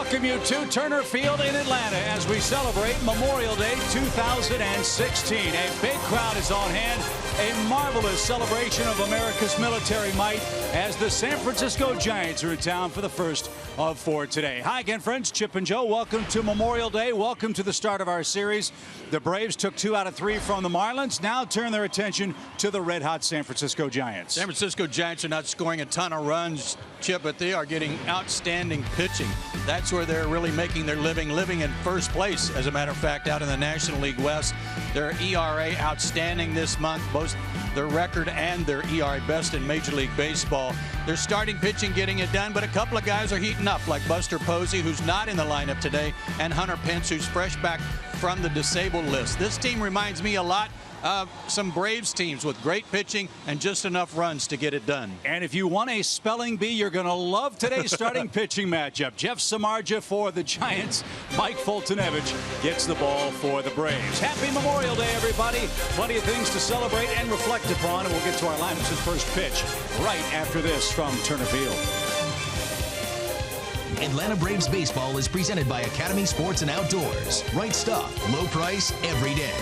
welcome you to Turner Field in Atlanta as we celebrate Memorial Day 2016. A big crowd is on hand. A marvelous celebration of America's military might as the San Francisco Giants are in town for the first of four today. Hi again, friends. Chip and Joe. Welcome to Memorial Day. Welcome to the start of our series. The Braves took 2 out of 3 from the Marlins. Now turn their attention to the red-hot San Francisco Giants. San Francisco Giants are not scoring a ton of runs, Chip, but they are getting outstanding pitching. That's where they're really making their living in first place, as a matter of fact, out in the National League West. Their ERA outstanding this month, both their record and their ERA best in Major League Baseball. Their starting pitching getting it done, but a couple of guys are heating up, like Buster Posey, who's not in the lineup today, and Hunter Pence, who's fresh back from the disabled list. This team reminds me a lot of some Braves teams with great pitching and just enough runs to get it done. And if you want a spelling bee, you're going to love today's starting pitching matchup. Jeff Samardzija for the Giants. Mike Foltynewicz gets the ball for the Braves. Happy Memorial Day, everybody. Plenty of things to celebrate and reflect upon, and we'll get to our lineups and first pitch right after this from Turner Field. Atlanta Braves baseball is presented by Academy Sports and Outdoors. Right stuff, low price, every day.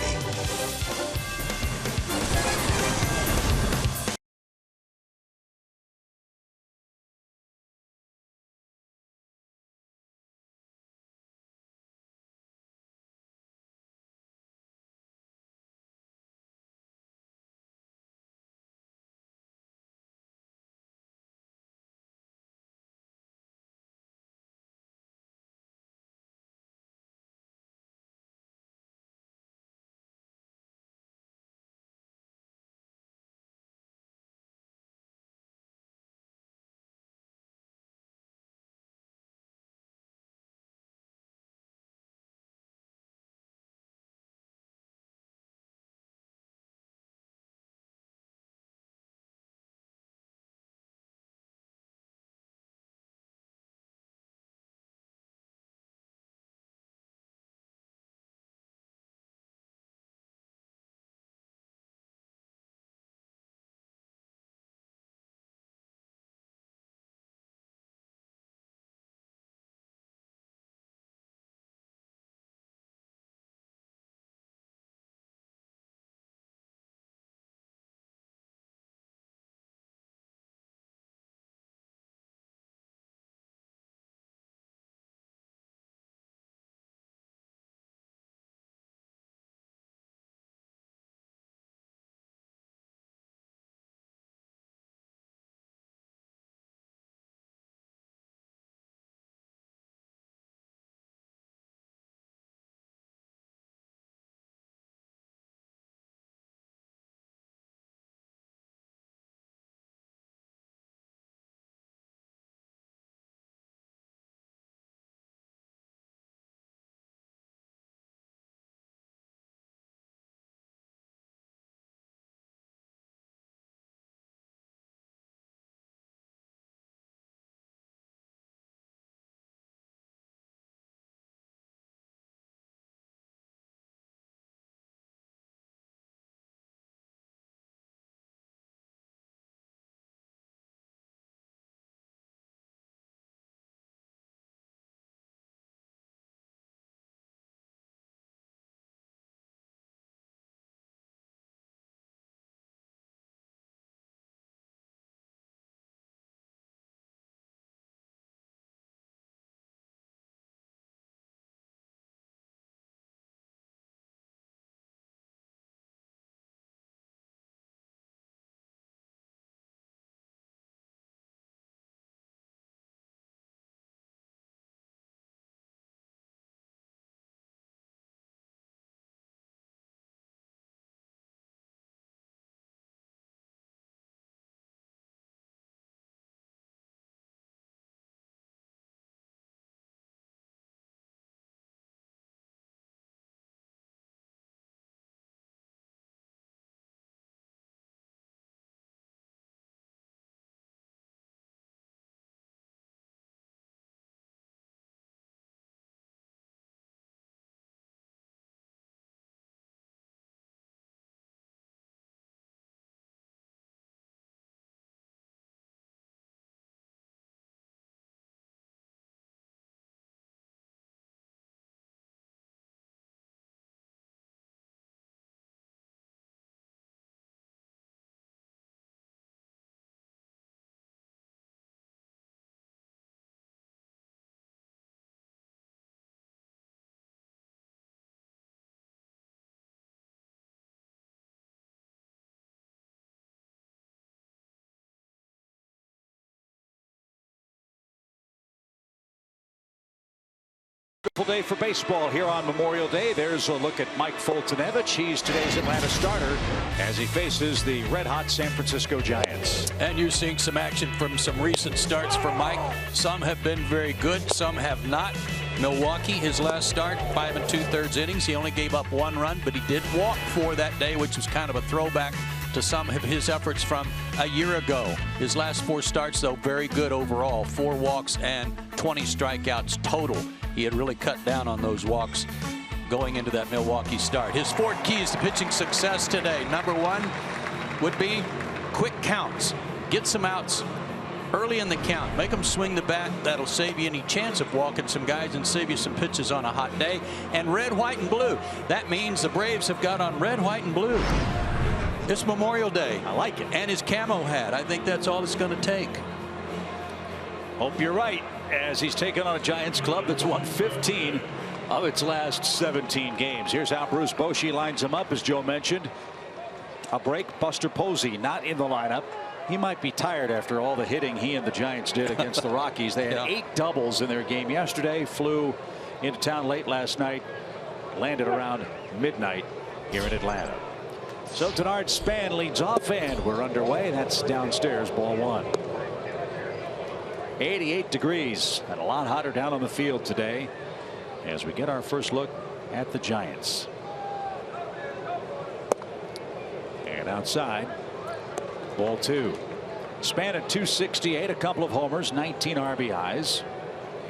Day for baseball here on Memorial Day. There's a look at Mike Foltynewicz. He's today's Atlanta starter as he faces the red-hot San Francisco Giants. And you're seeing some action from some recent starts for Mike. Some have been very good, some have not. Milwaukee, his last start, 5 2/3 innings. He only gave up 1 run, but he did walk 4 that day, which was kind of a throwback to some of his efforts from a year ago. His last 4 starts, though, very good overall. 4 walks and 20 strikeouts total. He had really cut down on those walks going into that Milwaukee start. His 4 keys to pitching success today. Number 1 would be quick counts. Get some outs early in the count. Make them swing the bat. That'll save you any chance of walking some guys and save you some pitches on a hot day. And red, white, and blue. That means the Braves have got on red, white, and blue. It's Memorial Day. I like it. And his camo hat. I think that's all it's going to take. Hope you're right, as he's taken on a Giants club that's won 15 of its last 17 games. Here's how Bruce Bochy lines him up, as Joe mentioned. A break. Buster Posey not in the lineup. He might be tired after all the hitting he and the Giants did against the Rockies. They had 8 doubles in their game yesterday. Flew into town late last night. Landed around midnight here in Atlanta. So Denard Span leads off, and we're underway. That's downstairs, ball 1. 88 degrees and a lot hotter down on the field today as we get our first look at the Giants. And outside, ball 2. Span at 268, a couple of homers, 19 RBIs,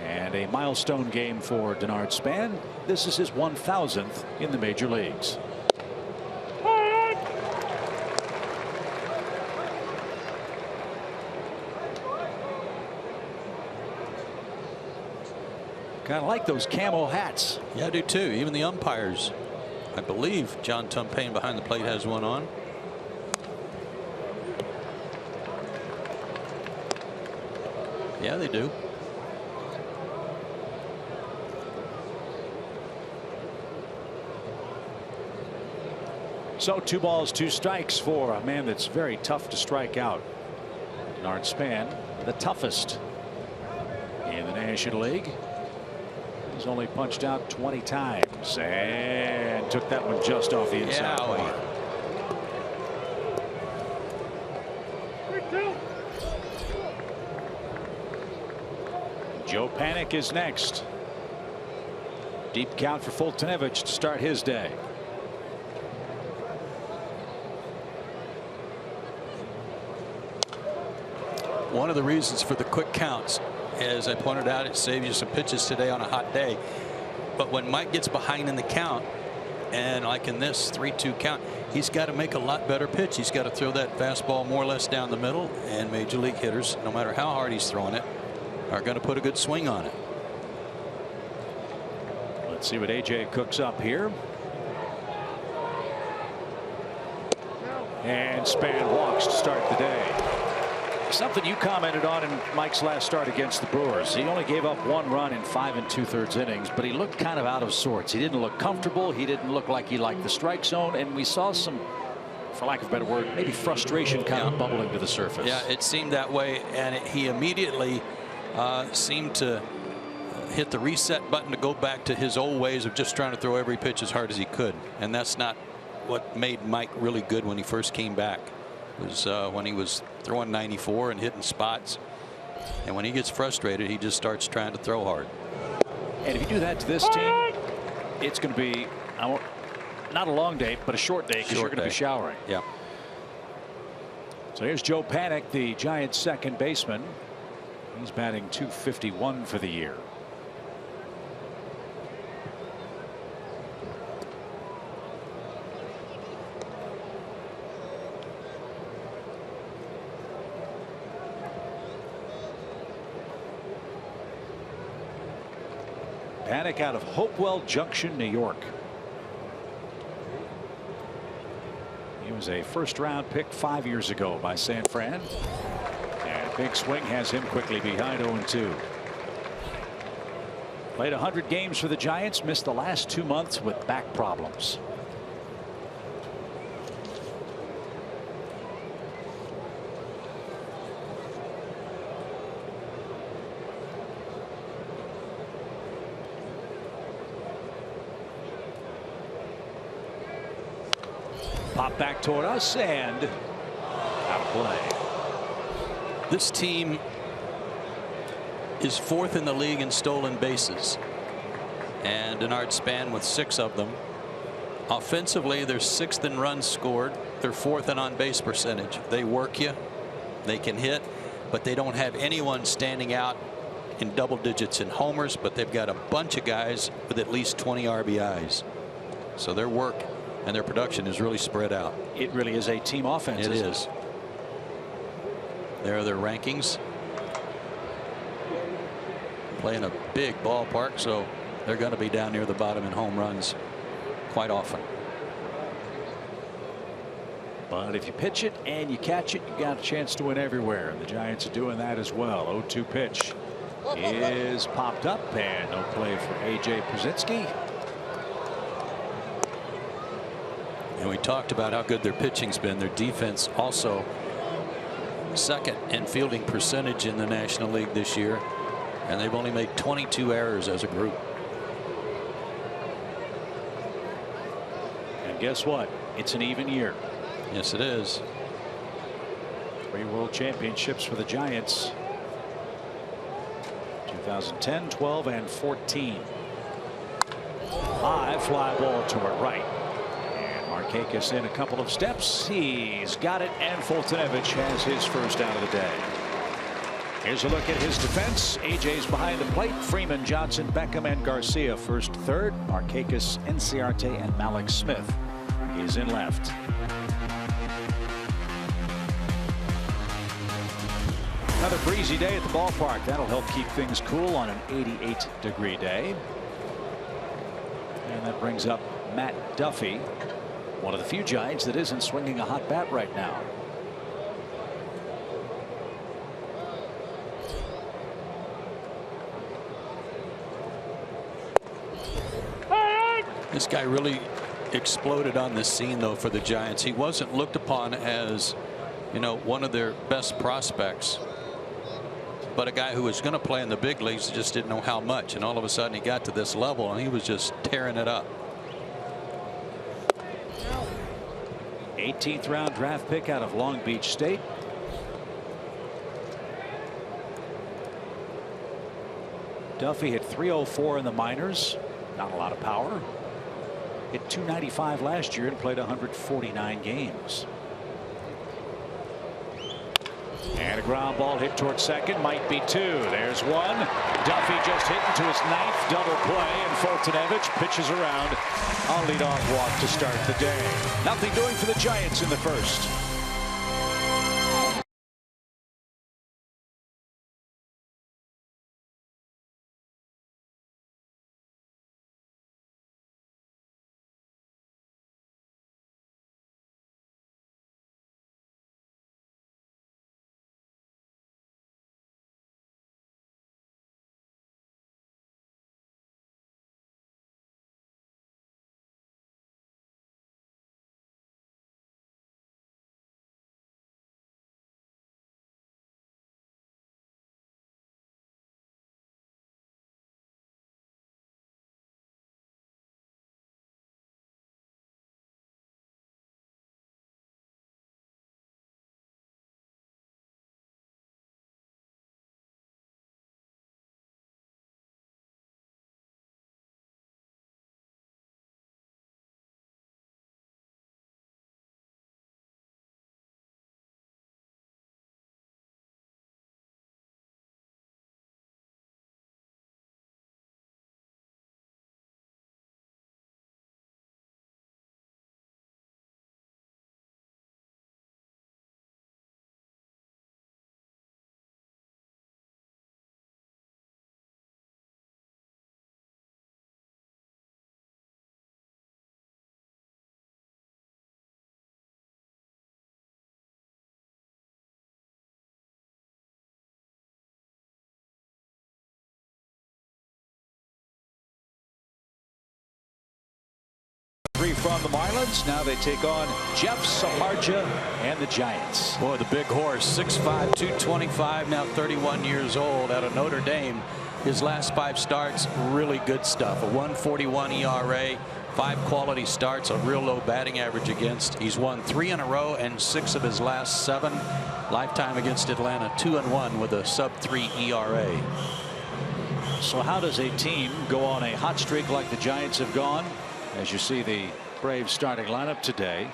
and a milestone game for Denard Span. This is his 1,000th in the major leagues. Kind of like those camo hats. Yeah, I do too. Even the umpires. I believe John Tumpane behind the plate has one on. Yeah, they do. So 2 balls, 2 strikes for a man that's very tough to strike out. Denard Span, the toughest in the National League. He's only punched out 20 times and took that one just off the inside corner. Joe Panik is next. Deep count for Foltynewicz to start his day. One of the reasons for the quick counts, as I pointed out, it saves you some pitches today on a hot day. But when Mike gets behind in the count, and like in this 3-2 count, he's got to make a lot better pitch. He's got to throw that fastball more or less down the middle, and major league hitters, no matter how hard he's throwing it, are going to put a good swing on it. Let's see what AJ cooks up here. And Span walks to start the day. Something you commented on in Mike's last start against the Brewers. He only gave up 1 run in 5 2/3 innings, but he looked kind of out of sorts. He didn't look comfortable. He didn't look like he liked the strike zone, and we saw some, for lack of a better word, maybe frustration kind of bubbling to the surface. Yeah, it seemed that way, and he immediately seemed to hit the reset button to go back to his old ways of just trying to throw every pitch as hard as he could, and that's not what made Mike really good when he first came back. Was when he was throwing 94 and hitting spots, and when he gets frustrated, he just starts trying to throw hard. And if you do that to this team, it's going to be not a long day, but a short day, because you're going to be showering. Yeah. So here's Joe Panik, the Giants' second baseman. He's batting .251 for the year. Panik out of Hopewell Junction, New York. He was a first-round pick 5 years ago by San Fran. And big swing has him quickly behind 0-2. Played 100 games for the Giants, missed the last 2 months with back problems. Pop back toward us and out of play. This team is 4th in the league in stolen bases, and Denard Span with 6 of them. Offensively, they're 6th in runs scored. They're 4th in on-base percentage. They work you, they can hit, but they don't have anyone standing out in double digits in homers, but they've got a bunch of guys with at least 20 RBIs. So their work and their production is really spread out. It really is a team offense. It is. There are their rankings. Playing a big ballpark, so they're going to be down near the bottom in home runs quite often. But if you pitch it and you catch it, you got a chance to win everywhere. And the Giants are doing that as well. 0-2 pitch is popped up, and no play for A.J. Pierzynski. And we talked about how good their pitching's been. Their defense also 2nd in fielding percentage in the National League this year, and they've only made 22 errors as a group. And guess what? It's an even year. Yes, it is. 3 World Championships for the Giants. 2010, 12, and 14. High fly ball toward right. And Markakis in a couple of steps. He's got it, and Foltynewicz has his first out of the day. Here's a look at his defense. AJ's behind the plate. Freeman, Johnson, Beckham, and Garcia first, third. Markakis, Enciarte, and Malik Smith is in left. Another breezy day at the ballpark. That'll help keep things cool on an 88-degree day. And that brings up Matt Duffy, one of the few Giants that isn't swinging a hot bat right now. This guy really exploded on the scene, though, for the Giants. He wasn't looked upon as, you know, one of their best prospects, but a guy who was going to play in the big leagues, just didn't know how much. And all of a sudden he got to this level and he was just tearing it up. 18th round draft pick out of Long Beach State. Duffy hit .304 in the minors. Not a lot of power. Hit .295 last year and played 149 games. And a ground ball hit towards second, might be 2. There's 1. Duffy just hit into his 9th double play, and Foltynewicz pitches around on leadoff walk to start the day. Nothing doing for the Giants in the first. From the Marlins. Now they take on Jeff Samardzija and the Giants. Boy, the big horse, 6'5", 225, now 31 years old, out of Notre Dame. His last 5 starts, really good stuff. A 1.41 ERA, 5 quality starts, a real low batting average against. He's won 3 in a row and 6 of his last 7. Lifetime against Atlanta 2-1 with a sub-3 ERA. So how does a team go on a hot streak like the Giants have gone? As you see the Braves starting lineup today.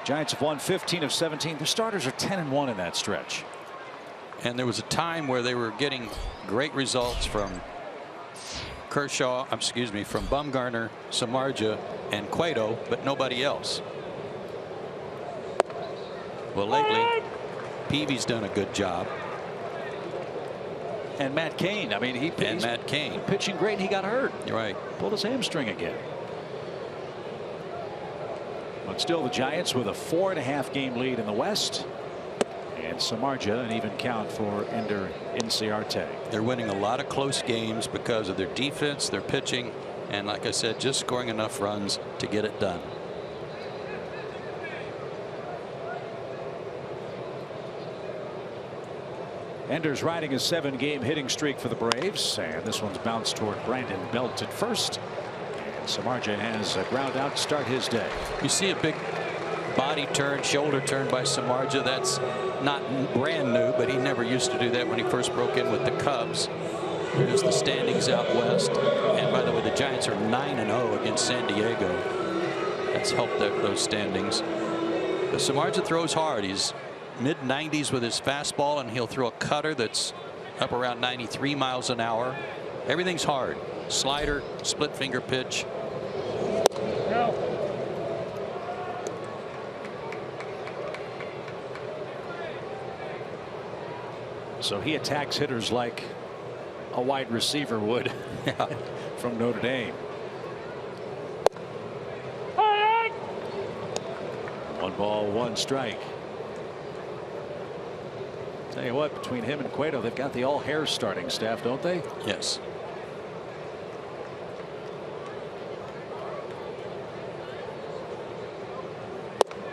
Giants have won 15 of 17. Their starters are 10-1 in that stretch. And there was a time where they were getting great results from Kershaw, excuse me, from Bumgarner, Samardzija, and Cueto, but nobody else. Well, lately, Peavy's done a good job. And Matt Cain. I mean, he's pitching great, and he got hurt. You're right. Pulled his hamstring again. But still, the Giants with a 4.5 game lead in the West. And Samardzija an even count for Ender Inciarte. They're winning a lot of close games because of their defense, their pitching, and like I said, just scoring enough runs to get it done. Ender's riding a 7-game hitting streak for the Braves, and this one's bounced toward Brandon Belt at first. And Samardzija has a ground out to start his day. You see a big body turn, shoulder turn by Samardzija. That's not brand new, but he never used to do that when he first broke in with the Cubs. Here's the standings out west. And by the way, the Giants are 9-0 against San Diego. That's helped those standings. But Samardzija throws hard. He's mid-90s with his fastball, and he'll throw a cutter that's up around 93 miles an hour. Everything's hard. Slider, split finger pitch. So he attacks hitters like a wide receiver would from Notre Dame. 1 ball, 1 strike. Tell you what, between him and Cueto, they've got the all-hair starting staff, don't they? Yes.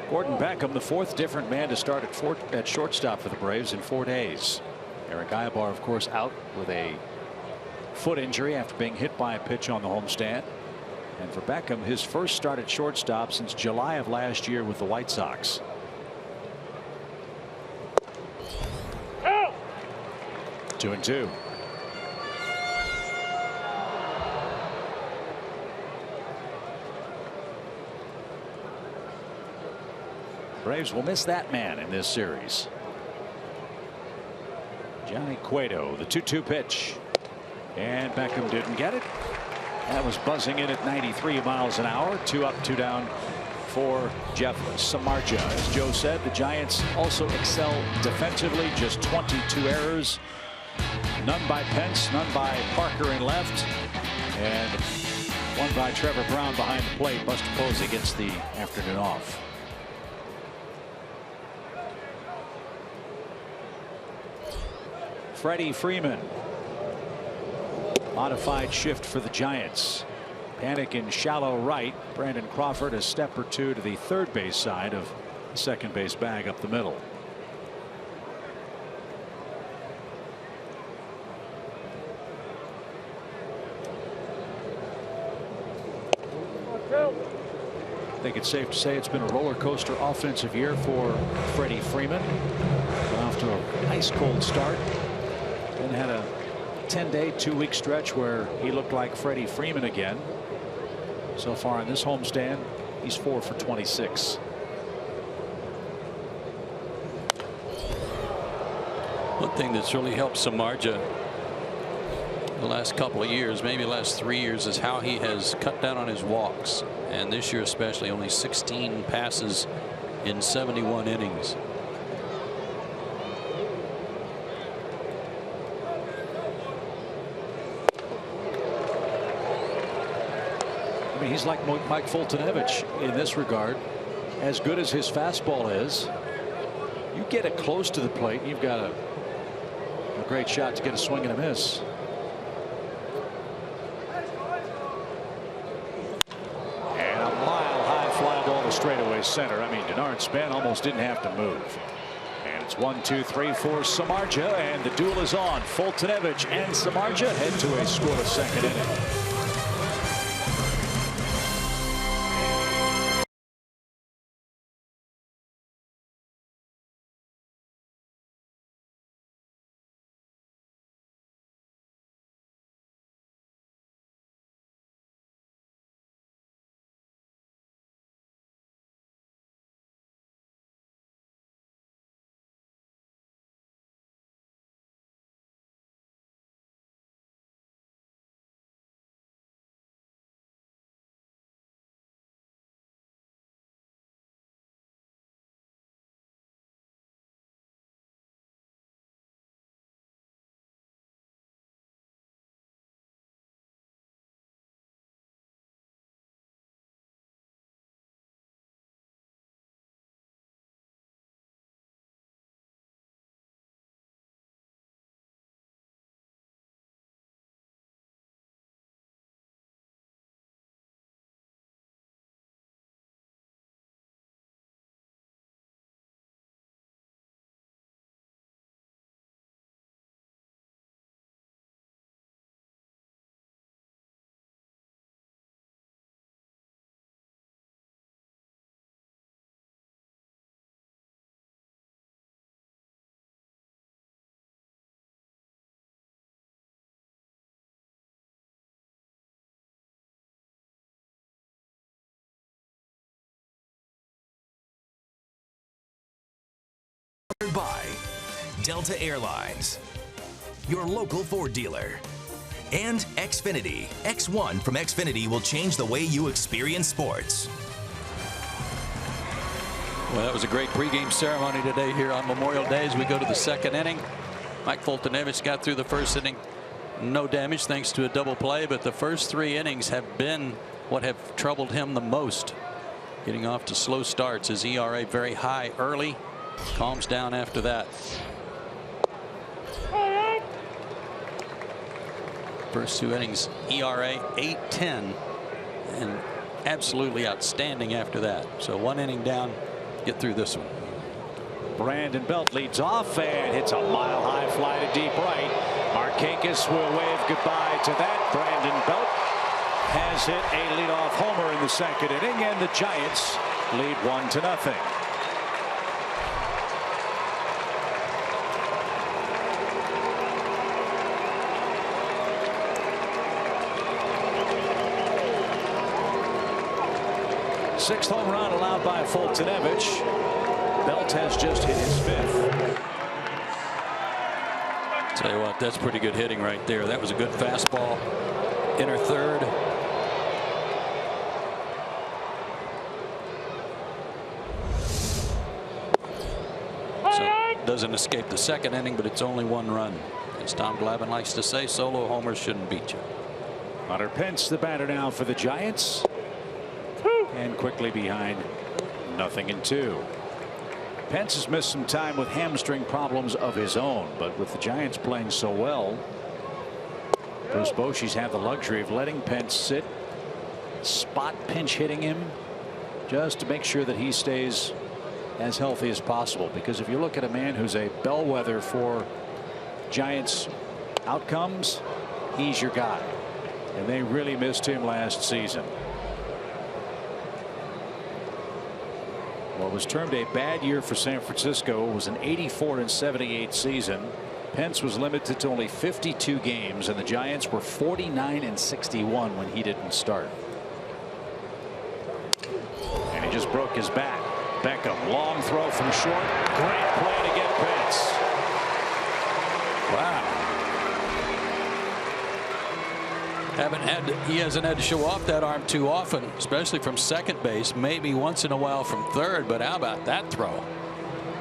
Gordon Beckham, the 4th different man to start at shortstop for the Braves in 4 days. Eric Aybar, of course, out with a foot injury after being hit by a pitch on the homestand. And for Beckham, his first start at shortstop since July of last year with the White Sox. 2-2. Braves will miss that man in this series. Johnny Cueto, the 2-2 pitch. And Beckham didn't get it. That was buzzing in at 93 miles an hour. 2 up, 2 down for Jeff Samardzija. As Joe said, the Giants also excel defensively. Just 22 errors. None by Pence, none by Parker in left. And 1 by Trevor Brown behind the plate. Buster Posey gets the afternoon off. Freddie Freeman. Modified shift for the Giants. Panic in shallow right. Brandon Crawford a step or 2 to the third base side of the second base bag up the middle. I think it's safe to say it's been a roller coaster offensive year for Freddie Freeman. Got off to a nice cold start. Then had a 10-day, 2-week stretch where he looked like Freddie Freeman again. So far in this homestand, he's 4 for 26. One thing that's really helped Samardzija the last couple of years, maybe the last 3 years, is how he has cut down on his walks. And this year especially, only 16 passes in 71 innings. I mean, he's like Mike Fultonevich in this regard. As good as his fastball is, you get it close to the plate, you've got a great shot to get a swing and a miss. And a mile-high fly ball to straightaway center. I mean, Denard Span almost didn't have to move. And it's 1-2-3 for Samardzija, and the duel is on. Fultonevich and Samardzija head to a scoreless second inning. by Delta Airlines, your local Ford dealer, and Xfinity. X1 from Xfinity will change the way you experience sports. Well, that was a great pregame ceremony today here on Memorial Day as we go to the second inning. Mike Foltynewicz got through the first inning. No damage thanks to a double play, but the first 3 innings have been what have troubled him the most. Getting off to slow starts. His ERA very high early, calms down after that. First 2 innings ERA 8.10 and absolutely outstanding after that. So 1 inning down, get through this one. Brandon Belt leads off and hits a mile-high fly to deep right. Markakis will wave goodbye to that. Brandon Belt has hit a leadoff homer in the second inning, and the Giants lead 1-0. Sixth home run allowed by Foltynewicz. Belt has just hit his 5th. Tell you what, that's pretty good hitting right there. That was a good fastball. Inner third. So doesn't escape the second inning, but it's only 1 run. As Tom Glavine likes to say, solo homers shouldn't beat you. Hunter Pence, the batter now for the Giants. And quickly behind, 0-2. Pence has missed some time with hamstring problems of his own, but with the Giants playing so well, Bruce Bochy's had the luxury of letting Pence sit, spot pinch hitting him, just to make sure that he stays as healthy as possible. Because if you look at a man who's a bellwether for Giants outcomes, he's your guy. And they really missed him last season. What was termed a bad year for San Francisco was an 84-78 season. Pence was limited to only 52 games, and the Giants were 49-61 when he didn't start. And he just broke his bat. Beckham, long throw from short. Great play to get Pence. Wow. He hasn't had to show off that arm too often, especially from second base, maybe once in a while from third, but how about that throw?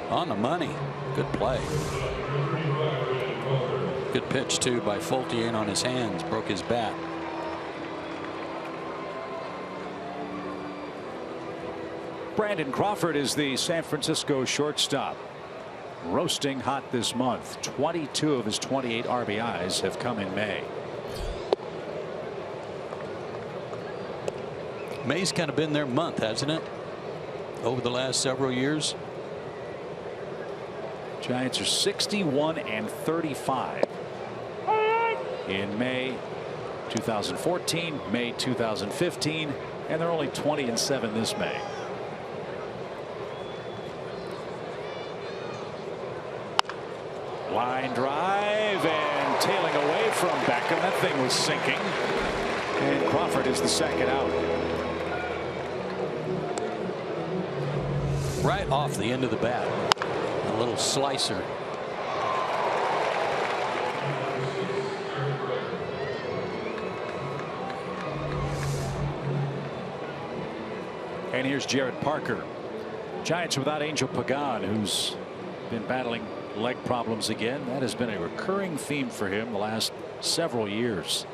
On the money. Good play. Good pitch too by Folty, in on his hands, broke his bat. Brandon Crawford is the San Francisco shortstop. Roasting hot this month. 22 of his 28 RBIs have come in May. May's kind of been their month, hasn't it? Over the last several years. Giants are 61-35 in May 2014, May 2015, and they're only 20-7 this May. Line drive and tailing away from Beckham. That thing was sinking. And Crawford is the second out. Right off the end of the bat. A little slicer. And here's Jared Parker. Giants without Angel Pagan, who's been battling leg problems again. That has been a recurring theme for him the last several years.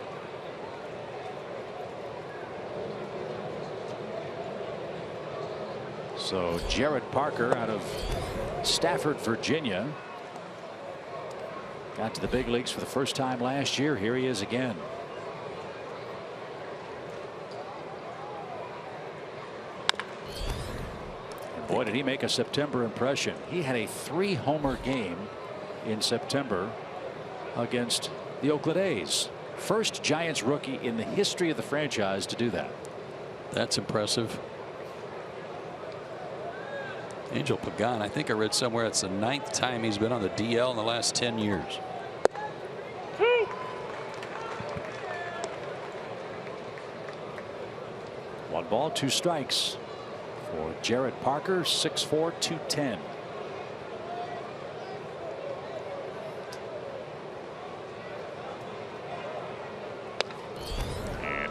So Jared Parker out of Stafford, Virginia, got to the big leagues for the first time last year. Here he is again. And boy, did he make a September impression. He had a 3-homer game in September against the Oakland A's. First Giants rookie in the history of the franchise to do that. That's impressive. Angel Pagan, I think I read somewhere it's the 9th time he's been on the DL in the last 10 years. One ball, 2 strikes for Jared Parker, 6'4", 210.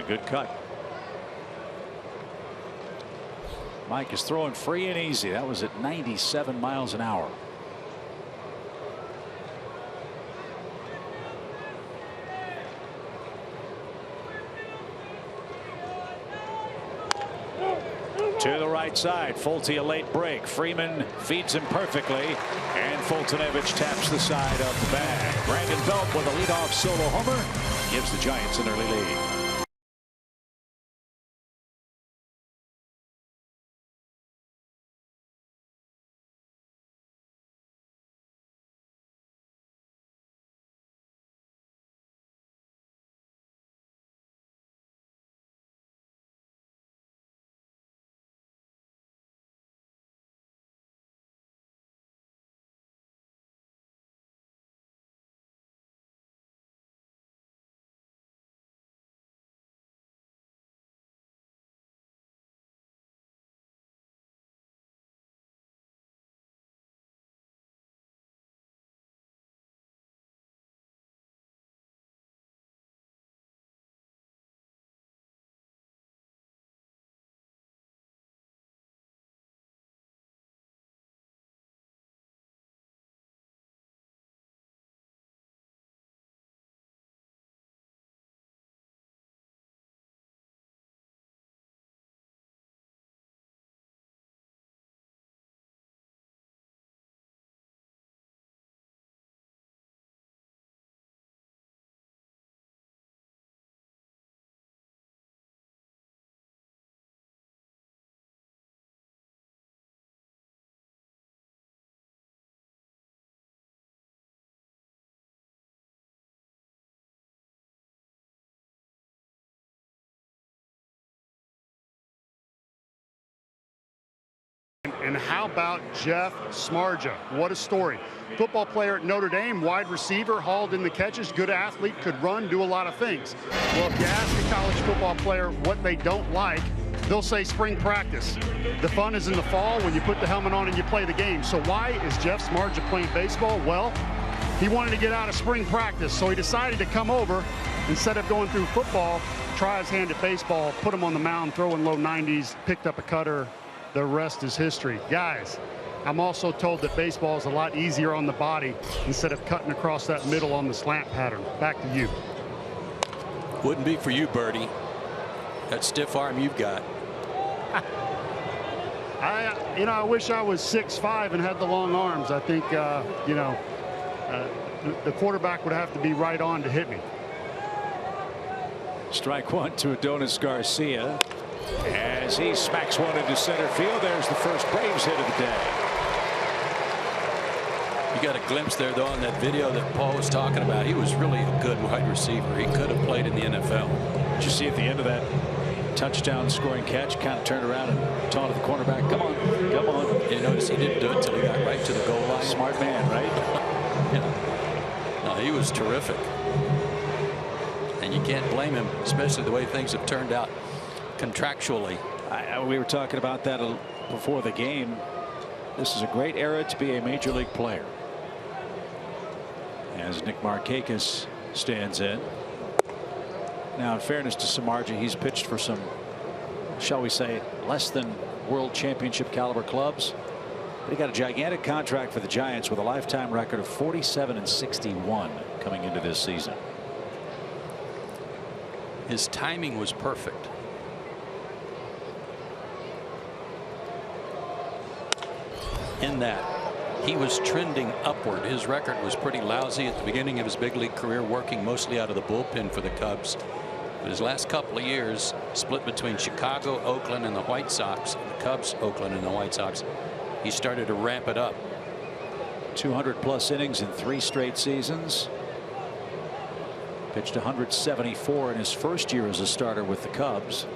good cut. Mike is throwing free and easy. That was at 97 miles an hour. To the right side. Fulte a late break. Freeman feeds him perfectly. And Fultonevich taps the side of the bag. Brandon Belt with a leadoff solo homer gives the Giants an early lead. And how about Jeff Smarja? What a story. Football player at Notre Dame, wide receiver, hauled in the catches, good athlete, could run, do a lot of things. Well, if you ask a college football player what they don't like, they'll say spring practice. The fun is in the fall when you put the helmet on and you play the game. So why is Jeff Smarja playing baseball? Well, he wanted to get out of spring practice, so he decided to come over. Instead of going through football, try his hand at baseball, put him on the mound, throwing low 90s, picked up a cutter. The rest is history. Guys, I'm also told that baseball is a lot easier on the body instead of cutting across that middle on the slant pattern. Back to you. Wouldn't be for you, Birdie. That stiff arm you've got. I wish I was 6'5" and had the long arms. I think, the quarterback would have to be right on to hit me. Strike one to Adonis Garcia. As he smacks one into center field, there's the first Braves hit of the day. You got a glimpse there, though, on that video that Paul was talking about. He was really a good wide receiver. He could have played in the NFL. Did you see at the end of that touchdown scoring catch, kind of turned around and taunted the cornerback? Come on, come on. You notice he didn't do it until he got right to the goal line. Smart man, right? Yeah. No, he was terrific. And you can't blame him, especially the way things have turned out contractually. We were talking about that before the game. This is a great era to be a major league player. As Nick Markakis stands in. Now, in fairness to Smarja, he's pitched for some, shall we say, less than world championship caliber clubs. But he got a gigantic contract for the Giants with a lifetime record of 47-61 coming into this season. His timing was perfect. In that he was trending upward. His record was pretty lousy at the beginning of his big league career, working mostly out of the bullpen for the Cubs. But his last couple of years split between Chicago, Oakland, and the White Sox. The Cubs, Oakland, and the White Sox. He started to ramp it up. 200+ innings in 3 straight seasons. Pitched 174 in his first year as a starter with the Cubs.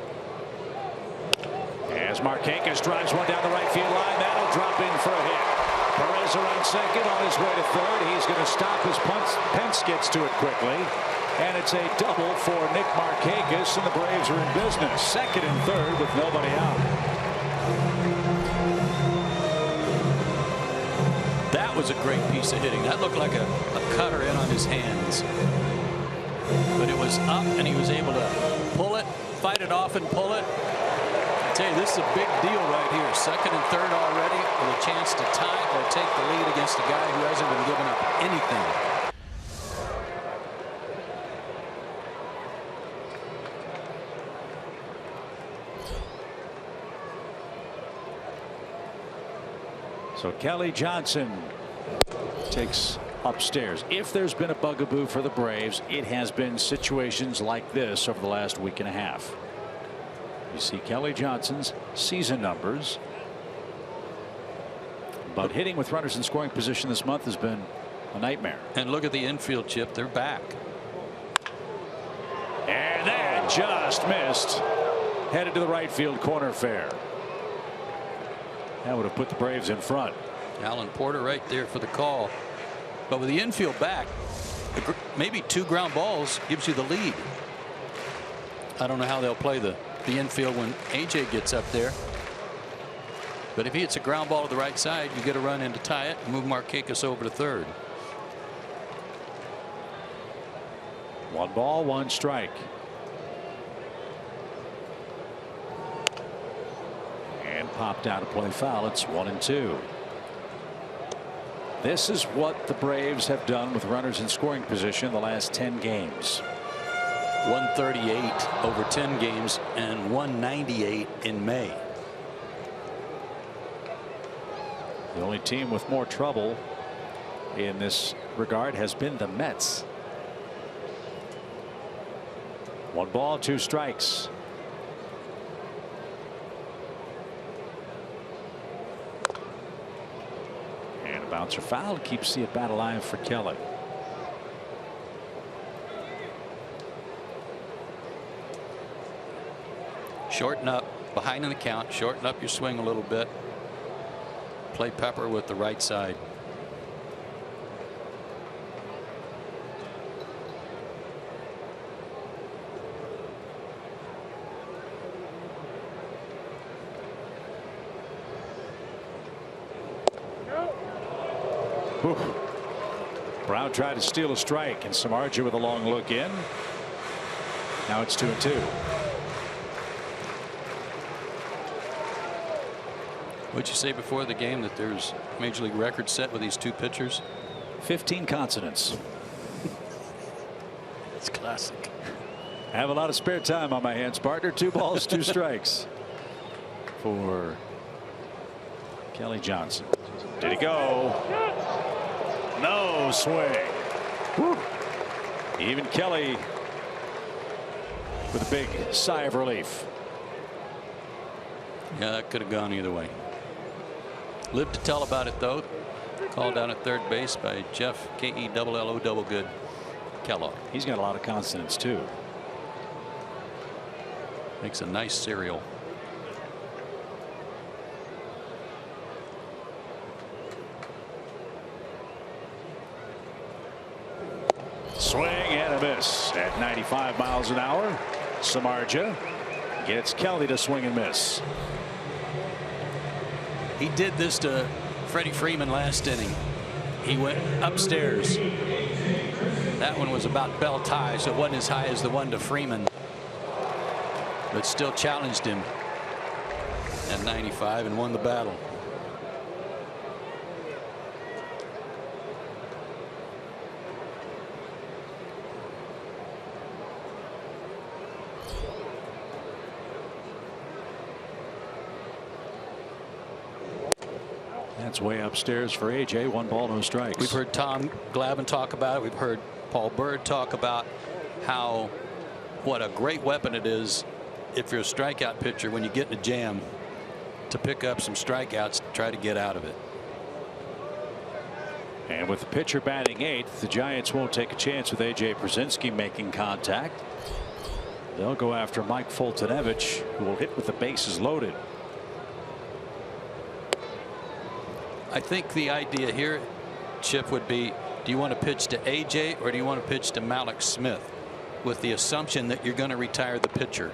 As Markakis drives one down the right field line, that'll drop in for a hit. Perez around second, on his way to third. He's going to stop as Pence gets to it quickly. And it's a double for Nick Markakis, and the Braves are in business. Second and third with nobody out. That was a great piece of hitting. That looked like a cutter in on his hands. But it was up, and he was able to pull it, fight it off and pull it. I tell you, this is a big deal right here. Second and third already with a chance to tie or take the lead against a guy who hasn't been giving up anything. So Kelly Johnson takes upstairs. If there's been a bugaboo for the Braves, it has been situations like this over the last week and a half. You see Kelly Johnson's season numbers, but hitting with runners in scoring position this month has been a nightmare. And look at the infield, Chip. They're back. And that just missed. Headed to the right field corner fair. That would have put the Braves in front. Alan Porter right there for the call. But with the infield back, maybe 2 ground balls gives you the lead. I don't know how they'll play the infield when AJ gets up there. But if he hits a ground ball to the right side, you get a run in to tie it and move Markakis over to third. 1 ball, 1 strike. And popped out to play foul. It's 1-2. This is what the Braves have done with runners in scoring position the last 10 games. 138 over 10 games and 198 in May. The only team with more trouble in this regard has been the Mets. 1 ball, 2 strikes. And a bouncer foul keeps the at bat alive for Kelly. Shorten up, behind in the count, shorten up your swing a little bit. Play Pepper with the right side. Whew. Brown tried to steal a strike, and Samardzija with a long look in. Now it's 2-2. What'd you say before the game, that there's major league record set with these 2 pitchers? 15 consonants. It's classic. I have a lot of spare time on my hands, partner. 2 balls, 2 strikes for Kelly Johnson. Did he go? No swing. Whew. Even Kelly with a big sigh of relief. Yeah, that could have gone either way. Lived to tell about it, though. Called down at third base by Jeff K-E-double-L-O double good Kellogg. He's got a lot of consonants too. Makes a nice cereal. Swing and a miss at 95 miles an hour. Samardzija gets Kelly to swing and miss. He did this to Freddie Freeman last inning. He went upstairs. That one was about belt high, so it wasn't as high as the one to Freeman, but still challenged him at 95 and won the battle. That's way upstairs for AJ. 1 ball, no strikes. We've heard Tom Glavine talk about it. We've heard Paul Bird talk about what a great weapon it is if you're a strikeout pitcher when you get in a jam to pick up some strikeouts to try to get out of it. And with the pitcher batting 8th, the Giants won't take a chance with AJ Pierzynski making contact. They'll go after Mike Foltynewicz, who will hit with the bases loaded. I think the idea here, Chip, would be, do you want to pitch to AJ or do you want to pitch to Malik Smith, with the assumption that you're going to retire the pitcher?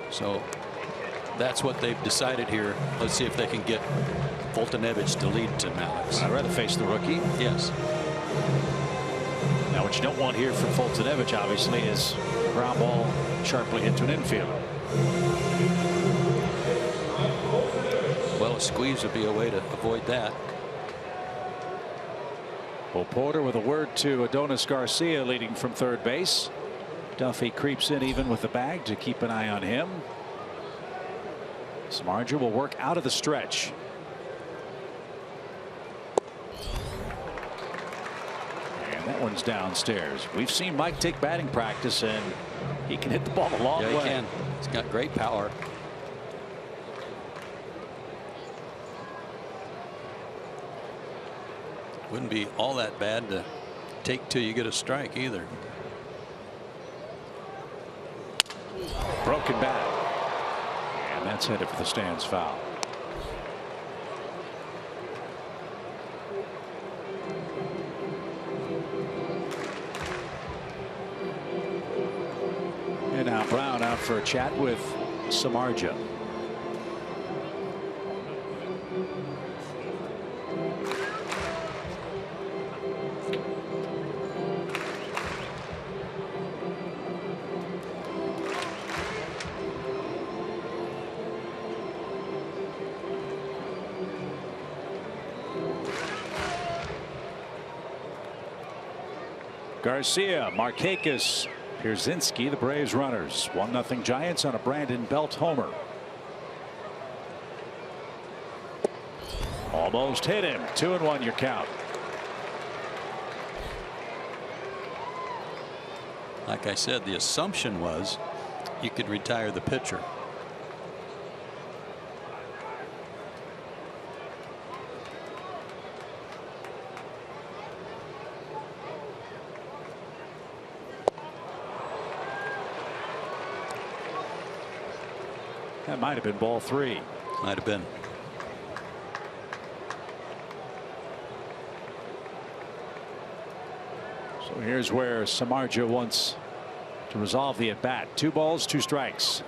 So that's what they've decided here. Let's see if they can get Foltynewicz to lead to Malik. I'd rather face the rookie. Yes. Now what you don't want here from Foltynewicz obviously is Ground ball sharply hit to an infielder. Well, a squeeze would be a way to avoid that. Well, Porter with a word to Adonis Garcia leading from third base. Duffy creeps in even with the bag to keep an eye on him. Samardzija will work out of the stretch. And that one's downstairs. We've seen Mike take batting practice, and he can hit the ball a long way. Yeah, he can. He's got great power. Wouldn't be all that bad to take till you get a strike either. Broken bat. And that's headed for the stands foul. And now Brown out for a chat with Samardzija. Garcia, Markakis, Pierzynski, the Braves runners. 1-0 Giants on a Brandon Belt homer. Almost hit him. 2-1 your count. Like I said, the assumption was you could retire the pitcher. That might have been ball 3. Might have been. So here's where Samardzija wants to resolve the at bat. 2 balls, 2 strikes.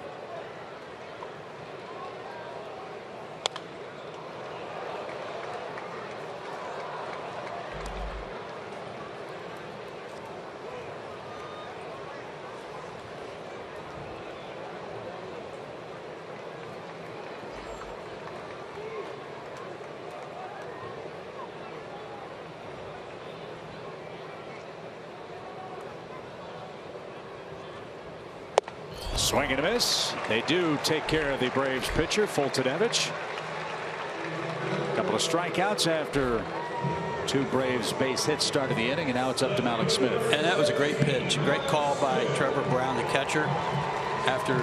Swing and a miss. They do take care of the Braves pitcher, Fultonevich. A couple of strikeouts after 2 Braves base hits started the inning, and now it's up to Malik Smith. And that was a great pitch. Great call by Trevor Brown, the catcher, after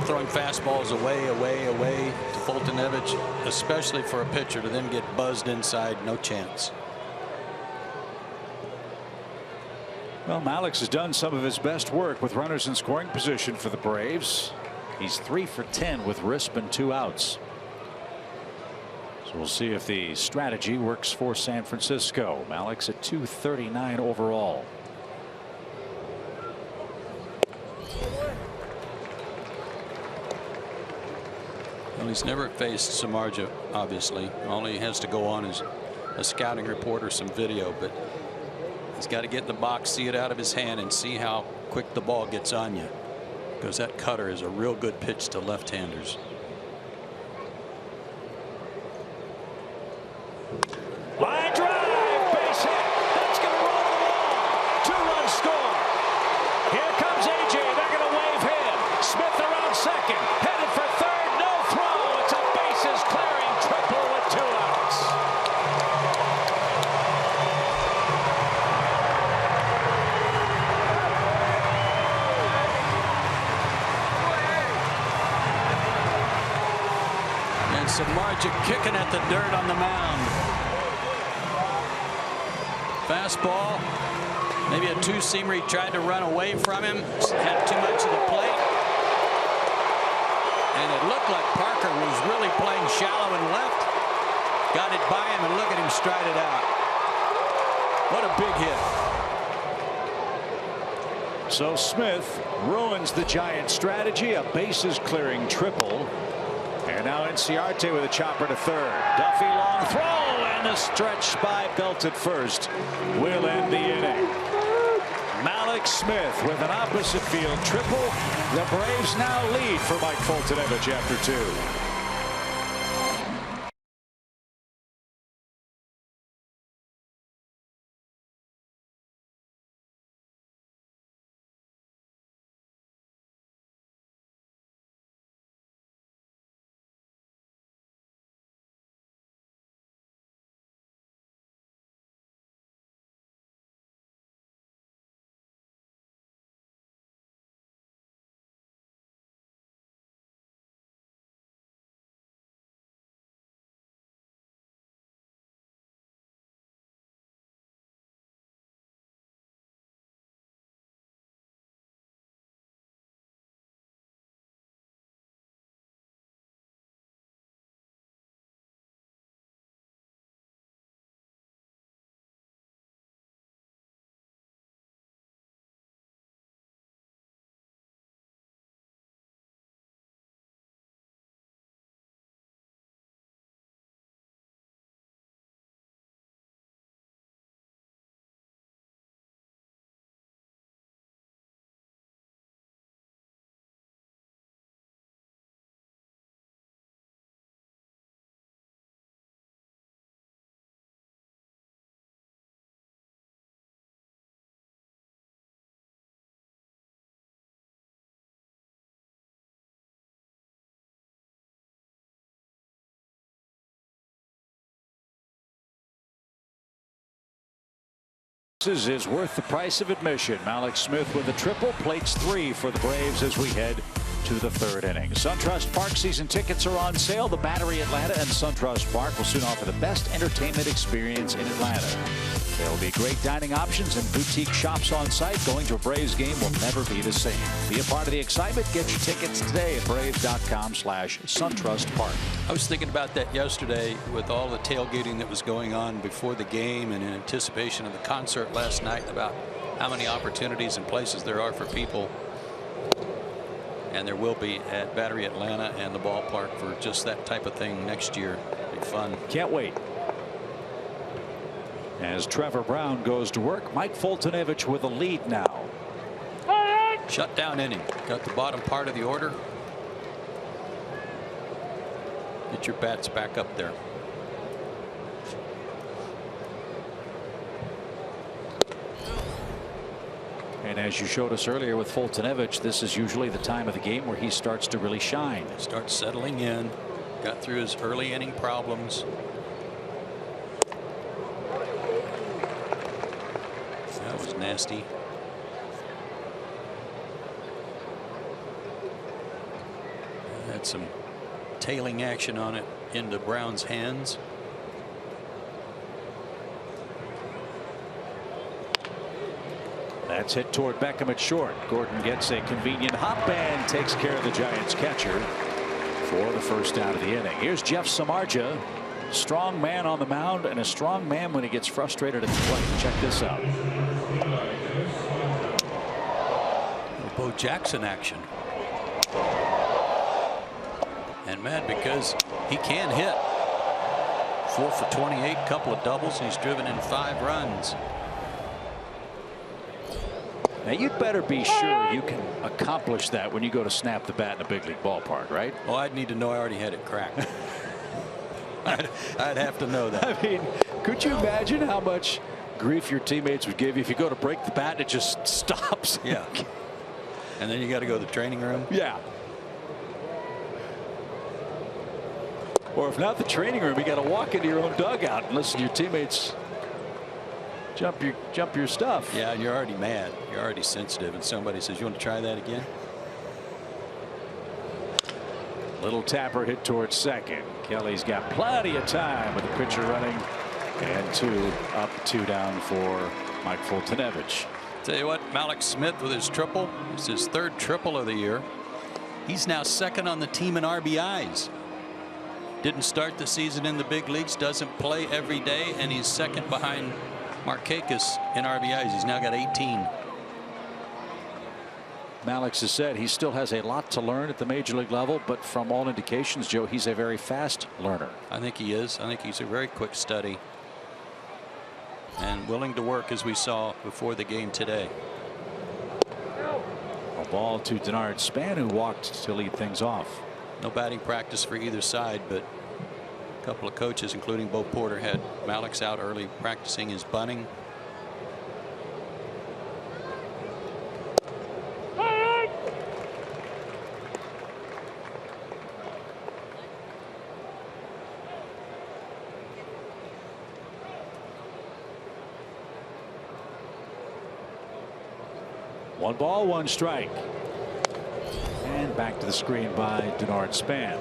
throwing fastballs away to Fultonevich, especially for a pitcher to then get buzzed inside. No chance. Well, Malik's has done some of his best work with runners in scoring position for the Braves. He's 3 for 10 with Risp and 2 outs. So we'll see if the strategy works for San Francisco. Malik's at .239 overall. Well, he's never faced Samardzija, obviously. All he has to go on is a scouting report or some video, but he's got to get in the box, see it out of his hand, and see how quick the ball gets on you, because that cutter is a real good pitch to left-handers. Line drive, base hit. That's going to roll the wall. 2-run score. Here comes AJ. They're going to wave him. Smith around second, headed for third. No throw. It's a bases clearing triple with 2 outs. Samardzija kicking at the dirt on the mound. Fastball, maybe a 2-seamer. He tried to run away from him, had too much of the plate, and it looked like Parker was really playing shallow and left. Got it by him, and look at him stride it out. What a big hit. So Smith ruins the Giants' strategy, a bases clearing triple. And now Inciarte with a chopper to third. Duffy long throw, and the stretch by Belt at first will end the inning. Malik Smith with an opposite field triple. The Braves now lead for Mike Foltynewicz after 2. Is worth the price of admission. Alex Smith with a triple, plates 3 for the Braves as we head to the 3rd inning. SunTrust Park season tickets are on sale. The Battery Atlanta and SunTrust Park will soon offer the best entertainment experience in Atlanta. There will be great dining options and boutique shops on site. Going to a Braves game will never be the same. Be a part of the excitement. Get your tickets today at Braves.com/SunTrust Park. I was thinking about that yesterday with all the tailgating that was going on before the game and in anticipation of the concert last night, about how many opportunities and places there are for people. And there will be at Battery Atlanta and the ballpark for just that type of thing next year. Be fun. Can't wait. As Trevor Brown goes to work, Mike Foltynewicz with a lead now. Shutdown inning. Got the bottom part of the order. Get your bats back up there. And as you showed us earlier with Foltynewicz, this is usually the time of the game where he starts to really shine. Starts settling in. Got through his early inning problems. That was nasty. Had some tailing action on it into Brown's hands. That's hit toward Beckham at short. Gordon gets a convenient hop and takes care of the Giants catcher for the first out of the inning. Here's Jeff Samardzija. Strong man on the mound and a strong man when he gets frustrated at the plate. Check this out. Bo Jackson action. And mad because he can hit. 4 for 28, couple of doubles, and he's driven in 5 runs. Now you'd better be sure you can accomplish that when you go to snap the bat in a big league ballpark, right? Well, I'd need to know I already had it cracked. I'd have to know that. I mean, could you imagine how much grief your teammates would give you if you go to break the bat and it just stops? Yeah. And then you got to go to the training room. Yeah. Or if not the training room, you got to walk into your own dugout and listen to your teammates jump your stuff. Yeah, you're already mad. You're already sensitive, and somebody says, "You want to try that again?" Little tapper hit towards second. Kelly's got plenty of time with the pitcher running, and 2 up, 2 down for Mike Foltynewicz. Tell you what, Alex Smith with his triple. It's his 3rd triple of the year. He's now 2nd on the team in RBIs. Didn't start the season in the big leagues, doesn't play every day, and he's 2nd behind Markakis in RBIs. He's now got 18. Alex has said he still has a lot to learn at the major league level, but from all indications, Joe, he's a very fast learner. I think he is. I think he's a very quick study and willing to work, as we saw before the game today. ball to Denard Span, who walked to lead things off. No batting practice for either side, but a couple of coaches, including Bo Porter, had Malix out early practicing his bunting. One ball, one strike. And back to the screen by Denard Span.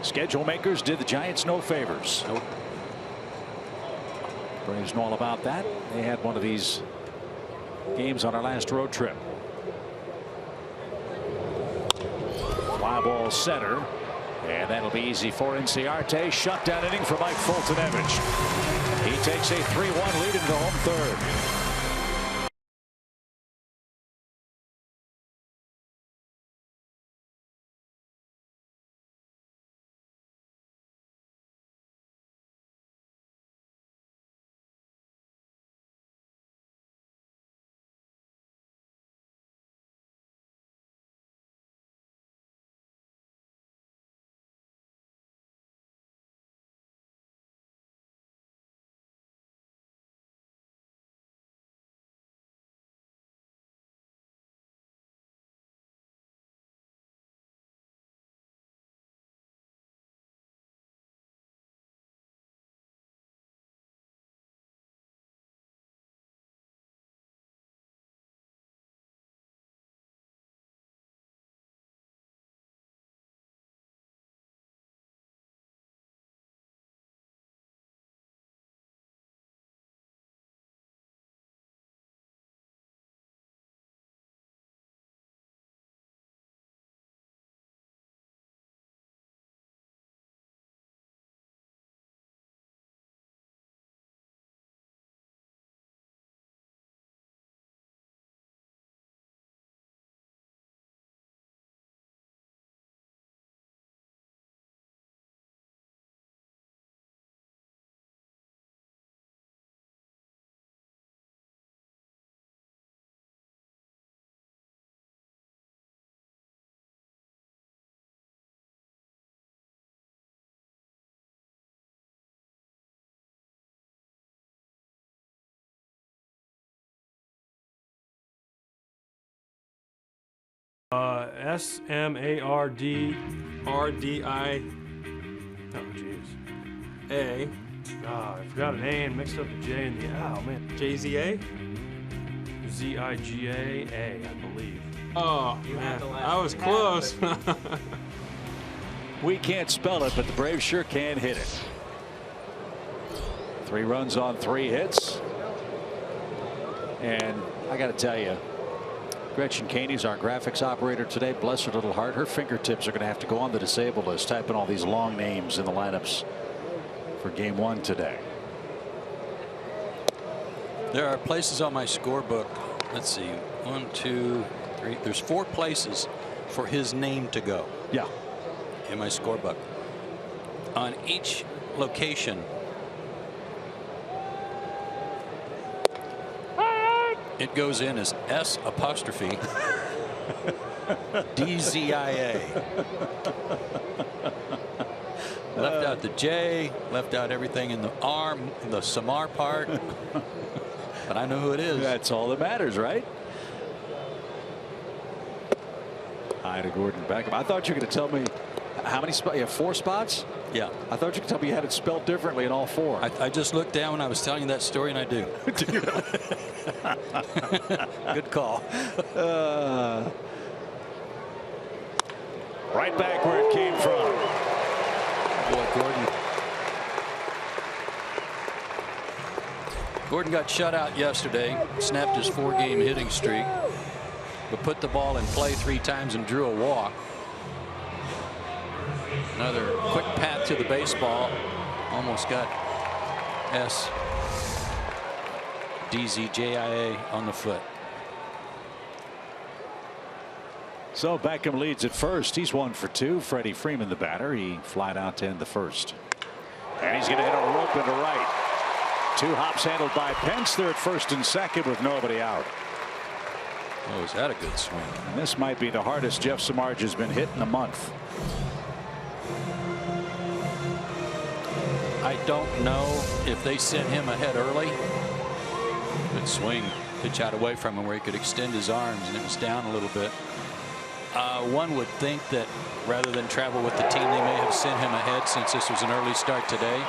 Schedule makers did the Giants no favors. Nope. Braves know all about that. They had one of these games on our last road trip. Fly ball center. And that'll be easy for Inciarte. Shutdown inning for Mike Fultonevich. He takes a 3-1 lead into home third. SMARDRDI. Oh, jeez. A. I forgot an A and mixed up the J and the oh man. JZA? ZIGA, I believe. Oh, man. I was close. We can't spell it, but the Braves sure can hit it. 3 runs on 3 hits. And I got to tell you, Gretchen Caney's our graphics operator today. Bless her little heart. Her fingertips are going to have to go on the disabled list, typing all these long names in the lineups for game 1 today. There are places on my scorebook. Let's see. 1, 2, 3. There's 4 places for his name to go. Yeah. In my scorebook. On each location, it goes in as S apostrophe DZIA. Left out the J, left out everything in the arm, the Samar part. But I know who it is. That's all that matters, right? Hi to Gordon Beckham. I thought you were going to tell me how many spots. You have 4 spots? Yeah. I thought you could tell me you had it spelled differently in all 4. I just looked down when I was telling you that story, and I do. Good call. Right back where it came from. Boy, Gordon got shut out yesterday, snapped his 4-game hitting streak, but put the ball in play 3 times and drew a walk. Another quick pat to the baseball. Almost got SDZJIA on the foot. So Beckham leads at first. He's 1 for 2. Freddie Freeman, the batter. He flied out to end the first. And he's going to hit a rope into right. 2 hops handled by Pence. They're at first and second with nobody out. Oh, is that a good swing? And this might be the hardest Jeff Samardzija has been hit in a month. I don't know if they sent him ahead early. Good swing. Pitch out away from him where he could extend his arms, and it was down a little bit. One would think that rather than travel with the team, they may have sent him ahead since this was an early start today.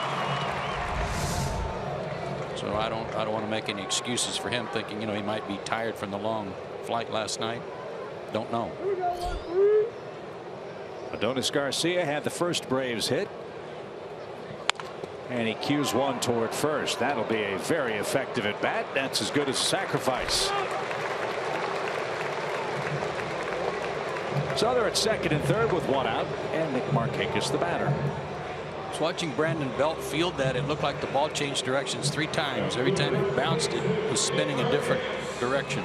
So I don't want to make any excuses for him, thinking he might be tired from the long flight last night. Don't know. Adonis Garcia had the first Braves hit. And he cues one toward first. That'll be a very effective at bat. That's as good as a sacrifice. So they're at second and third with 1 out, and Nick Markakis the batter. I was watching Brandon Belt field that. It looked like the ball changed directions 3 times. Every time it bounced, it was spinning a different direction.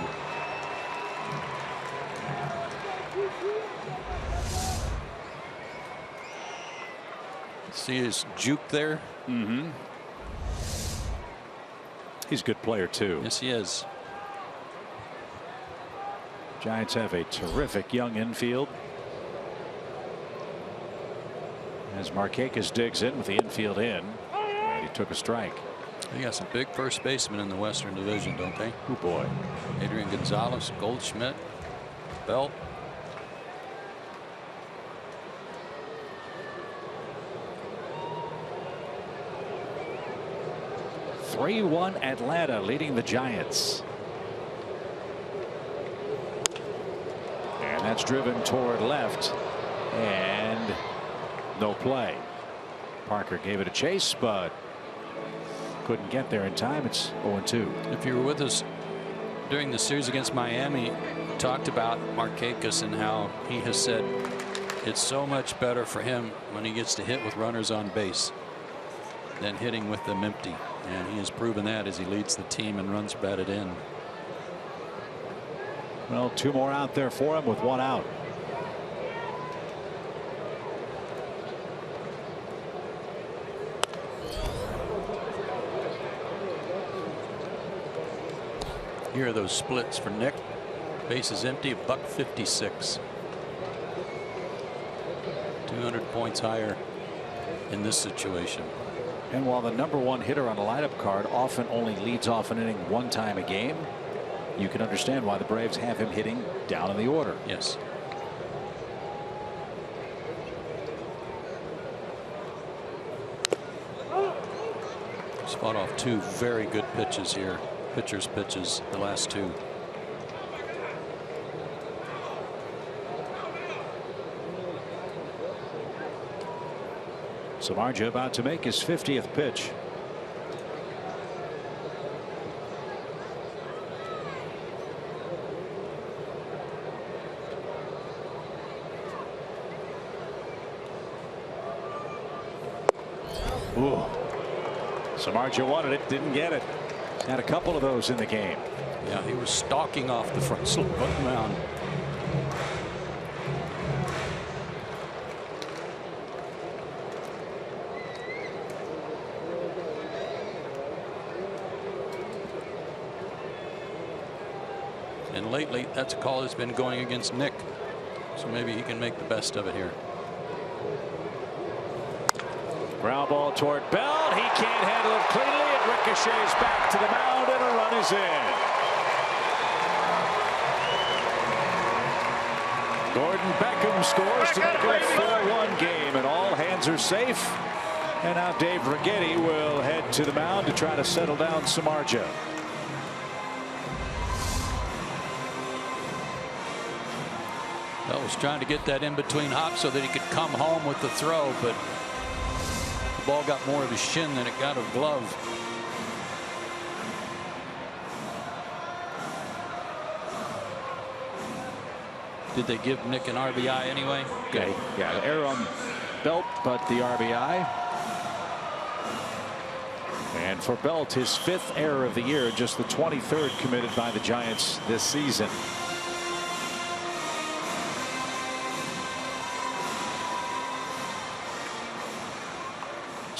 See his juke there? Mm-hmm. He's a good player, too. Yes, he is. Giants have a terrific young infield. As Markakis digs in with the infield in, and he took a strike. They got some big first basemen in the Western Division, don't they? Oh, boy. Adrian Gonzalez, Goldschmidt, Belt. (3-1) Atlanta leading the Giants. And that's driven toward left, and no play. Parker gave it a chase, but couldn't get there in time. It's 0-2. If you were with us during the series against Miami, talked about Markakis and how he has said it's so much better for him when he gets to hit with runners on base than hitting with them empty. And he has proven that as he leads the team and runs batted in. Well, 2 more out there for him with 1 out. Here are those splits for Nick. Base is empty, $156. 200 points higher in this situation. And while the #1 hitter on a lineup card often only leads off an inning 1 time a game, you can understand why the Braves have him hitting down in the order. Yes. He's fought off 2 very good pitches here. Pitcher's pitches, the last 2. Samardzija about to make his 50th pitch. Ooh. Samardzija wanted it, didn't get it. Had a couple of those in the game. Yeah, he was stalking off the front slope of the mound. And lately, that's a call that's been going against Nick. So maybe he can make the best of it here. Ground ball toward Belt. He can't handle it cleanly. It ricochets back to the mound, and a run is in. Gordon Beckham scores to make it a 4-1 game, and all hands are safe. And now Dave Righetti will head to the mound to try to settle down Samardzija. Bell was trying to get that in between hops so that he could come home with the throw, but the ball got more of his shin than it got of glove. Did they give Nick an RBI anyway? Okay. Yeah, the error on Belt, but the RBI. And for Belt, his 5th error of the year, just the 23rd committed by the Giants this season.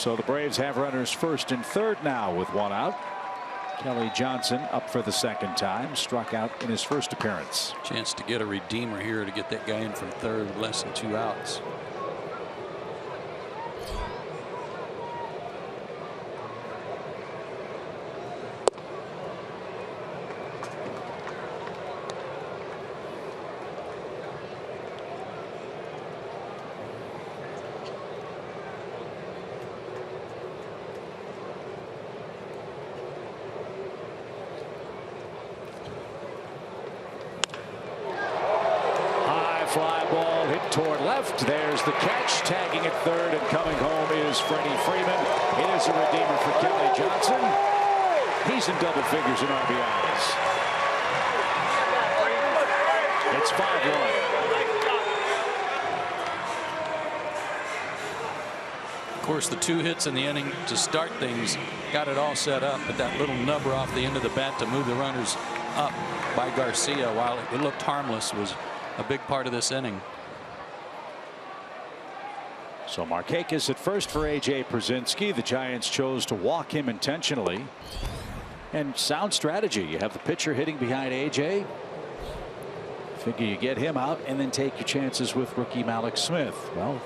So the Braves have runners first and third now with one out. Kelly Johnson up for the second time, struck out in his first appearance. Chance to get a redeemer here to get that guy in from third with less than 2 outs. Fly ball hit toward left. There's the catch. Tagging at third and coming home is Freddie Freeman. It is a redeemer for Kelly Johnson. He's in double figures in RBIs. It's 5-1. Of course, the 2 hits in the inning to start things got it all set up, but that little nubber off the end of the bat to move the runners up by Garcia, while it looked harmless, was a big part of this inning. So Markakis at first for A.J. Pierzynski. The Giants chose to walk him intentionally. And sound strategy. You have the pitcher hitting behind A.J. Figure you get him out and then take your chances with rookie Malik Smith. Well,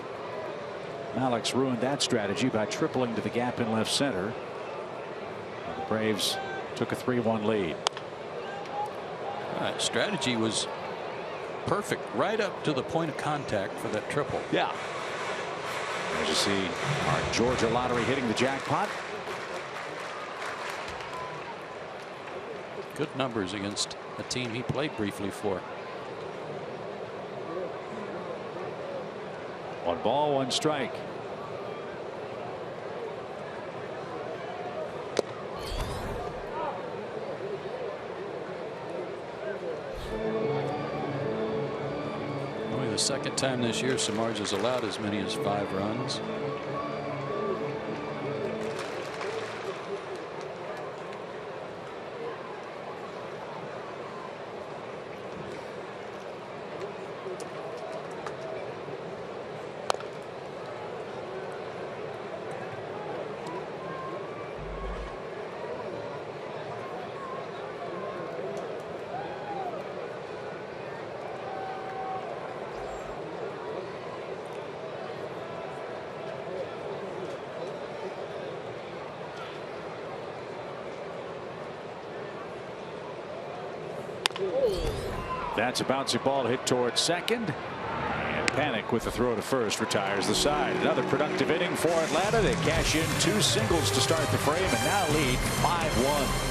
Malik's ruined that strategy by tripling to the gap in left center. And the Braves took a 3-1 lead. Strategy was perfect right up to the point of contact for that triple. Yeah. As you see our Georgia lottery hitting the jackpot. Good numbers against a team he played briefly for. 1 ball, 1 strike. The second time this year Samardzija's allowed as many as 5 runs. That's a bouncy ball hit towards second. And Panic with the throw to first retires the side. Another productive inning for Atlanta. They cash in 2 singles to start the frame and now lead 5-1.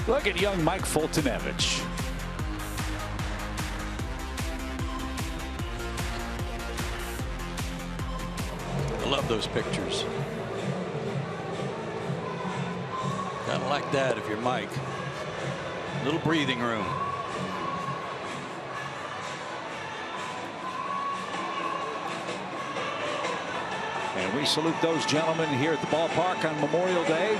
Look at young Mike Foltynewicz. I love those pictures. Kind of like that if you're Mike. Little breathing room. And we salute those gentlemen here at the ballpark on Memorial Day.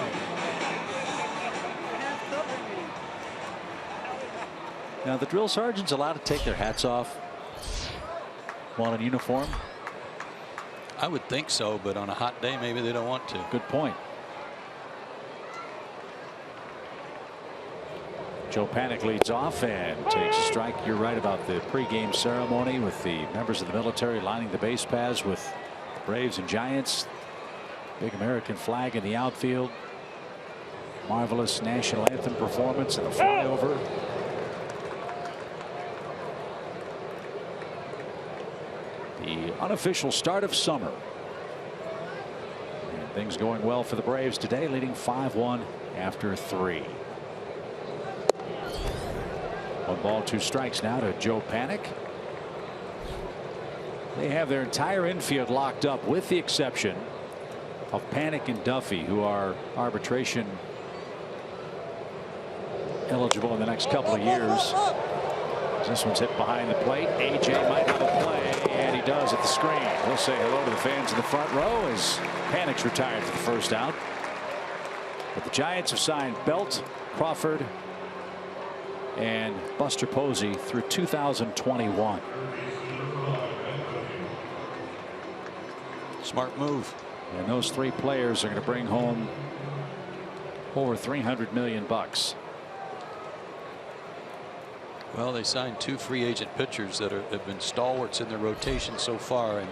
Now, the drill sergeant's allowed to take their hats off while in uniform. I would think so, but on a hot day, maybe they don't want to. Good point. Joe Panik leads off and takes a strike. You're right about the pregame ceremony with the members of the military lining the base paths with the Braves and Giants. Big American flag in the outfield. Marvelous national anthem performance and the flyover. The unofficial start of summer. And things going well for the Braves today, leading 5-1 after 3. 1 ball, 2 strikes now to Joe Panik. They have their entire infield locked up with the exception of Panik and Duffy, who are arbitration eligible in the next couple of years. This one's hit behind the plate. AJ might have a play, and he does at the screen. We'll say hello to the fans in the front row as Panik's retired for the first out. But the Giants have signed Belt, Crawford, and Buster Posey through 2021. Smart move. And those 3 players are going to bring home over $300 million. Well, they signed 2 free agent pitchers that have been stalwarts in their rotation so far, and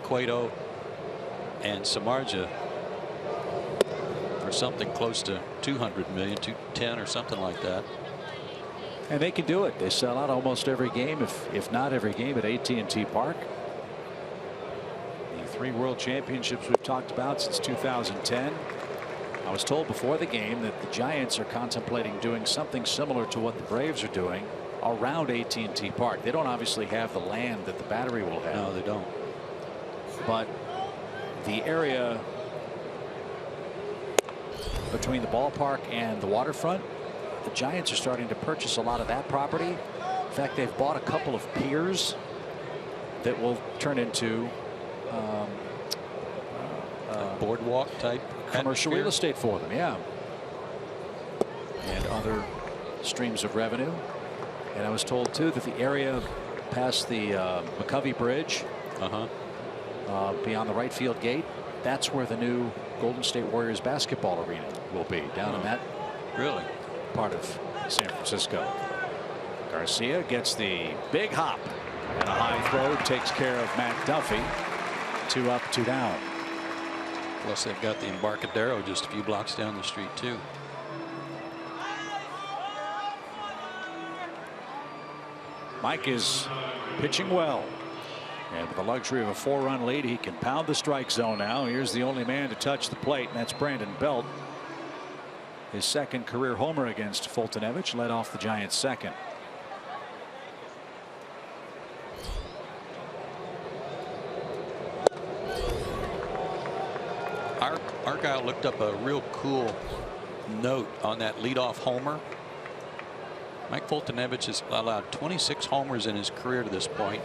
Cueto and Samardzija for something close to $200 million, $210 or something like that. And they can do it. They sell out almost every game, if not every game, at AT&T Park. The 3 World Championships we've talked about since 2010. I was told before the game that the Giants are contemplating doing something similar to what the Braves are doing around AT&T Park. They don't obviously have the land that the Battery will have. No, they don't. But the area between the ballpark and the waterfront, the Giants are starting to purchase a lot of that property. In fact, they've bought a couple of piers that will turn into boardwalk type commercial real estate for them. Yeah. And other streams of revenue. And I was told too that the area past the McCovey Bridge, beyond the right field gate, that's where the new Golden State Warriors basketball arena will be, down in that part of San Francisco. Garcia gets the big hop and a high throw, takes care of Matt Duffy. 2 up, 2 down. Plus they've got the Embarcadero just a few blocks down the street too. Mike is pitching well, and with the luxury of a 4-run lead, he can pound the strike zone now. Here's the only man to touch the plate, and that's Brandon Belt. His 2nd career homer against Fultonevich led off the Giants' 2nd. Argyle looked up a real cool note on that leadoff homer. Mike Fultonevich has allowed 26 homers in his career to this point.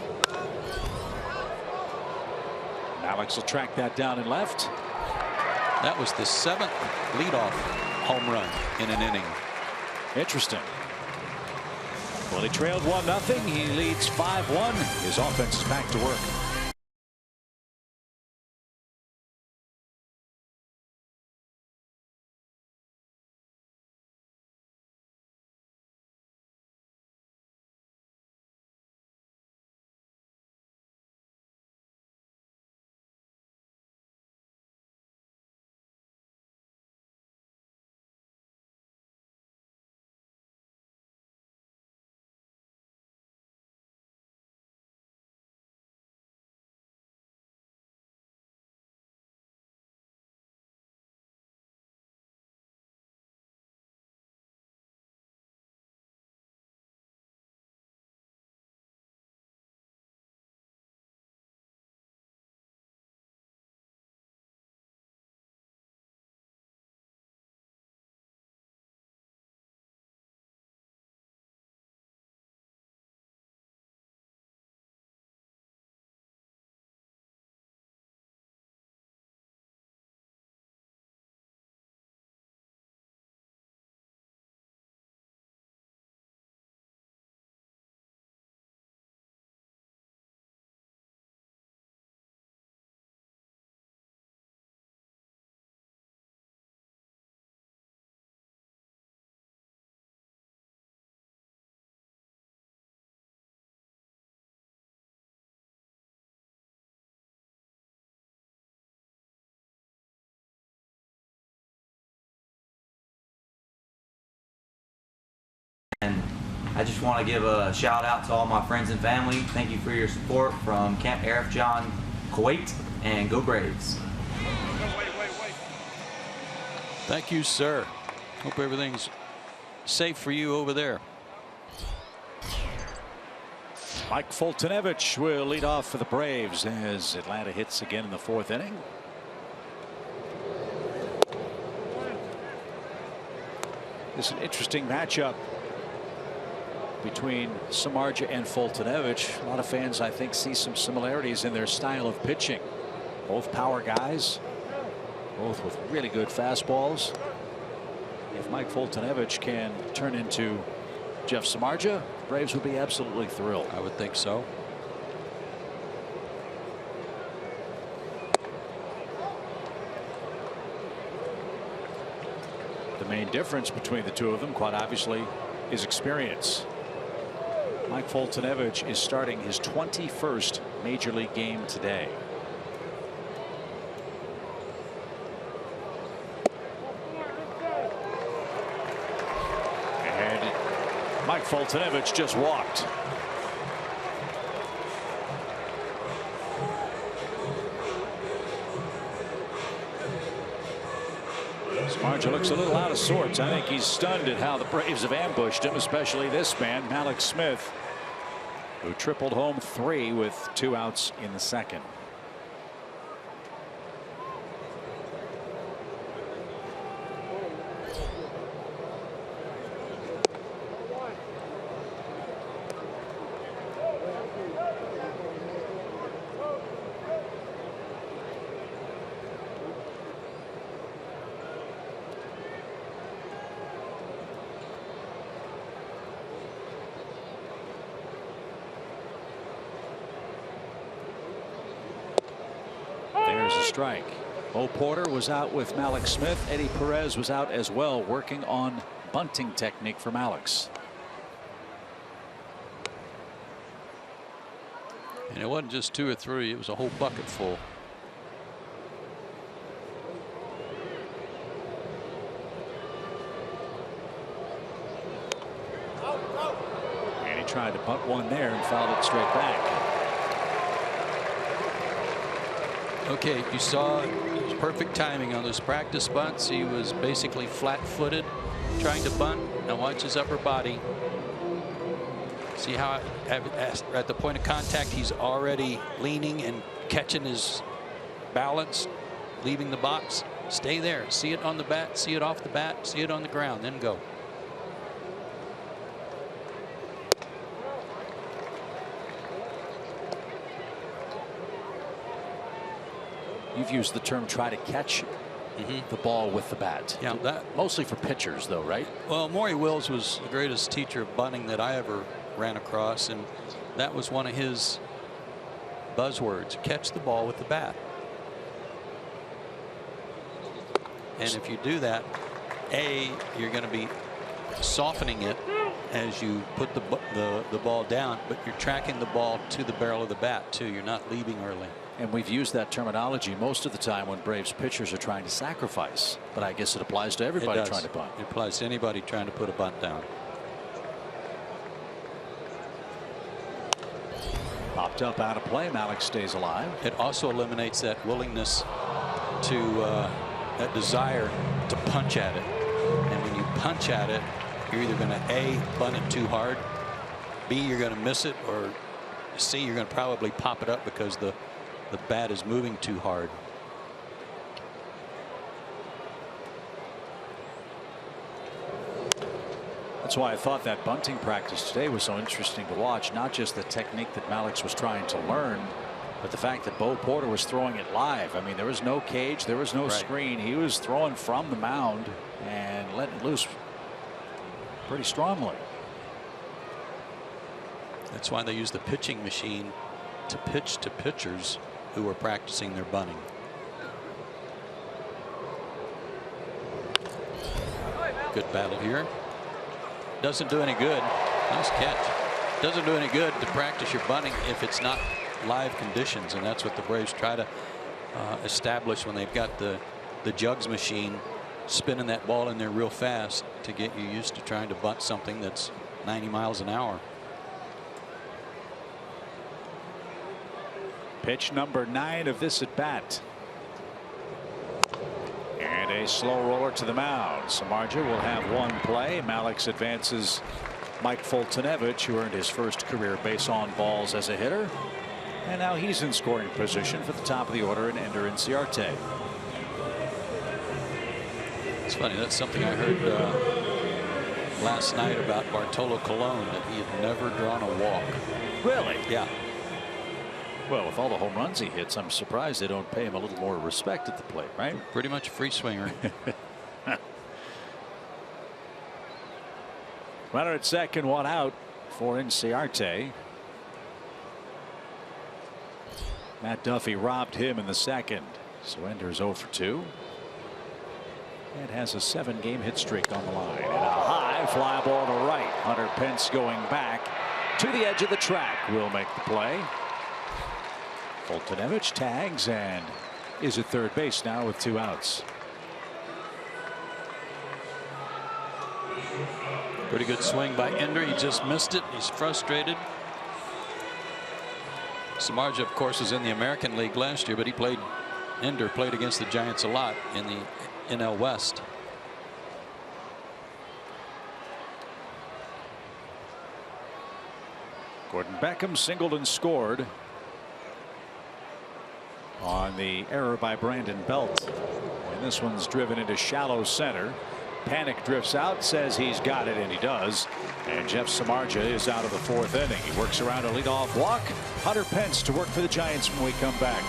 Alex will track that down in left. That was the 7th leadoff home run in an inning. Interesting. Well, he trailed 1-0. He leads 5-1. His offense is back to work. I just want to give a shout out to all my friends and family. Thank you for your support from Camp Arif John, Kuwait, and go Braves. Thank you, sir. Hope everything's safe for you over there. Mike Foltynewicz will lead off for the Braves as Atlanta hits again in the 4th inning. It's an interesting matchup between Samardzija and Foltynewicz. A lot of fans, I think, see some similarities in their style of pitching. Both power guys, both with really good fastballs. If Mike Foltynewicz can turn into Jeff Samardzija, Braves would be absolutely thrilled. I would think so. The main difference between the two of them, quite obviously, is experience. Mike Foltynewicz is starting his 21st major league game today. And Mike Foltynewicz just walked. Samardzija looks a little out of sorts. I think he's stunned at how the Braves have ambushed him, especially this man, Malik Smith, who tripled home 3 with 2 outs in the 2nd. There's a strike. Bo Porter was out with Malik Smith. Eddie Perez was out as well, working on bunting technique for Alex. And it wasn't just 2 or 3, it was a whole bucket full. And he tried to bunt one there and fouled it straight back. Okay, you saw it was perfect timing on those practice bunts. He was basically flat-footed trying to bunt. Now watch his upper body. See how at the point of contact he's already leaning and catching his balance, leaving the box. Stay there. See it on the bat, see it off the bat, see it on the ground, then go. You've used the term try to catch the ball with the bat. Yeah, that mostly for pitchers, though, right? Well, Maury Wills was the greatest teacher of bunting that I ever ran across, and that was one of his buzzwords: catch the ball with the bat. And if you do that, you're going to be softening it as you put the ball down, but you're tracking the ball to the barrel of the bat too. You're not leaving early. And we've used that terminology most of the time when Braves pitchers are trying to sacrifice. But I guess it applies to everybody trying to bunt. It applies to anybody trying to put a bunt down. Popped up out of play. Malik stays alive. It also eliminates that willingness to that desire to punch at it. And when you punch at it, you're either going to A, bunt it too hard, B, you're going to miss it, or C, you're going to probably pop it up because the bat is moving too hard. That's why I thought that bunting practice today was so interesting to watch. Not just the technique that Malik was trying to learn, but the fact that Bo Porter was throwing it live. I mean, there was no cage, there was no screen. He was throwing from the mound and letting it loose pretty strongly. That's why they use the pitching machine to pitch to pitchers who are practicing their bunting. Good battle here. Doesn't do any good. Nice catch. Doesn't do any good to practice your bunting if it's not live conditions, and that's what the Braves try to establish when they've got the jugs machine spinning that ball in there real fast to get you used to trying to bunt something that's 90 miles an hour. Pitch number 9 of this at bat. And a slow roller to the mound. Samardzija will have one play. Malix advances Mike Foltynewicz, who earned his first career base on balls as a hitter. And now he's in scoring position for the top of the order in Ender Inciarte. It's funny, that's something I heard last night about Bartolo Colon, that he had never drawn a walk. Really? Yeah. Well, with all the home runs he hits, I'm surprised they don't pay him a little more respect at the plate, right? Pretty much a free swinger. Runner at second, one out for Inciarte. Matt Duffy robbed him in the second. So Ender's 0 for 2. And has a 7-game hit streak on the line. And a high fly ball to right. Hunter Pence going back to the edge of the track will make the play. Foltynewicz tags and is at third base now with 2 outs. Pretty good swing by Ender. He just missed it. He's frustrated. Samardzija, of course, was in the American League last year, but Ender played against the Giants a lot in the NL West. Gordon Beckham singled and scored on the error by Brandon Belt. And this one's driven into shallow center. Panic drifts out, says he's got it, and he does. And Jeff Samardzija is out of the 4th inning. He works around a leadoff walk. Hunter Pence to work for the Giants when we come back.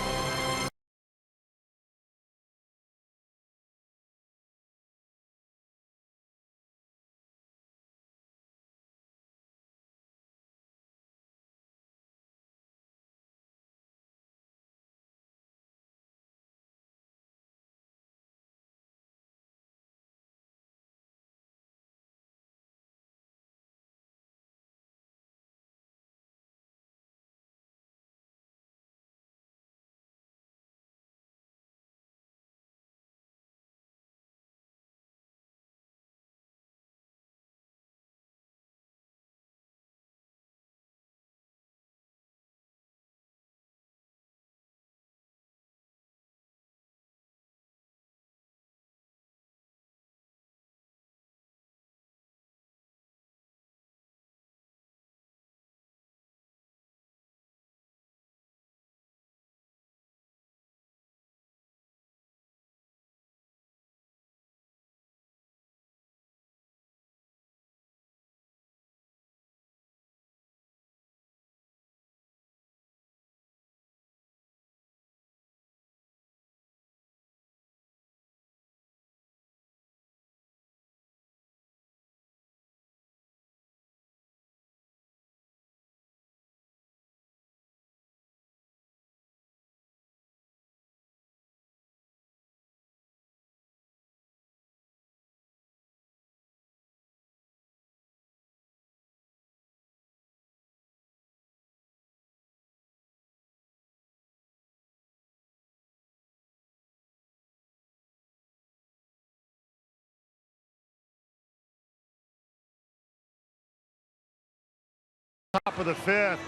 Top of the 5th.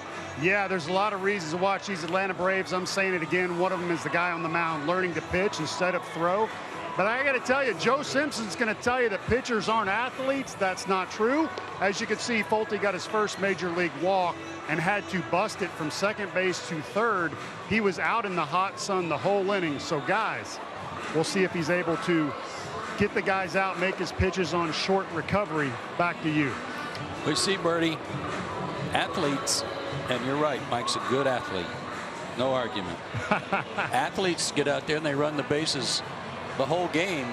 Yeah, there's a lot of reasons to watch these Atlanta Braves. I'm saying it again. One of them is the guy on the mound learning to pitch instead of throw. But I got to tell you, Joe Simpson's going to tell you that pitchers aren't athletes. That's not true. As you can see, Folty got his first major league walk and had to bust it from second base to third. He was out in the hot sun the whole inning. So, guys, we'll see if he's able to get the guys out, make his pitches on short recovery. Back to you. We see, Bertie, athletes, and you're right, Mike's a good athlete. No argument. Athletes get out there and they run the bases the whole game,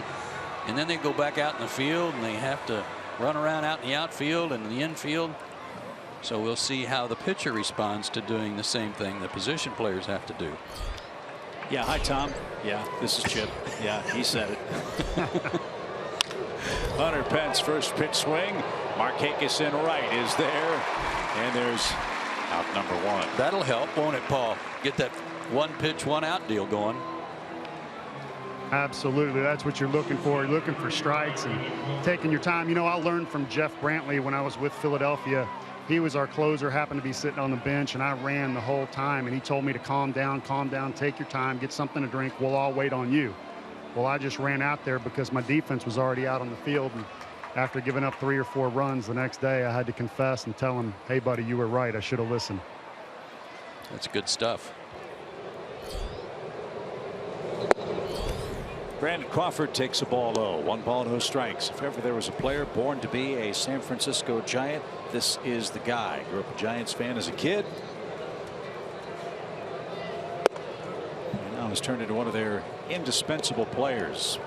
and then they go back out in the field and they have to run around out in the outfield and the infield. So we'll see how the pitcher responds to doing the same thing the position players have to do. Yeah, hi, Tom. Yeah, this is Chip. Yeah, he said it. Hunter Pence, first pitch swing. Markakis in right is there. And there's out number 1. That'll help, won't it, Paul? Get that 1 pitch, 1 out deal going. Absolutely. That's what you're looking for. You're looking for strikes and taking your time. You know, I learned from Jeff Brantley when I was with Philadelphia. He was our closer, happened to be sitting on the bench, and I ran the whole time. And he told me to calm down, take your time, get something to drink. We'll all wait on you. Well, I just ran out there because my defense was already out on the field. And after giving up 3 or 4 runs the next day, I had to confess and tell him, hey, buddy, you were right. I should have listened. That's good stuff. Brandon Crawford takes a ball low. 1 ball, no strikes. If ever there was a player born to be a San Francisco Giant, this is the guy. Grew up a Giants fan as a kid. And now has turned into one of their indispensable players.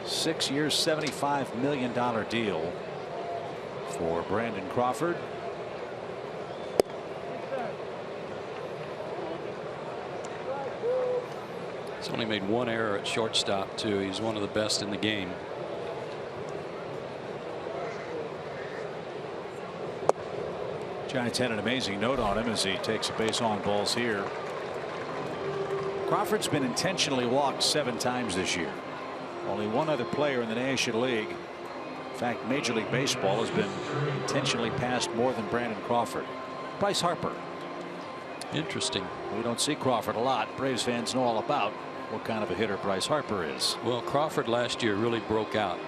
6 years, $75 million deal for Brandon Crawford. He's only made 1 error at shortstop, too. He's one of the best in the game. Giants had an amazing note on him as he takes a base on balls here. Crawford's been intentionally walked 7 times this year. Only 1 other player in the National League. In fact, Major League Baseball has been intentionally passed more than Brandon Crawford. Bryce Harper. Interesting. We don't see Crawford a lot. Braves fans know all about what kind of a hitter Bryce Harper is. Well, Crawford last year really broke out.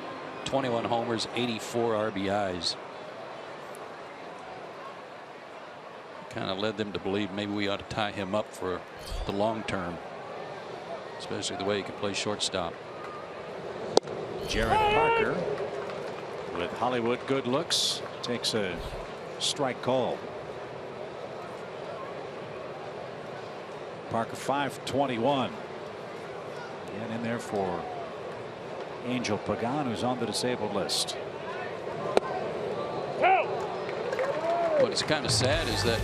21 homers, 84 RBIs. Kind of led them to believe maybe we ought to tie him up for the long term, especially the way he can play shortstop. Jared Parker with Hollywood good looks takes a strike call. Parker 521. And in there for Angel Pagan, who's on the disabled list. What's kind of sad is that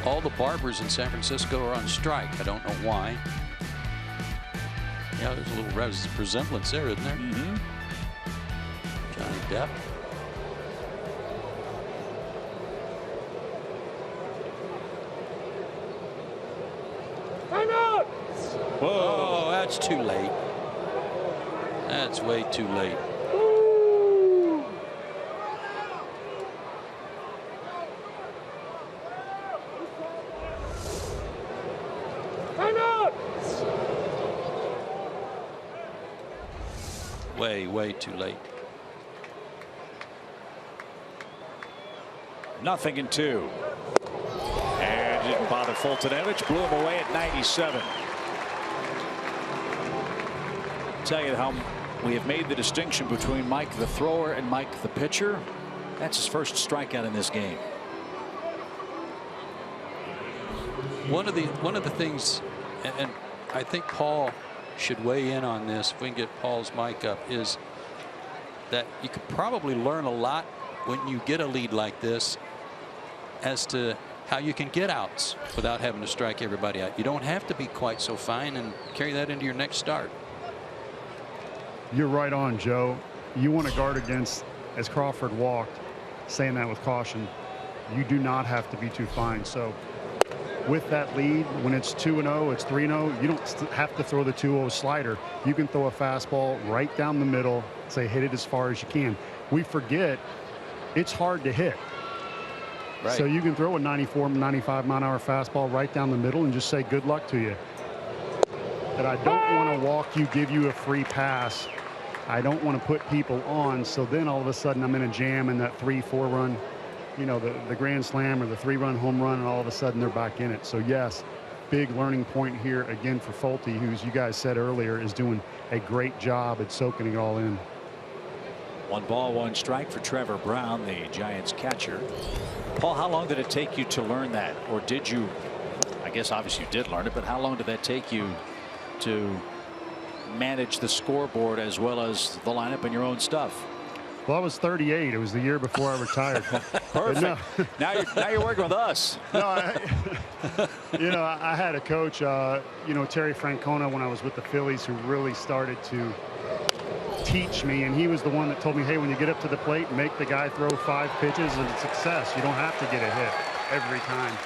all the barbers in San Francisco are on strike. I don't know why. Yeah, there's a little resemblance there, isn't there? Mm-hmm. Johnny Depp. Whoa. Oh, that's too late. That's way too late. Way too late. 0-2. And didn't bother Fultonevich. Blew him away at 97. Tell you how we have made the distinction between Mike the thrower and Mike the pitcher. That's his first strikeout in this game. One of the things, and I think Paul should weigh in on this if we can get Paul's mic up, is that you could probably learn a lot when you get a lead like this as to how you can get outs without having to strike everybody out. You don't have to be quite so fine and carry that into your next start. You're right on, Joe. You want to guard against, as Crawford walked, saying that with caution, you do not have to be too fine. So with that lead, when it's 2-0, it's 3-0, you don't have to throw the 2-0 slider. You can throw a fastball right down the middle, say hit it as far as you can. We forget it's hard to hit. Right. So you can throw a 94, 95 mile-an-hour fastball right down the middle and just say good luck to you. That I don't want to walk you, give you a free pass. I don't want to put people on, so then all of a sudden I'm in a jam in that 3-4 run, you know, the grand slam or the 3-run home run, and all of a sudden they're back in it. So yes, big learning point here again for Fulte, who's, you guys said earlier, is doing a great job at soaking it all in. 1 ball, 1 strike for Trevor Brown, the Giants catcher. Paul, how long did it take you to learn that? Or did you, I guess obviously you did learn it, but how long did that take you to manage the scoreboard as well as the lineup and your own stuff? Well, I was 38. It was the year before I retired. Perfect. No. now you're working with us. No, you know, I had a coach, you know, Terry Francona, when I was with the Phillies, who really started to teach me, and he was the one that told me, hey, when you get up to the plate, make the guy throw 5 pitches and success. You don't have to get a hit every time.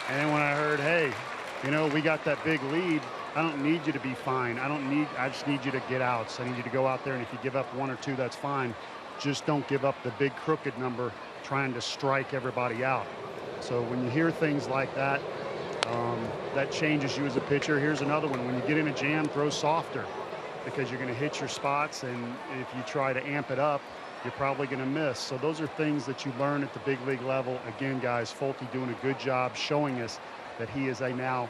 And then when I heard, hey, you know, we got that big lead. I don't need you to be fine. I just need you to get outs. I need you to go out there, and if you give up 1 or 2, that's fine. Just don't give up the big crooked number trying to strike everybody out. So when you hear things like that, that changes you as a pitcher. Here's another one. When you get in a jam, throw softer, because you're going to hit your spots, and if you try to amp it up, you're probably going to miss. So those are things that you learn at the big league level. Again, guys, Folty doing a good job showing us that he is now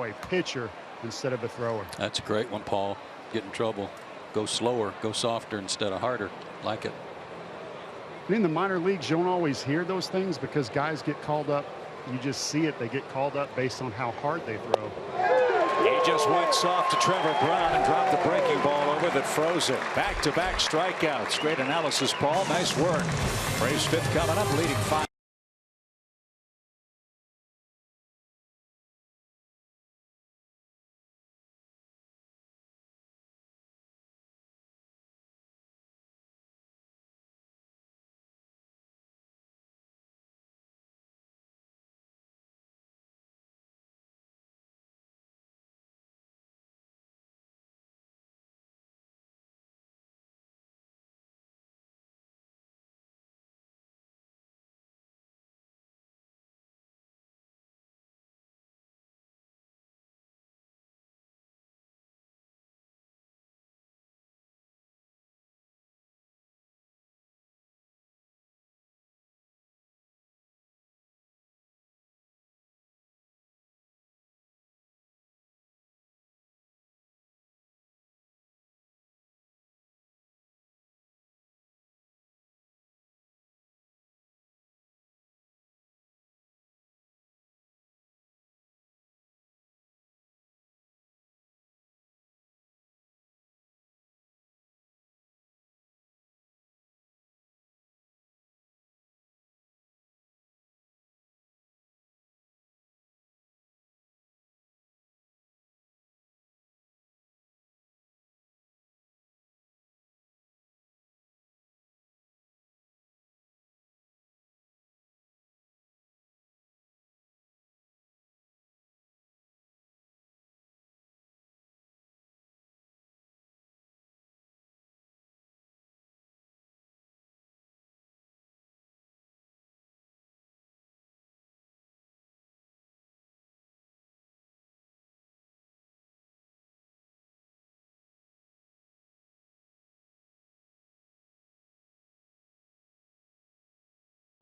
a pitcher instead of a thrower. That's a great one, Paul. Get in trouble. Go slower, go softer instead of harder. Like it. In the minor leagues, you don't always hear those things because guys get called up. You just see it. They get called up based on how hard they throw. He just went soft to Trevor Brown and dropped the breaking ball over that froze it. Back-to-back strikeouts. Great analysis, Paul. Nice work. Braves 5th coming up, leading 5.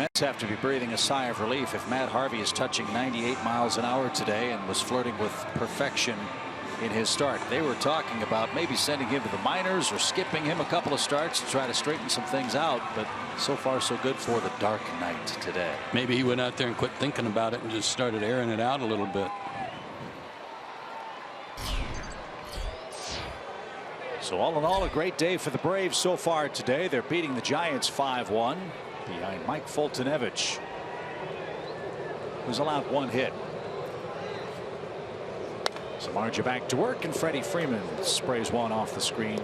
Mets have to be breathing a sigh of relief if Matt Harvey is touching 98 miles an hour today and was flirting with perfection in his start. They were talking about maybe sending him to the minors or skipping him a couple of starts to try to straighten some things out, but so far so good for the dark night today. Maybe he went out there and quit thinking about it and just started airing it out a little bit. So all in all, a great day for the Braves so far today. They're beating the Giants 5-1 behind Mike Foltynewicz, who's allowed 1 hit. Samardzija back to work, and Freddie Freeman sprays one off the screen.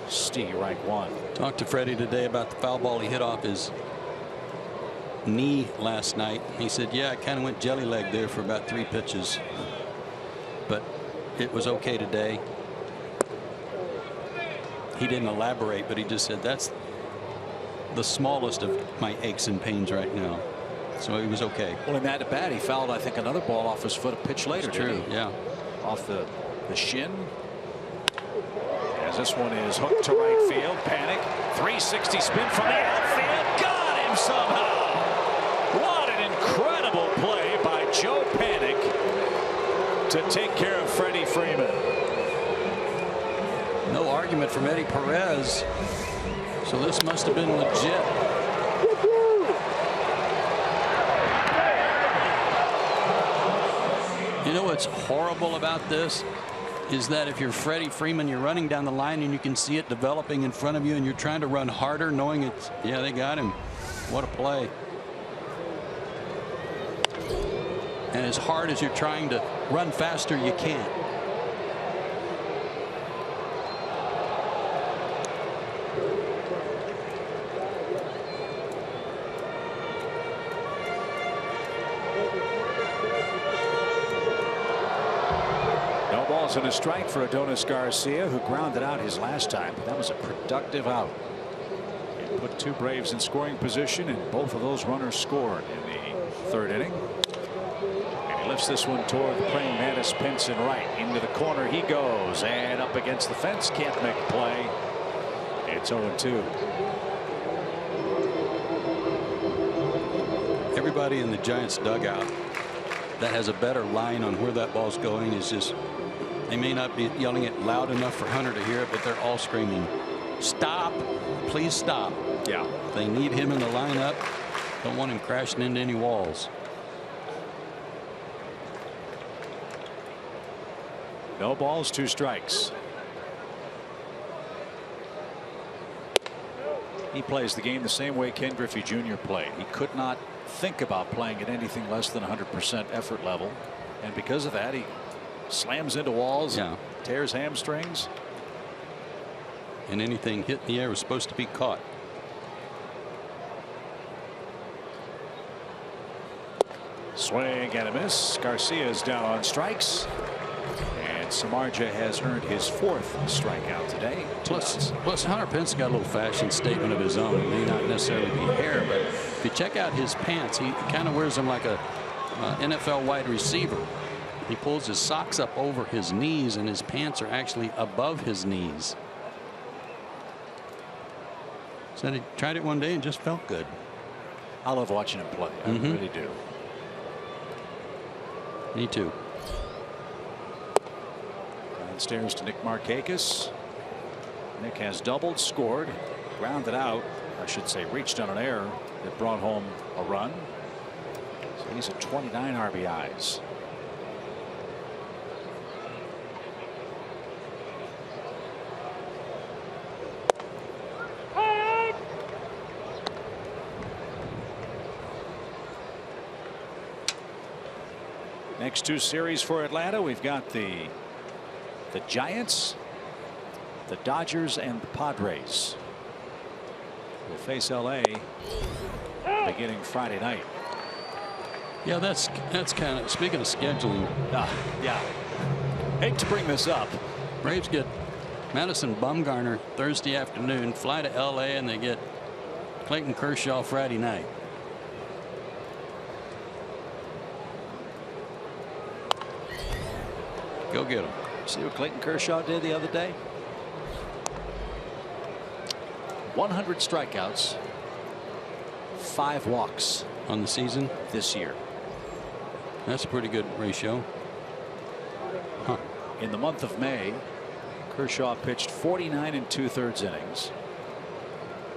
Strike 1. Talked to Freddie today about the foul ball he hit off his knee last night. He said, yeah, I kind of went jelly leg there for about 3 pitches, but it was okay today. He didn't elaborate, but he just said that's the smallest of my aches and pains right now. So he was okay. Well, in that at bat, he fouled, I think, another ball off his foot a pitch later. That's true. Yeah. Off the shin. As this one is hooked to right field. Panic. 360 spin from the outfield. Got him somehow. What an incredible play by Joe Panic to take care of Freddie Freeman. No argument from Eddie Perez. So this must have been legit. You know what's horrible about this is that if you're Freddie Freeman, you're running down the line and you can see it developing in front of you, and you're trying to run harder knowing it's, yeah, they got him. What a play. And as hard as you're trying to run faster, you can't. balls and a strike for Adonis Garcia, who grounded out his last time. But that was a productive out. It put two Braves in scoring position, and both of those runners scored in the third inning. And he lifts this one toward the praying mantis Pinson right. Into the corner he goes, and up against the fence. Can't make a play. It's 0-2. Everybody in the Giants dugout that has a better line on where that ball's going is just, they may not be yelling it loud enough for Hunter to hear it, but they're all screaming, stop, please stop. Yeah. They need him in the lineup. Don't want him crashing into any walls. No balls, 2 strikes. He plays the game the same way Ken Griffey Jr. played. He could not think about playing at anything less than 100% effort level, and because of that he slams into walls, and tears hamstrings, and anything hit in the air was supposed to be caught. Swing and a miss. Garcia is down on strikes, and Samardzija has earned his 4th strikeout today. Plus Hunter Pence got a little fashion statement of his own. It may not necessarily be hair, but if you check out his pants, he kind of wears them like a NFL wide receiver. He pulls his socks up over his knees, and his pants are actually above his knees. Said he tried it one day and just felt good. I love watching him play. I really do. Me too. Downstairs to Nick Markakis. Nick has doubled, scored, grounded out. I should say reached on an error that brought home a run. So he's at 29 RBIs. Next 2 series for Atlanta, we've got the Giants, the Dodgers, and the Padres. Will face LA beginning Friday night. Yeah, that's kind of, speaking of scheduling. Yeah. Hate to bring this up. Braves get Madison Bumgarner Thursday afternoon, fly to LA, and they get Clayton Kershaw Friday night. Go get him. See what Clayton Kershaw did the other day? 100 strikeouts, 5 walks on the season this year. That's a pretty good ratio. In the month of May, Kershaw pitched 49 2/3 innings,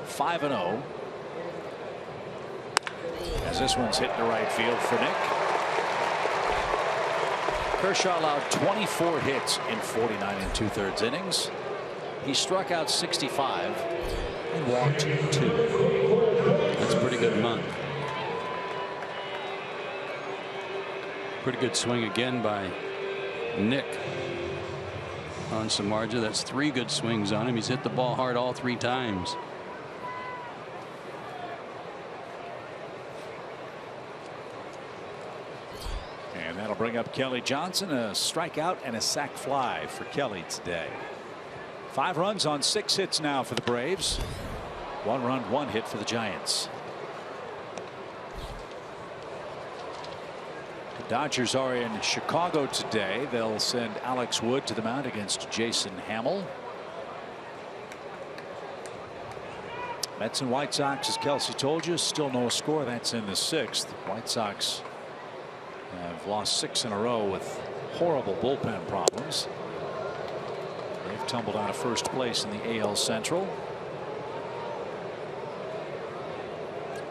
5-0. As this one's hit to right field for Nick. Kershaw allowed 24 hits in 49 2/3 innings. He struck out 65 and walked 2. That's a pretty good month. Pretty good swing again by Nick on Samardzija. That's 3 good swings on him. He's hit the ball hard all 3 times. And that'll bring up Kelly Johnson. A strikeout and a sac fly for Kelly today. 5 runs on 6 hits now for the Braves. 1 run, 1 hit for the Giants. The Dodgers are in Chicago today. They'll send Alex Wood to the mound against Jason Hamill. Mets and White Sox, as Kelsey told you, still no score. That's in the 6th. White Sox have lost 6 in a row with horrible bullpen problems. They've tumbled out of first place in the AL Central.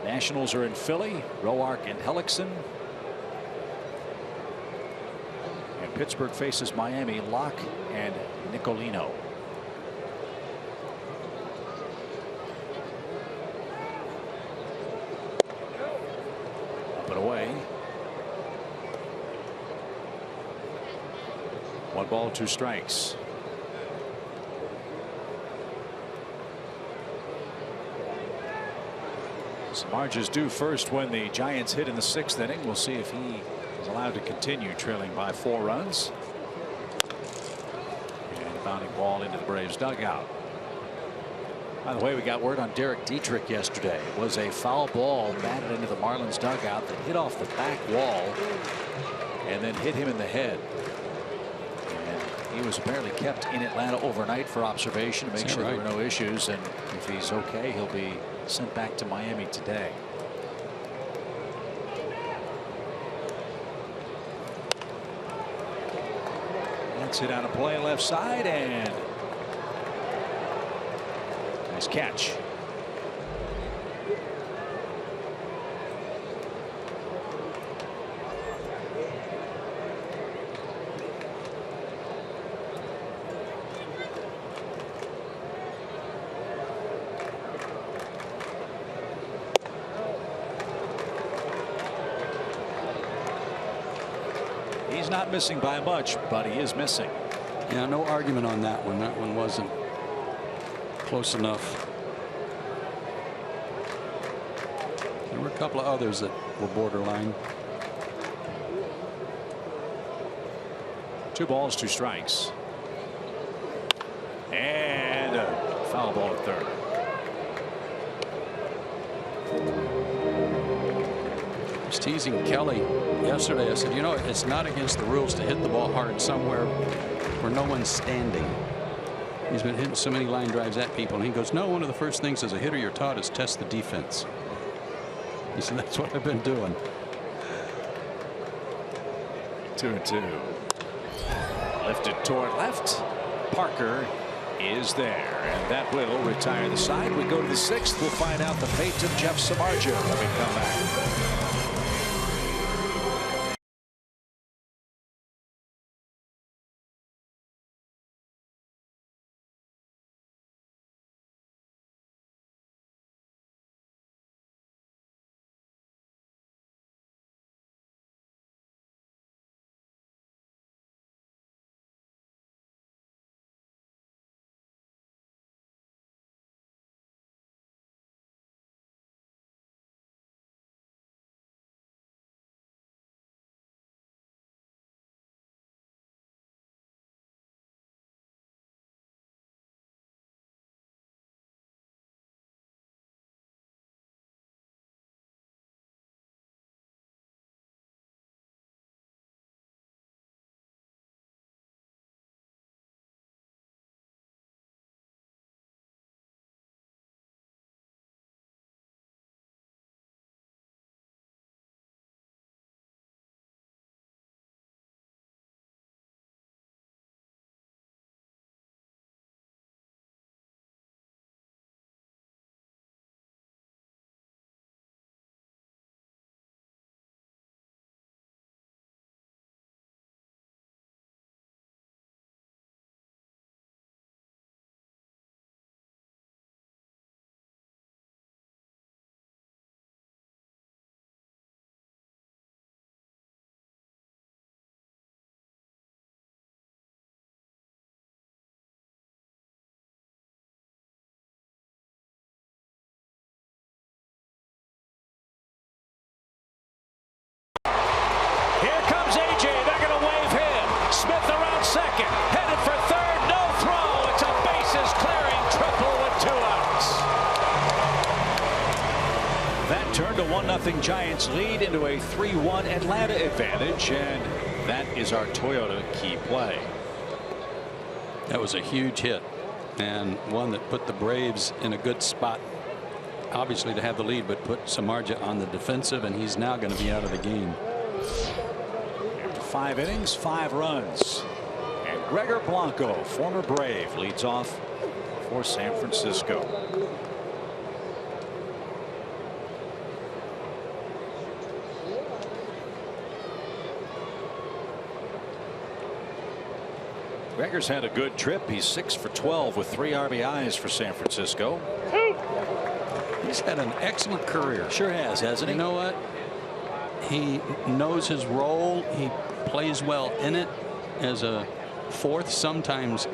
Nationals are in Philly. Roark and Hellickson. And Pittsburgh faces Miami. Locke and Nicolino. Up and away. 1 ball, 2 strikes. Samardzija's due first when the Giants hit in the 6th inning. We'll see if he is allowed to continue trailing by 4 runs. rebounding ball into the Braves dugout. By the way, we got word on Derek Dietrich yesterday. It was a foul ball batted into the Marlins dugout that hit off the back wall and then hit him in the head. And he was apparently kept in Atlanta overnight for observation to make sure there were no issues. And if he's okay, he'll be sent back to Miami today. That's hit out of play left side, and nice catch. He's not missing by much, but he is missing. Yeah, no argument on that one. That one wasn't close enough. There were a couple of others that were borderline. 2 balls, 2 strikes. And a foul ball at third. I was teasing Kelly yesterday. I said, you know, it's not against the rules to hit the ball hard somewhere where no one's standing. He's been hitting so many line drives at people, and he goes, no, one of the first things as a hitter you're taught is test the defense. He said, that's what I've been doing. 2-2. Lifted toward left. Parker is there, and that will retire the side. We go to the 6th. We'll find out the fate of Jeff Samardzija when we come back. Turned a 1-0 Giants lead into a 3-1 Atlanta advantage, and that is our Toyota key play. That was a huge hit, and one that put the Braves in a good spot, obviously to have the lead, but put Samardzija on the defensive, and he's now going to be out of the game. After 5 innings, 5 runs, and Gregor Blanco, former Brave, leads off for San Francisco. Gregor's had a good trip. He's 6 for 12 with 3 RBIs for San Francisco. He's had an excellent career. Sure has, hasn't he? You know what? He knows his role. He plays well in it as a 4th, sometimes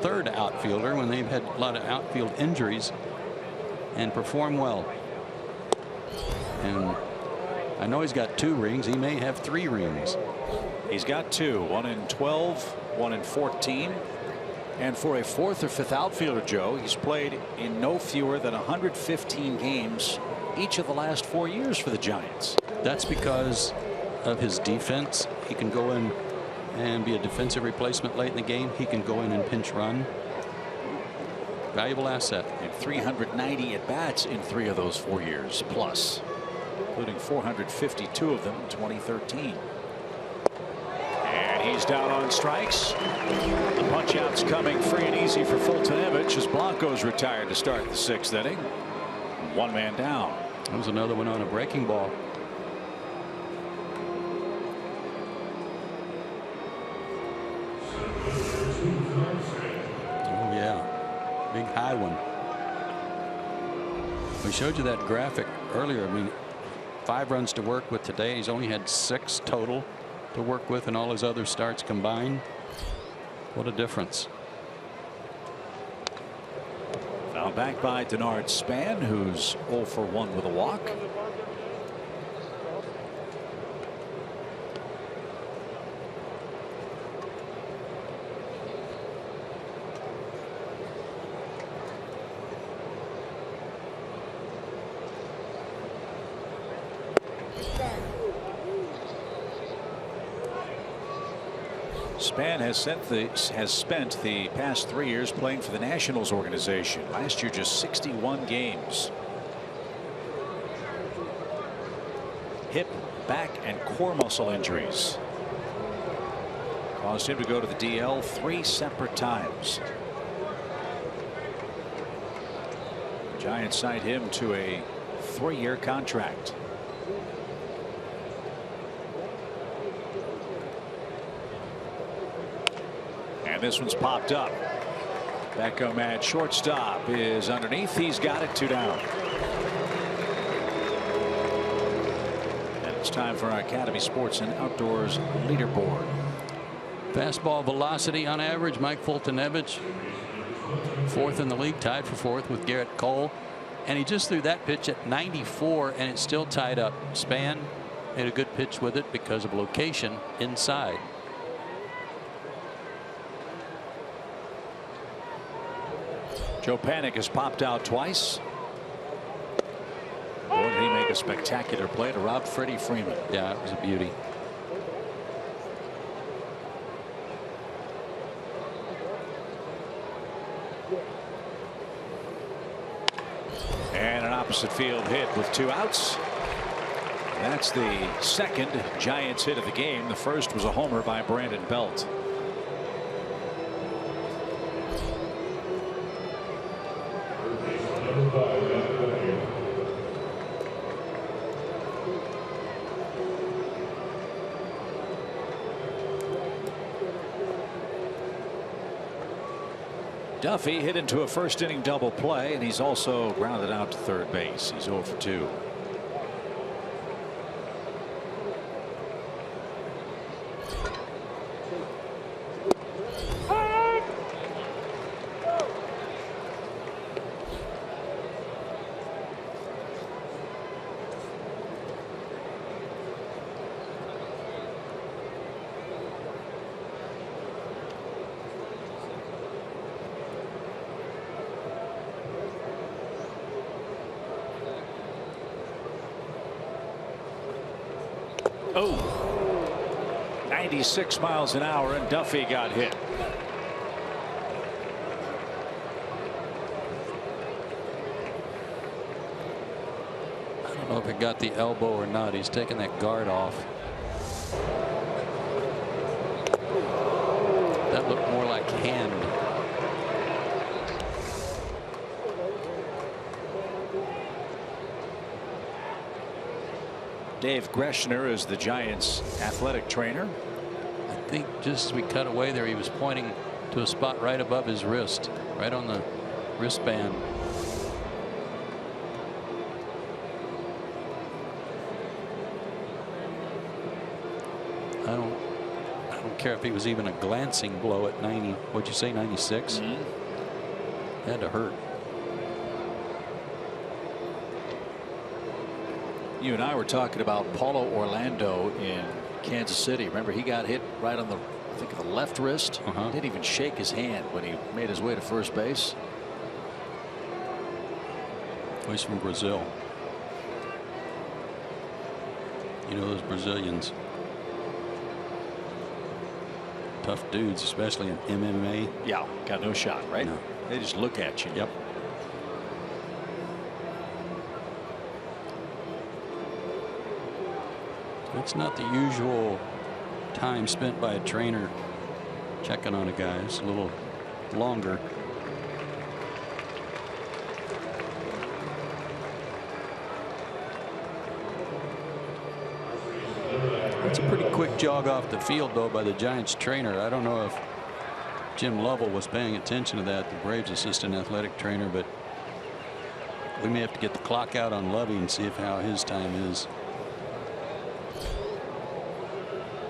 3rd outfielder when they've had a lot of outfield injuries, and perform well. And I know he's got 2 rings. He may have 3 rings. He's got 2, 1 in 12, 1 in 14, And for a fourth or fifth outfielder, Joe, he's played in no fewer than 115 games each of the last 4 years for the Giants. That's because of his defense. He can go in and be a defensive replacement late in the game. He can go in and pinch run. Valuable asset. And 390 at bats in 3 of those 4 years plus, including 452 of them in 2013. And he's down on strikes. The punch out's coming free and easy for Fultonevich as Blanco's retired to start the 6th inning. 1 man down. That was another one on a breaking ball. Oh yeah, big high one. We showed you that graphic earlier. I mean, 5 runs to work with today. He's only had 6 total to work with in all his other starts combined. What a difference. Now back by Denard Span, who's 0 for 1 with a walk. Span has spent the past 3 years playing for the Nationals organization. Last year just 61 games. Hip, back, and core muscle injuries caused him to go to the DL 3 separate times. The Giants signed him to a 3-year contract. This one's popped up. Beckham at shortstop is underneath. He's got it, 2 down. And it's time for our Academy Sports and Outdoors leaderboard. Fastball velocity on average. Mike Fultonevich, 4th in the league, tied for 4th with Garrett Cole. And he just threw that pitch at 94 and it's still tied up. Span made a good pitch with it because of location inside. Joe Panik has popped out twice. Boy, did he make a spectacular play to rob Freddie Freeman. Yeah, it was a beauty. And an opposite field hit with 2 outs. That's the 2nd Giants hit of the game. The first was a homer by Brandon Belt. Duffy hit into a 1st inning double play, and he's also grounded out to 3rd base. He's 0 for 2. Oh, 96 miles an hour, and Duffy got hit. I don't know if it got the elbow or not. He's taking that guard off. That looked more like hand. Dave Greshner is the Giants athletic trainer. I think just as we cut away there, he was pointing to a spot right above his wrist, right on the wristband. I don't care if he was even a glancing blow at 90. What'd you say, 96? Had to hurt. You and I were talking about Paulo Orlando in Kansas City. Remember, he got hit right on the, I think, the left wrist. Didn't even shake his hand when he made his way to first base. He's from Brazil. You know those Brazilians. Tough dudes, especially in MMA. Yeah, got no shot, right? No. They just look at you. Yep. It's not the usual time spent by a trainer checking on a guy. It's a little longer. It's a pretty quick jog off the field, though, by the Giants trainer. I don't know if Jim Lovell was paying attention to that, the Braves assistant athletic trainer, but we may have to get the clock out on Lovey and see how his time is.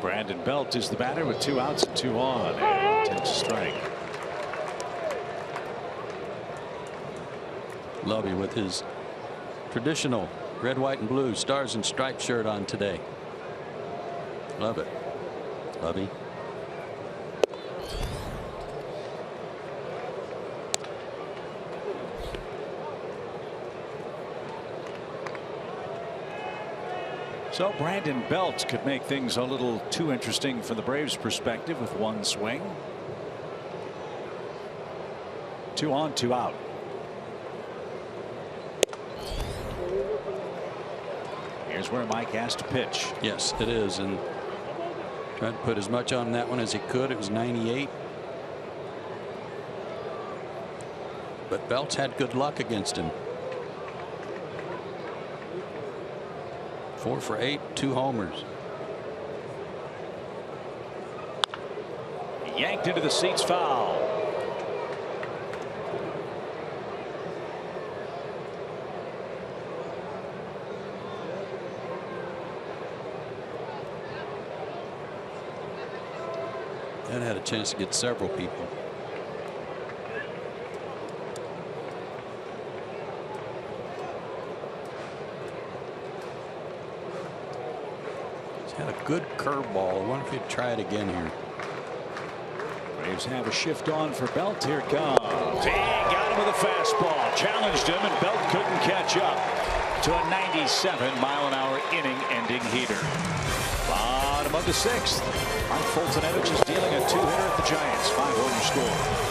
Brandon Belt is the batter with 2 outs and 2 on, and takes a strike. Lovey with his traditional red, white, and blue stars and stripes shirt on today. Love it. Lovey. So Brandon Belt could make things a little too interesting from the Braves' perspective with 1 swing. 2 on, 2 out. Here's where Mike has to pitch. Yes, it is, and tried to put as much on that one as he could. It was 98. But Belt's had good luck against him. 4 for 8, 2 homers. Yanked into the seats, foul. And had a chance to get several people. He's had a good curveball. I wonder if he'd try it again here. Braves have a shift on for Belt. Here it comes. He got him with a fastball. Challenged him, and Belt couldn't catch up to a 97-mile-an-hour inning-ending heater. Bottom of the 6th. Mike Fultonevich is dealing a 2-hitter at the Giants. 5-1 your score.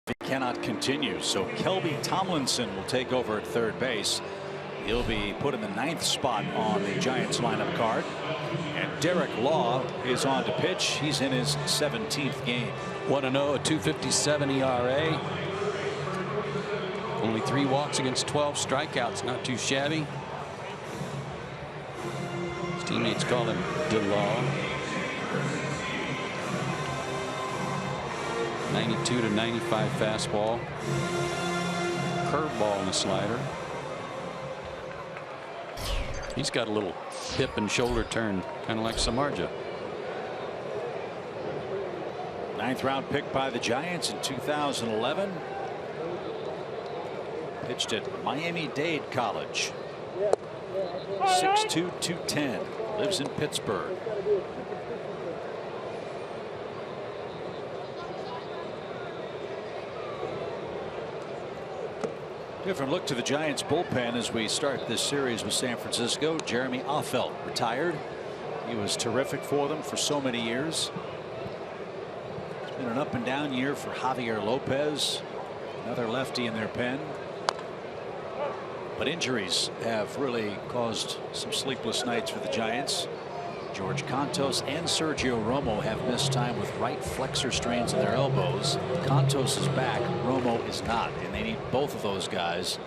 It cannot continue, so Kelby Tomlinson will take over at third base. He'll be put in the 9th spot on the Giants lineup card. And Derek Law is on to pitch. He's in his 17th game. 1-0, a 2.57 ERA. Only 3 walks against 12 strikeouts. Not too shabby. His teammates call him DeLaw. 92 to 95 fastball. Curveball and a slider. He's got a little hip and shoulder turn, kind of like Samardzija. 9th round pick by the Giants in 2011. Pitched at Miami-Dade College. 6'2", 210. Lives in Pittsburgh. Different look to the Giants bullpen as we start this series with San Francisco. Jeremy Affeldt retired. He was terrific for them for so many years. It's been an up and down year for Javier Lopez, another lefty in their pen. But injuries have really caused some sleepless nights for the Giants. George Cantos and Sergio Romo have missed time with right flexor strains in their elbows. Cantos is back. Romo is not. And they need both of those guys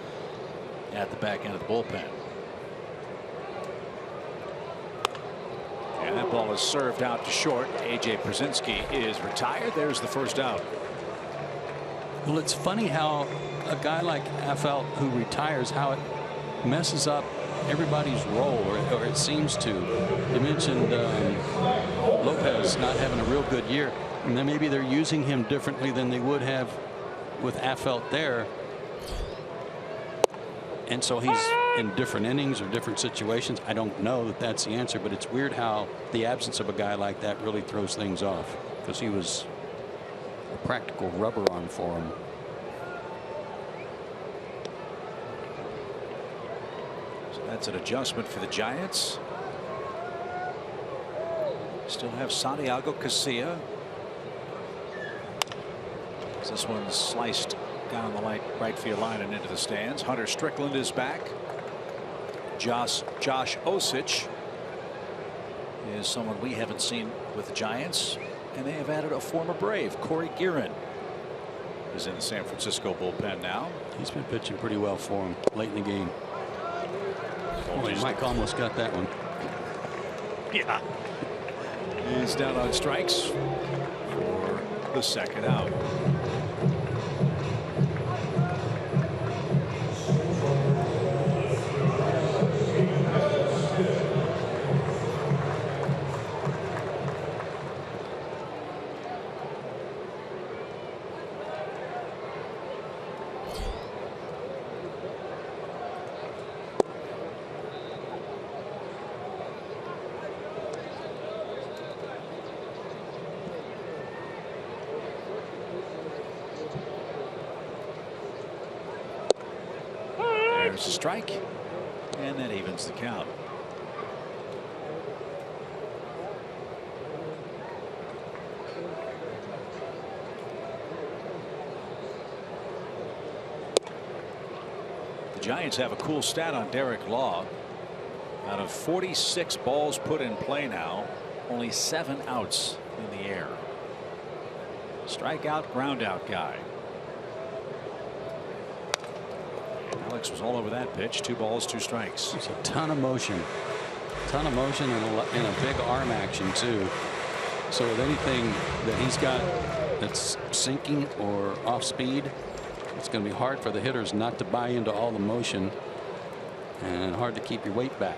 at the back end of the bullpen. And that ball is served out to short. A.J. Przinsky is retired. There's the first out. Well, it's funny how a guy like Affeldt who retires, how it messes up everybody's role, or it seems to. You mentioned Lopez not having a real good year, and then maybe they're using him differently than they would have with Affeldt there, and so he's in different innings or different situations. I don't know that that's the answer, but it's weird how the absence of a guy like that really throws things off, because he was a practical rubber arm for him. That's an adjustment for the Giants. Still have Santiago Casilla. This one's sliced down the right field line and into the stands. Hunter Strickland is back. Josh Osich is someone we haven't seen with the Giants, and they have added a former Brave. Corey Guerin is in the San Francisco bullpen now. He's been pitching pretty well for him late in the game. Boy, Mike almost got that one. Yeah. He's down on strikes for the second out. There's a strike, and that evens the count. The Giants have a cool stat on Derek Law. Out of 46 balls put in play now, only 7 outs in the air. Strikeout, ground out guy. Alex was all over that pitch. 2 balls, 2 strikes. There's a ton of motion and a big arm action too. So with anything that he's got that's sinking or off speed, it's going to be hard for the hitters not to buy into all the motion, and hard to keep your weight back.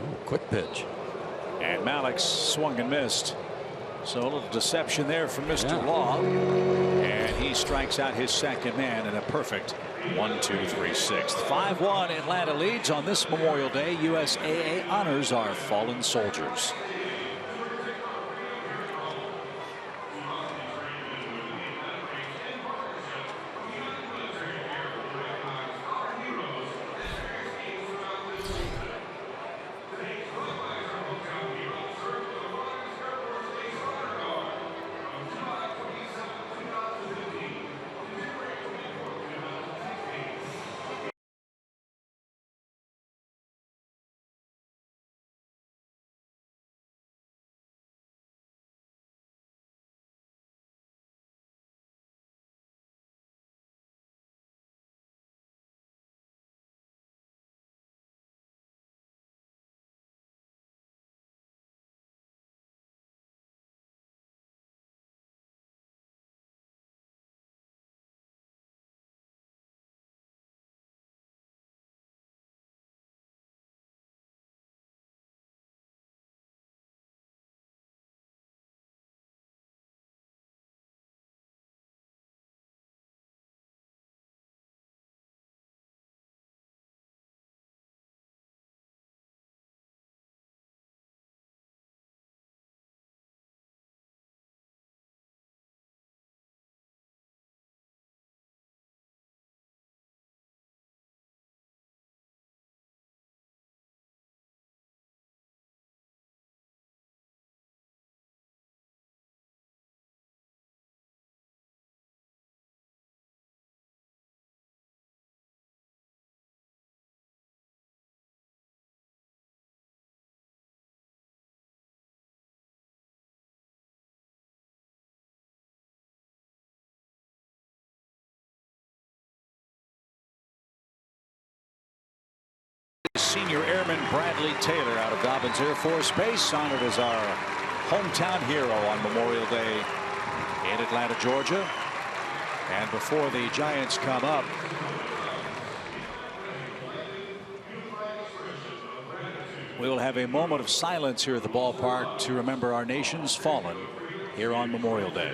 Oh, quick pitch. And Malik swung and missed. So a little deception there from Mr. Law. And he strikes out his second man in a perfect 1-2-3-6. 5-1 Atlanta leads on this Memorial Day. USAA honors our fallen soldiers. Bradley Taylor out of Dobbins Air Force Base, honored as our hometown hero on Memorial Day in Atlanta, Georgia. And before the Giants come up, we will have a moment of silence here at the ballpark to remember our nation's fallen here on Memorial Day.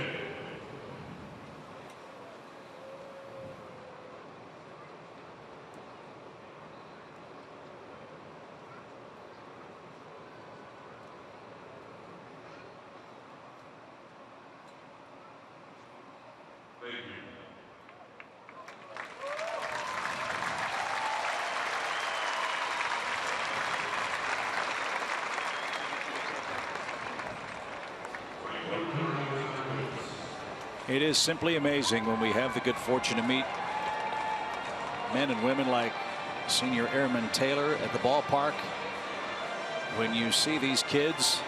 It is simply amazing when we have the good fortune to meet men and women like Senior Airman Taylor at the ballpark. When you see these kids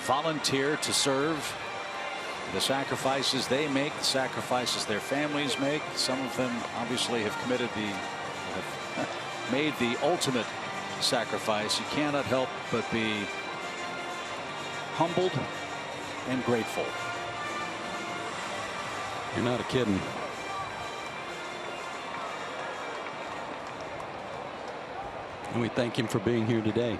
volunteer to serve, the sacrifices they make, the sacrifices their families make, some of them obviously have made the ultimate sacrifice. You cannot help but be humbled and grateful. You're not kidding. And we thank him for being here today.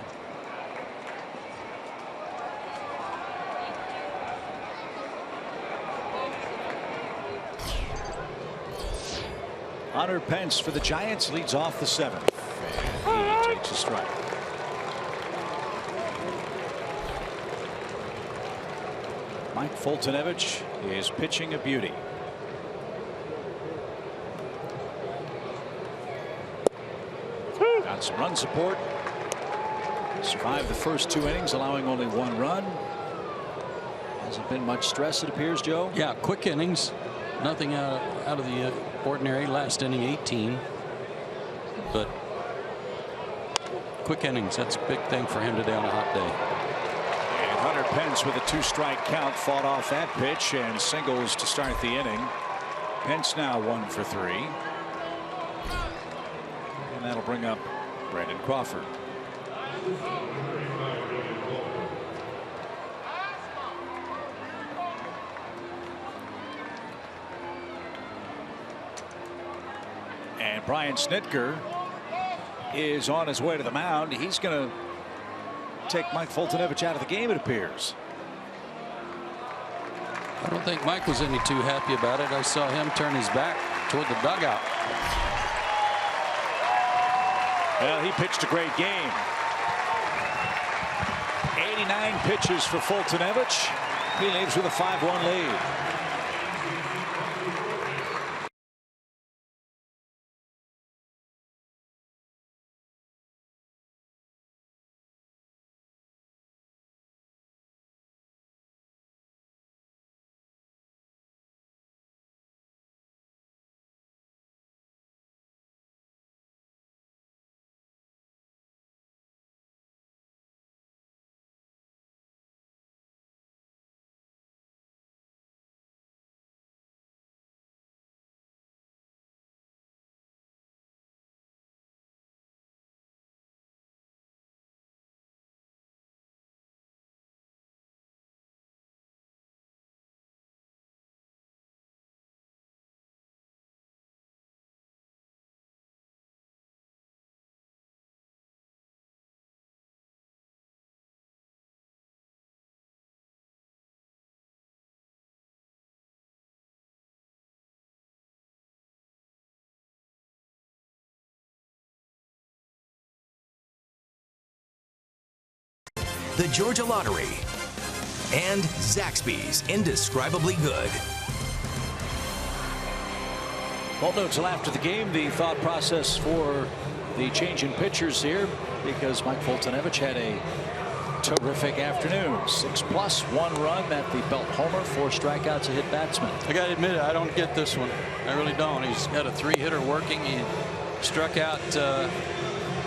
Hunter Pence for the Giants leads off the 7th. He takes a strike. Mike Foltynewicz is pitching a beauty. Got some run support. Survived the first 2 innings, allowing only 1 run. Hasn't been much stress, it appears, Joe. Yeah, quick innings. Nothing out of the ordinary. Last inning 18. But quick innings, that's a big thing for him today on a hot day. And Hunter Pence with a 2-strike count fought off that pitch and singles to start the inning. Pence now 1 for 3. And that'll bring up Brandon Crawford. And Brian Snitker is on his way to the mound. He's going to take Mike Foltynewicz out of the game, it appears. I don't think Mike was any too happy about it. I saw him turn his back toward the dugout. Well, he pitched a great game. 89 pitches for Foltynewicz. He leaves with a 5-1 lead. The Georgia Lottery, and Zaxby's Indescribably Good. Well, no, till after the game, the thought process for the change in pitchers here, because Mike Foltynewicz had a terrific afternoon. 6+, 1 run at the Belt homer, 4 strikeouts, a hit batsman. I got to admit it, I don't get this one. I really don't. He's got a 3-hitter working. He struck out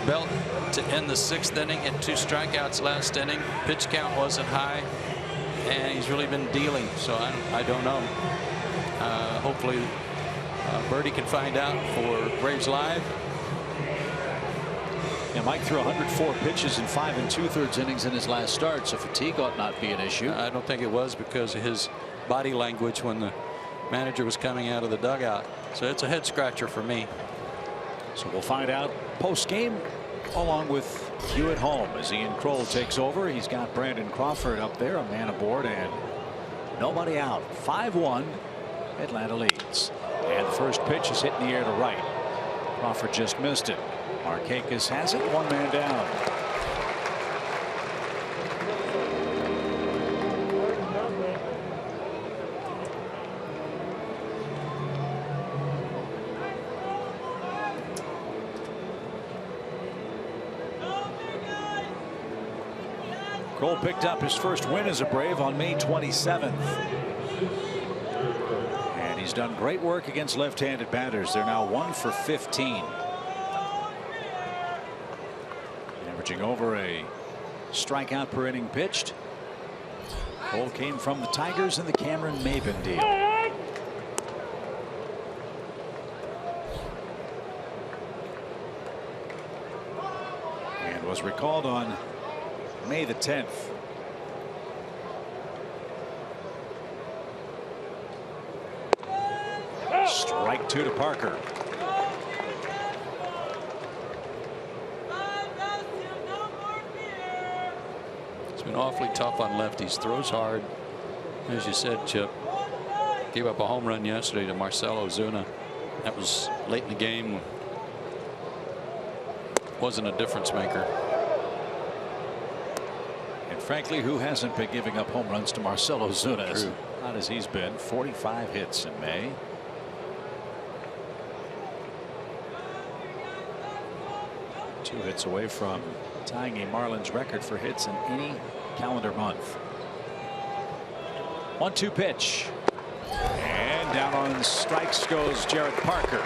Belt to end the 6th inning and 2 strikeouts last inning. Pitch count wasn't high, and he's really been dealing. So I don't know. Hopefully Birdie can find out for Braves Live. Yeah, Mike threw 104 pitches in 5 2/3 innings in his last start, so fatigue ought not be an issue. I don't think it was because of his body language when the manager was coming out of the dugout. So it's a head scratcher for me. So we'll find out post game along with you at home as Ian Kroll takes over. He's got Brandon Crawford up there, a man aboard, and nobody out. 5-1. Atlanta leads. And the first pitch is hit in the air to right. Crawford just missed it. Markakis has it, 1 man down. Kroll picked up his first win as a Brave on May 27th. And he's done great work against left-handed batters. They're now 1 for 15. Averaging over a strikeout per inning pitched. Kroll came from the Tigers in the Cameron Maben deal. And was recalled on May the 10th. Strike 2 to Parker. It's been awfully tough on lefties. Throws hard. As you said, Chip. Gave up a home run yesterday to Marcell Ozuna. That was late in the game. Wasn't a difference maker. And frankly, who hasn't been giving up home runs to Marcell Ozuna as hot as he's been? 45 hits in May. Two hits away from tying a Marlins record for hits in any calendar month. 1-2 pitch. And down on strikes goes Jared Parker.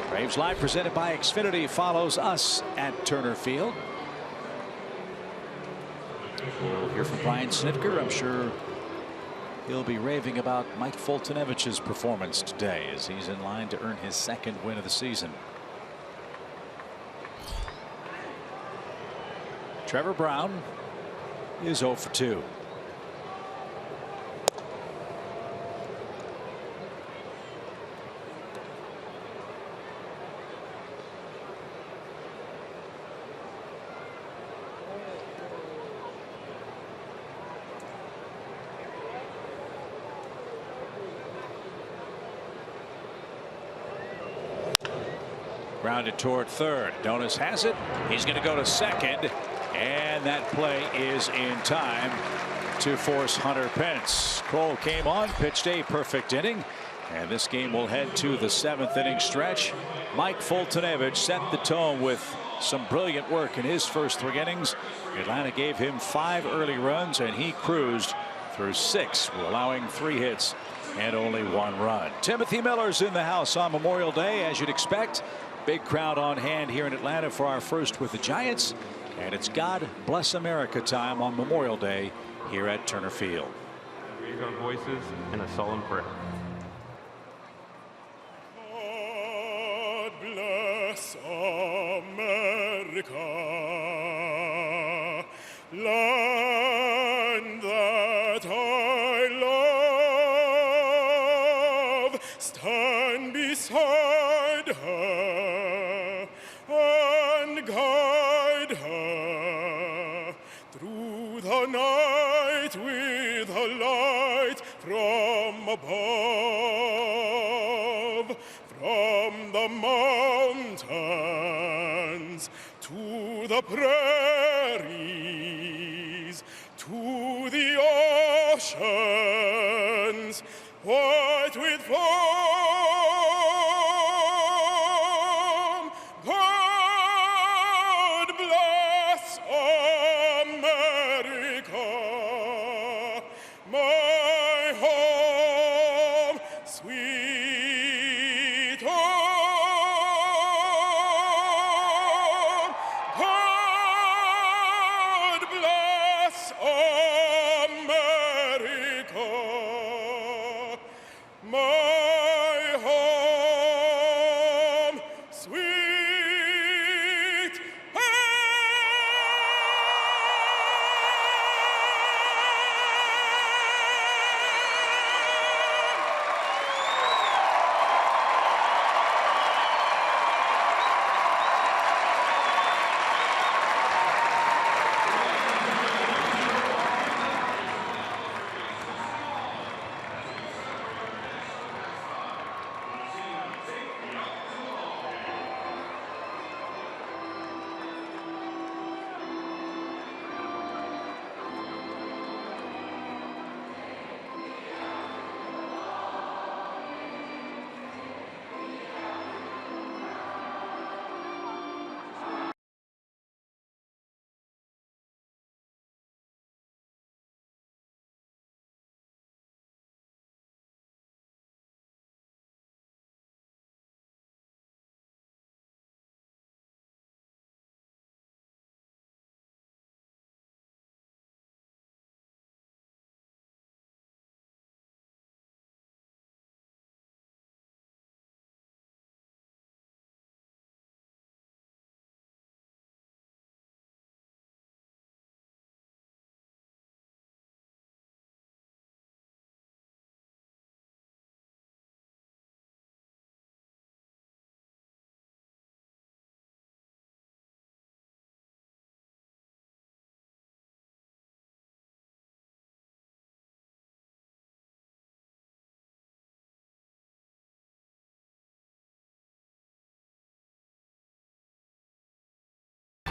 Braves Live presented by Xfinity follows us at Turner Field. We'll hear from Brian Snitker. I'm sure he'll be raving about Mike Foltynewicz's performance today as he's in line to earn his 2nd win of the season. Trevor Brown is 0 for 2. Grounded toward third. Donis has it. He's going to go to second. And that play is in time to force Hunter Pence. Kroll came on, pitched a perfect inning. And this game will head to the 7th inning stretch. Mike Foltynewicz set the tone with some brilliant work in his first 3 innings. Atlanta gave him 5 early runs, and he cruised through 6, allowing 3 hits and only 1 run. Timothy Miller's in the house on Memorial Day, as you'd expect. Big crowd on hand here in Atlanta for our first with the Giants. And it's God Bless America time on Memorial Day here at Turner Field. Raise our voices in a solemn prayer. God bless America, land that I love. Stand beside her and guide her through the night with a light from above, from the mountains to the prairies to the oceans white with foam. God bless America, my home, sweet home. God bless America, my home, sweet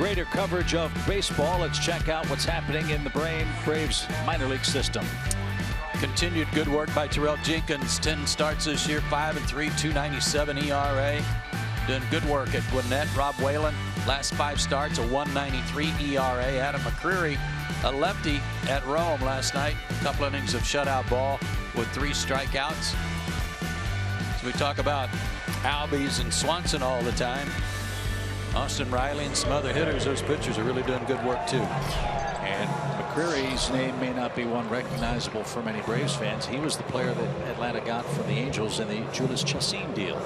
greater coverage of baseball, let's check out what's happening in the Braves minor league system. Continued good work by Terrell Jenkins. 10 starts this year, 5-3, 2.97 ERA. Doing good work at Gwinnett. Rob Whalen, last 5 starts, a 1.93 ERA. Adam McCreary, a lefty at Rome last night. A couple innings of shutout ball with 3 strikeouts. So we talk about Albies and Swanson all the time. Austin Riley and some other hitters. Those pitchers are really doing good work too. And McCreary's name may not be one recognizable for many Braves fans. He was the player that Atlanta got from the Angels in the Julius Chassin deal.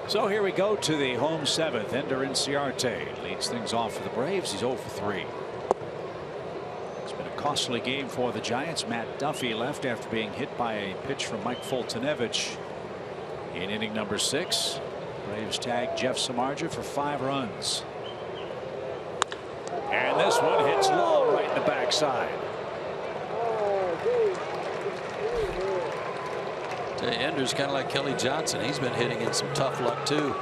So here we go to the home 7th. Ender Inciarte leads things off for the Braves. He's 0 for 3. It's been a costly game for the Giants. Matt Duffy left after being hit by a pitch from Mike Foltynewicz in inning number 6. Braves tag Jeff Samardzija for 5 runs. And this one hits low right in the backside. Ender's kind of like Kelly Johnson. He's been hitting in some tough luck too.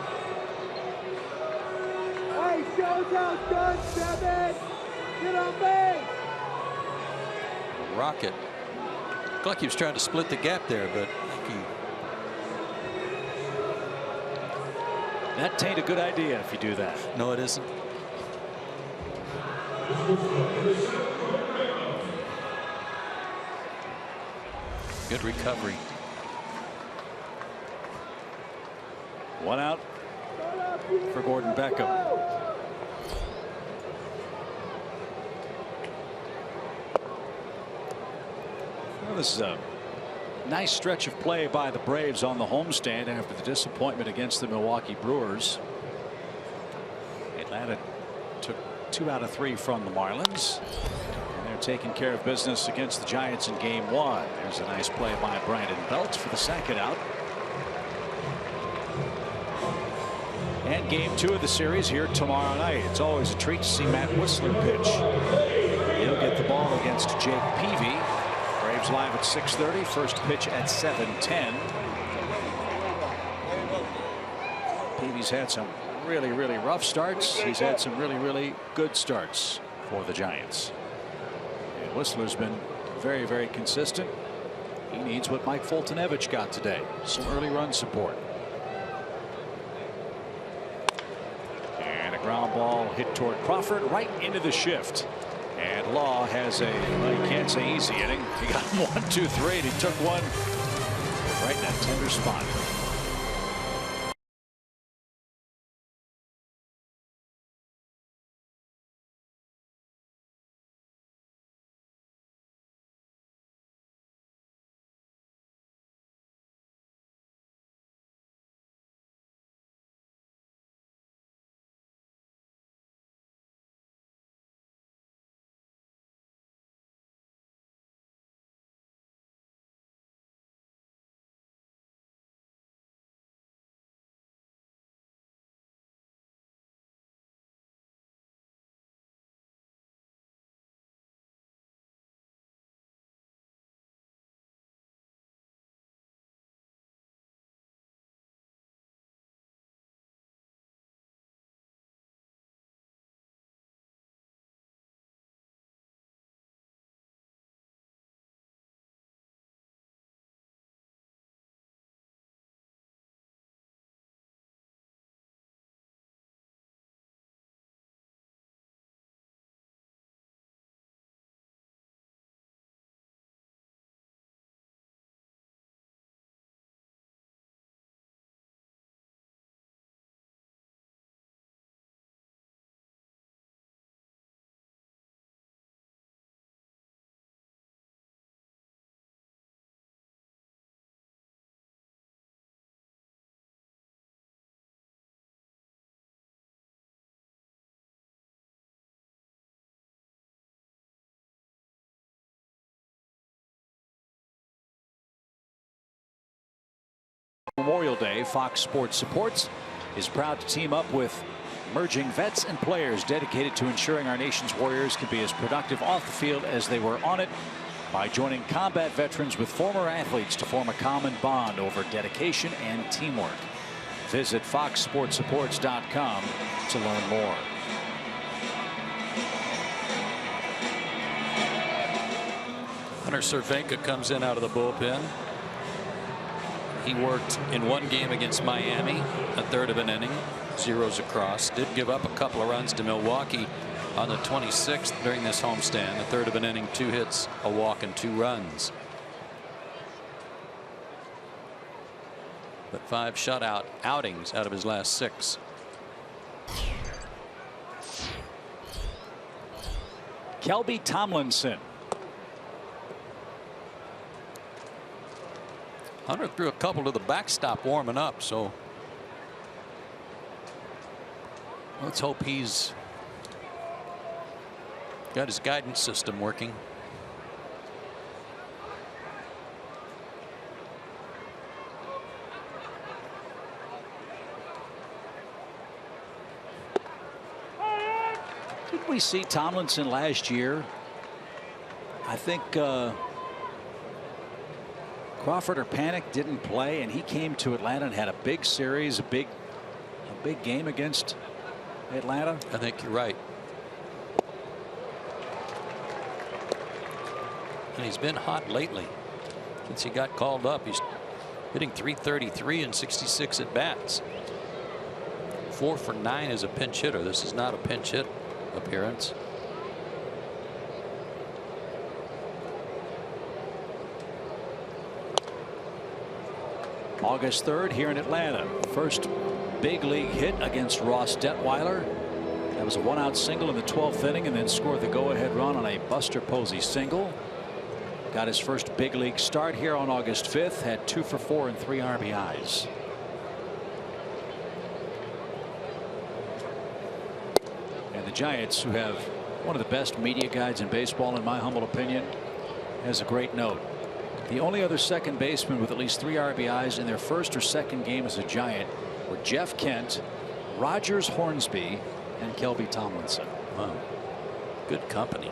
Hey, showdown done, 7. Get on base. Rocket. Looked like he was trying to split the gap there, but that ain't a good idea if you do that. No, it isn't. Good recovery. 1 out for Gordon Beckham. Well, this is a nice stretch of play by the Braves on the homestand after the disappointment against the Milwaukee Brewers. Atlanta took 2 out of 3 from the Marlins. And they're taking care of business against the Giants in game 1. There's a nice play by Brandon Belt for the 2nd out. And game 2 of the series here tomorrow night. It's always a treat to see Matt Whistler pitch. He'll get the ball against Jake Peavy. Braves live at 6:30. First pitch at 7:10. Peavy's had some really rough starts. He's had some really good starts for the Giants. And Whistler's been very consistent. He needs what Mike Foltynewicz got today. Some early run support. Ground ball hit toward Crawford right into the shift. And Law has a, well, you can't say easy inning. He got 1, 2, 3, and he took one right in that tender spot. Memorial Day, Fox Sports Supports is proud to team up with emerging vets and players dedicated to ensuring our nation's Warriors can be as productive off the field as they were on it. by joining combat veterans with former athletes to form a common bond over dedication and teamwork. Visit foxsportsupports.com to learn more. Hunter Cervenka comes in out of the bullpen. He worked in one game against Miami, a third of an inning, zeros across. Did give up a couple of runs to Milwaukee on the 26th during this homestand, a third of an inning, 2 hits, a walk, and 2 runs. But 5 shutout outings out of his last 6. Kelby Tomlinson. Hunter threw a couple to the backstop warming up, so let's hope he's got his guidance system working. Did we see Tomlinson last year? I think Crawford or Panic didn't play, and he came to Atlanta and had a big series, a big game against Atlanta. I think you're right. And he's been hot lately since he got called up. He's hitting .333 and 66 at bats. 4 for 9 as a pinch hitter. This is not a pinch hit appearance. August 3rd here in Atlanta. First big league hit against Ross Detweiler. That was a 1-out single in the 12th inning, and then scored the go-ahead run on a Buster Posey single. Got his first big league start here on August 5th. Had 2 for 4 and 3 RBIs. And the Giants, who have one of the best media guides in baseball, in my humble opinion, has a great note. The only other second baseman with at least 3 RBIs in their first or second game as a Giant were Jeff Kent, Rogers Hornsby, and Kelby Tomlinson. Wow. Good company.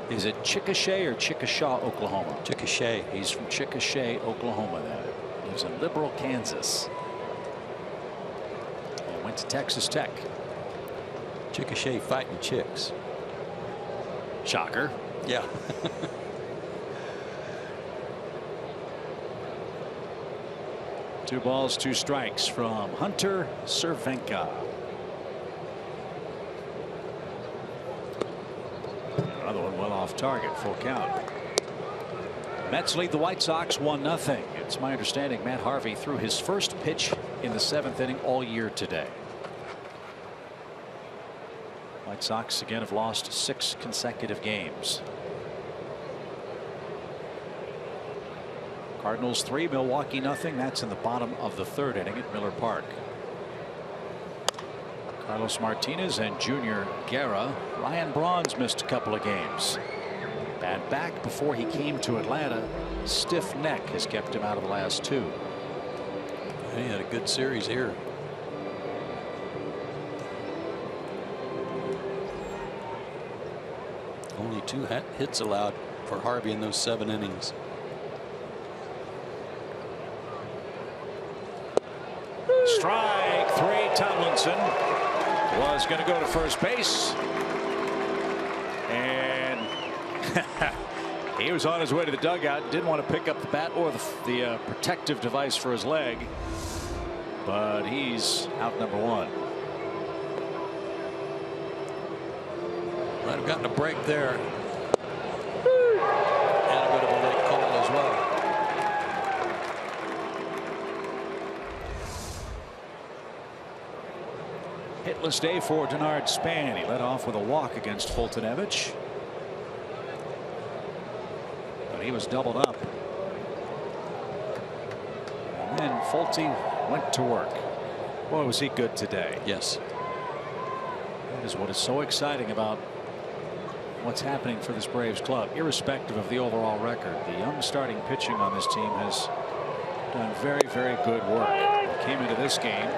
Is it Chickasha or Chickasha, Oklahoma? Chickasha. He's from Chickasha, Oklahoma. Then lives in Liberal, Kansas. And went to Texas Tech. Chickasha fighting chicks. Shocker. Yeah. Two balls, 2 strikes from Hunter Cervenka. Another one well off target, full count. Mets lead the White Sox 1-0. It's my understanding Matt Harvey threw his first pitch in the 7th inning all year today. White Sox again have lost 6 consecutive games. Cardinals 3, Milwaukee nothing. That's in the bottom of the 3rd inning at Miller Park. Carlos Martinez and Junior Guerra. Ryan Braun's missed a couple of games. Bad back before he came to Atlanta. Stiff neck has kept him out of the last 2. He had a good series here. Only 2 hits allowed for Harvey in those 7 innings. Strike 3. Tomlinson was going to go to first base, and he was on his way to the dugout. Didn't want to pick up the bat or the protective device for his leg, but he's out number 1. Might have gotten a break there. And a bit of a late call as well. Hitless day for Denard Span. He led off with a walk against Fultonevich, but he was doubled up. And then Fulte went to work. Boy, was he good today. Yes. That is what is so exciting about what's happening for this Braves club, irrespective of the overall record. The young starting pitching on this team has done very, very good work. They came into this game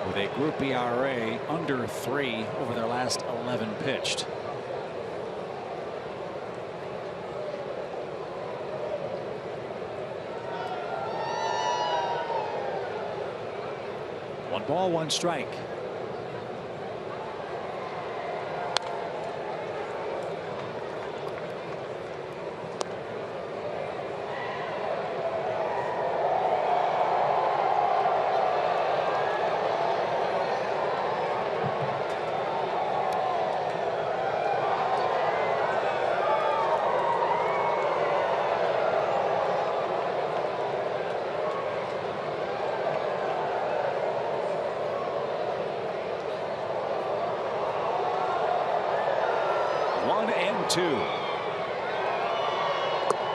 with a group ERA under 3 over their last 11 pitched. One ball, one strike. Two.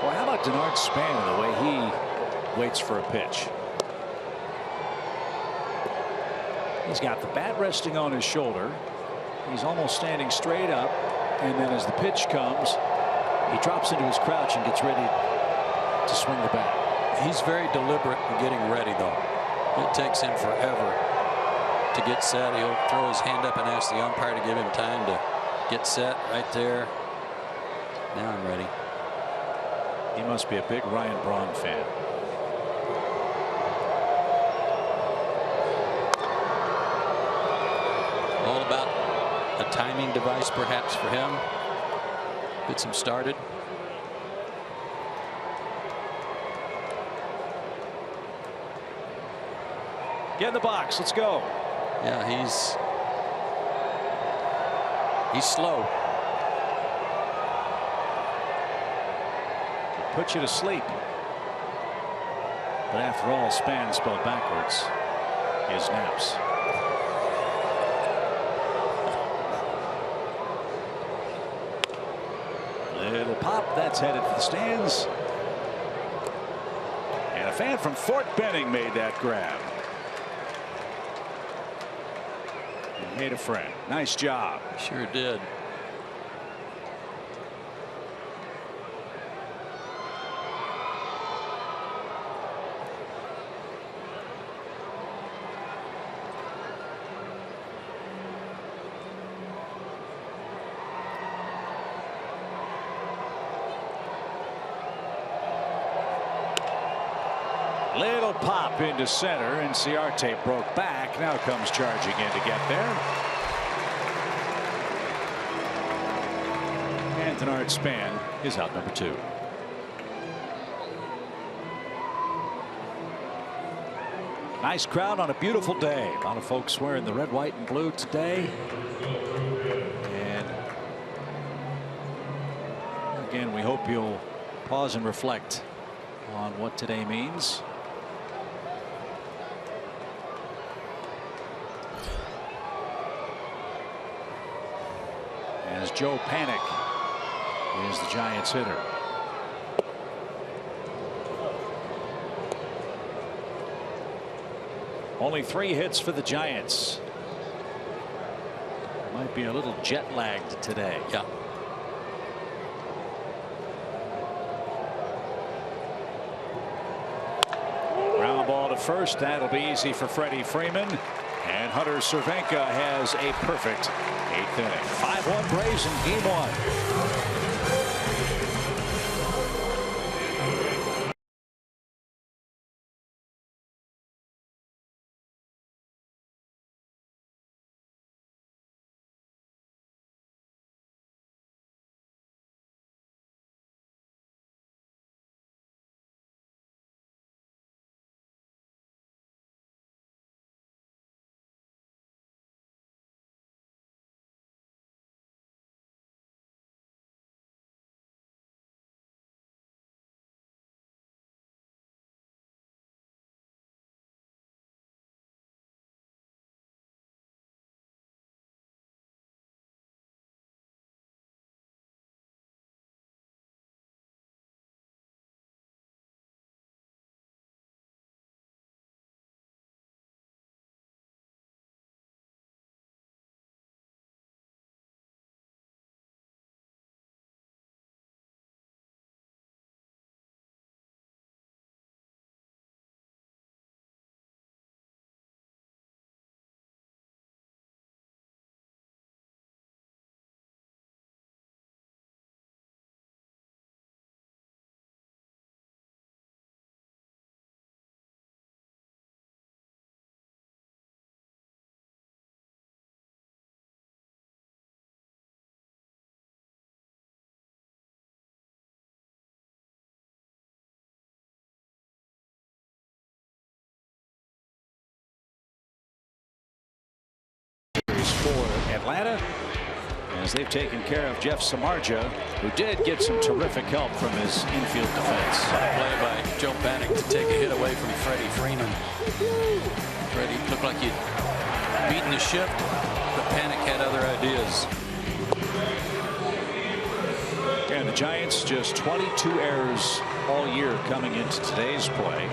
Well, how about Denard Span and the way he waits for a pitch? He's got the bat resting on his shoulder. He's almost standing straight up, and then as the pitch comes, he drops into his crouch and gets ready to swing the bat. He's very deliberate in getting ready, though. It takes him forever to get set. He'll throw his hand up and ask the umpire to give him time to get set right there. Now I'm ready. He must be a big Ryan Braun fan. All about a timing device perhaps for him. Gets him started. Get in the box. Let's go. Yeah, he's slow. Put you to sleep. But after all, Span spelled backwards is naps. Little pop. That's headed for the stands. And a fan from Fort Benning made that grab. And made a friend. Nice job. Sure did. Little pop into center, and Ciarte broke back. Now comes charging in to get there. And Denard Span is out number 2. Nice crowd on a beautiful day. A lot of folks wearing the red, white, and blue today. And again, we hope you'll pause and reflect on what today means. As Joe Panik is the Giants hitter. Only 3 hits for the Giants. Might be a little jet lagged today. Yeah. Ground ball to first. That'll be easy for Freddie Freeman. And Hunter Cervenka has a perfect 8th inning. 5-1 Braves in game 1. for Atlanta, as they've taken care of Jeff Samardzija, who did get some terrific help from his infield defense. Play by Joe Paddock to take a hit away from Freddie Freeman. Freddie looked like he'd beaten the shift, but Paddock had other ideas. And the Giants just 22 errors all year coming into today's play.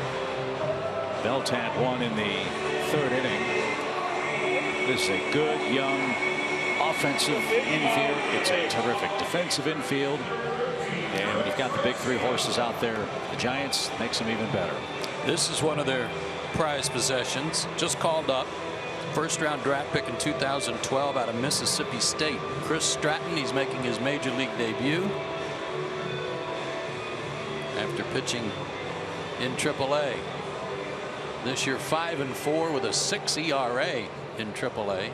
Beltat won in the 3rd inning. This is a good young offensive infield. It's a terrific defensive infield. And when you've got the big 3 horses out there, the Giants makes them even better. This is one of their prized possessions. Just called up. 1st-round draft pick in 2012 out of Mississippi State. Chris Stratton, he's making his major league debut after pitching in AAA. This year 5-4 with a 6 ERA in AAA,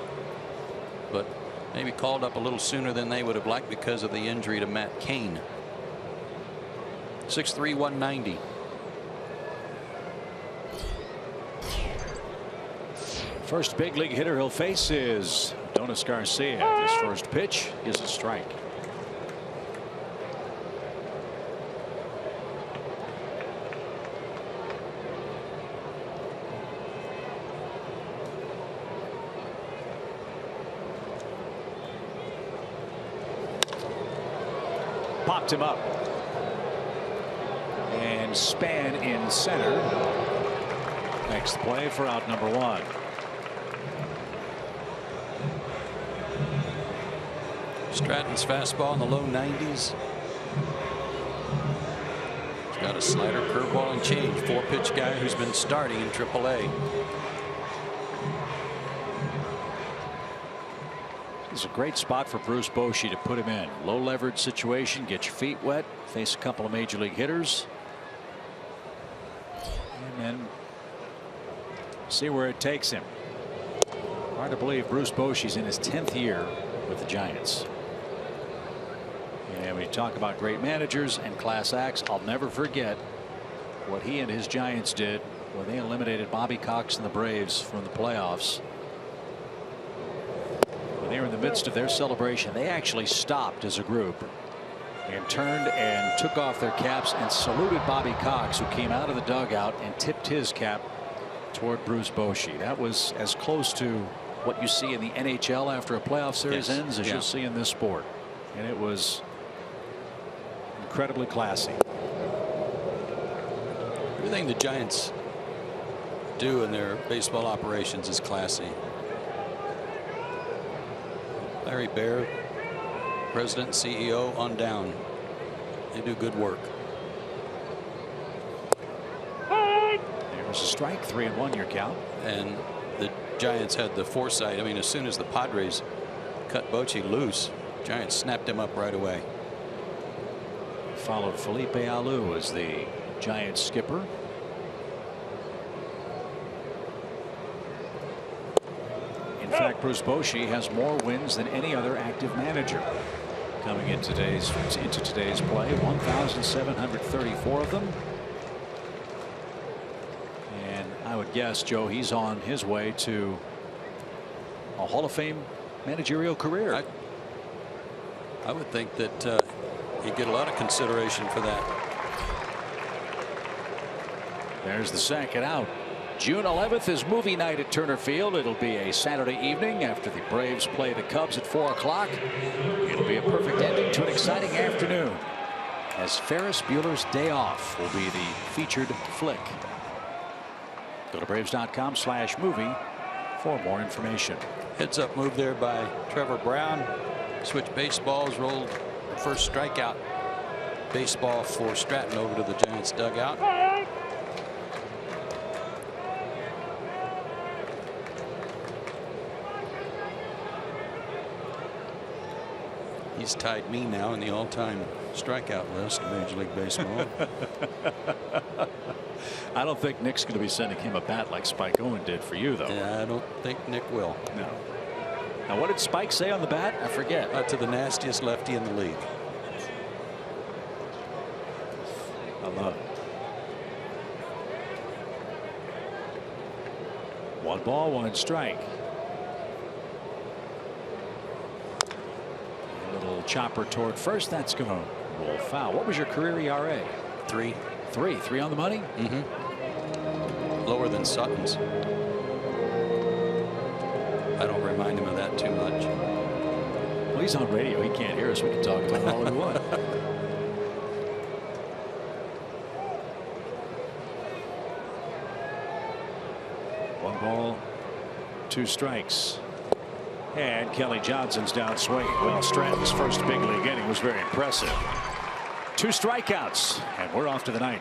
but maybe called up a little sooner than they would have liked because of the injury to Matt Cain. 6'3", 190. First big league hitter he'll face is Donis Garcia. His first pitch is a strike. Popped him up. And Span in center. Next play for out number 1. Stratton's fastball in the low 90s. He's got a slider, curveball, and change. 4-pitch guy who's been starting in AAA. It's a great spot for Bruce Bochy to put him in. Low leverage situation, get your feet wet, face a couple of major league hitters, and then see where it takes him. Hard to believe Bruce Bochy's in his 10th year with the Giants. And when you talk about great managers and class acts, I'll never forget what he and his Giants did when they eliminated Bobby Cox and the Braves from the playoffs. When they were in the midst of their celebration, they actually stopped as a group and turned and took off their caps and saluted Bobby Cox, who came out of the dugout and tipped his cap toward Bruce Bochy. That was as close to what you see in the NHL after a playoff series ends as you'll see in this sport. And it was incredibly classy. Everything the Giants do in their baseball operations is classy. Larry Baer, president and CEO, on down. They do good work. There's a strike. 3-1 your count. And the Giants had the foresight. I mean, as soon as the Padres cut Bochy loose, Giants snapped him up right away. Followed Felipe Alou as the Giants skipper. In fact, Bruce Bochy has more wins than any other active manager coming into today's play. 1,734 of them. And I would guess, Joe, he's on his way to a Hall of Fame managerial career. I would think that he'd get a lot of consideration for that. There's the second out. June 11th is movie night at Turner Field. It'll be a Saturday evening after the Braves play the Cubs at 4 o'clock. It'll be a perfect ending to an exciting afternoon, as Ferris Bueller's Day Off will be the featured flick. Go to Braves.com/movie for more information. Heads up move there by Trevor Brown. Switch baseballs, rolled the first strikeout baseball for Stratton over to the Giants dugout. He's tied me now in the all-time strikeout list of Major League Baseball. I don't think Nick's going to be sending him a bat like Spike Owen did for you, though. Yeah, I don't think Nick will. No. Now, what did Spike say on the bat? I forget. To the nastiest lefty in the league. I love it. 1 ball, 1 strike. Little chopper toward first. That's going to roll foul. What was your career ERA? 3. 3 on the money? Lower than Sutton's. I don't remind him of that too much. Well, he's on radio. He can't hear us. We can talk about it all we want. One ball, 2 strikes. And Kelly Johnson's downswing. Well, Stratton's first big league inning was very impressive. 2 strikeouts, and we're off to the 9th.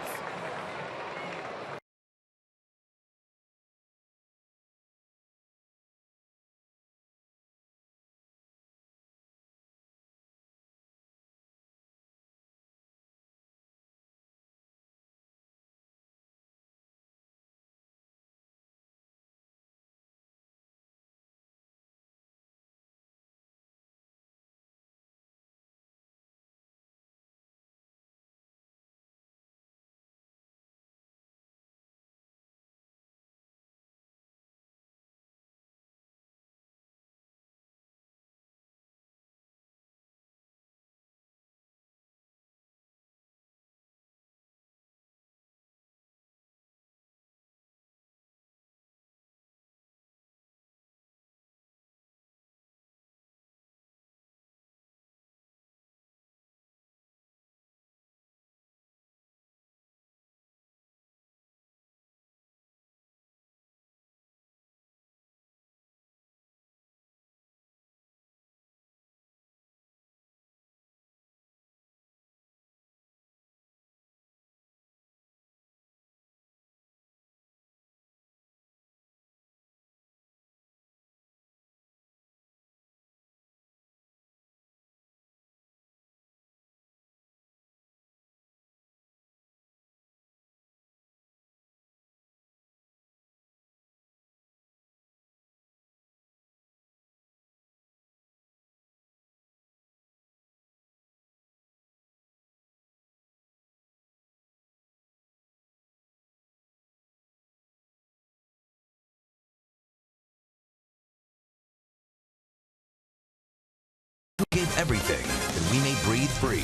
Who gave everything that we may breathe free.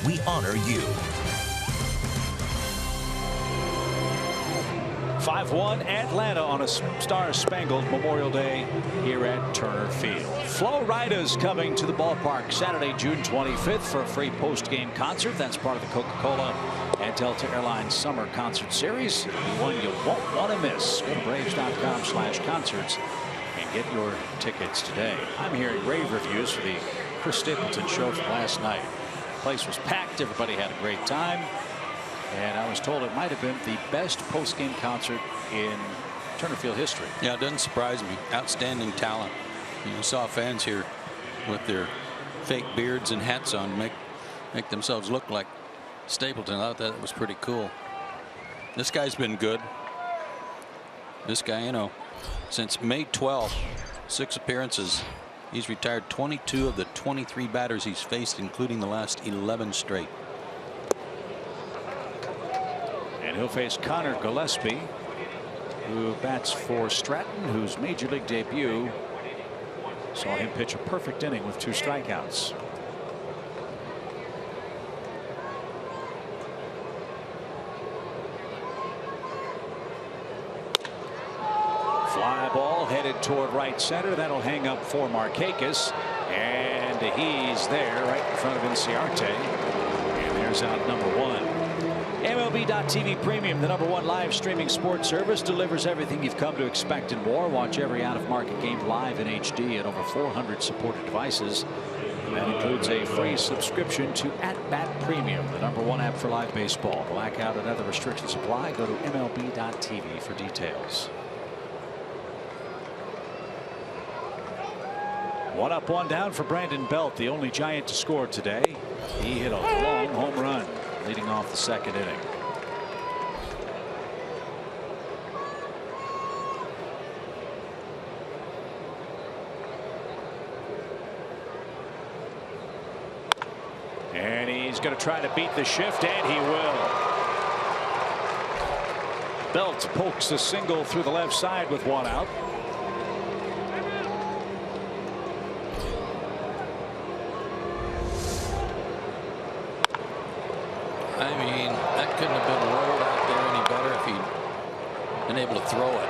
We honor you. 5-1 Atlanta on a star-spangled Memorial Day here at Turner Field. Flo Rida's coming to the ballpark Saturday, June 25th for a free post-game concert. That's part of the Coca-Cola and Delta Airlines Summer Concert Series. It'll be one you won't want to miss. Go to Braves.com/concerts and get your tickets today. I'm hearing rave reviews for the Chris Stapleton show from last night. The place was packed. Everybody had a great time. And I was told it might have been the best post-game concert in Turner Field history. Yeah, it doesn't surprise me. Outstanding talent. You saw fans here with their fake beards and hats on make themselves look like Stapleton. I thought that was pretty cool. This guy's been good. This guy, you know, since May 12th, 6 appearances. He's retired 22 of the 23 batters he's faced, including the last 11 straight. And he'll face Connor Gillespie, who bats for Stratton, whose major league debut saw him pitch a perfect inning with 2 strikeouts. Fly ball headed toward right center. That'll hang up for Markakis, and he's there right in front of Inciarte. And there's out number 1. MLB.TV Premium, the #1 live streaming sports service, delivers everything you've come to expect and more. Watch every out-of-market game live in HD at over 400 supported devices. That includes a free subscription to @Bat Premium, the #1 app for live baseball. Blackout and other restrictions apply. Go to MLB.TV for details. 1 up, 1 down for Brandon Belt, the only Giant to score today. He hit a long home run leading off the 2nd inning. And he's going to try to beat the shift, and he will. Belt pokes a single through the left side with 1 out. couldn't have been rolled out there any better if he'd been able to throw it.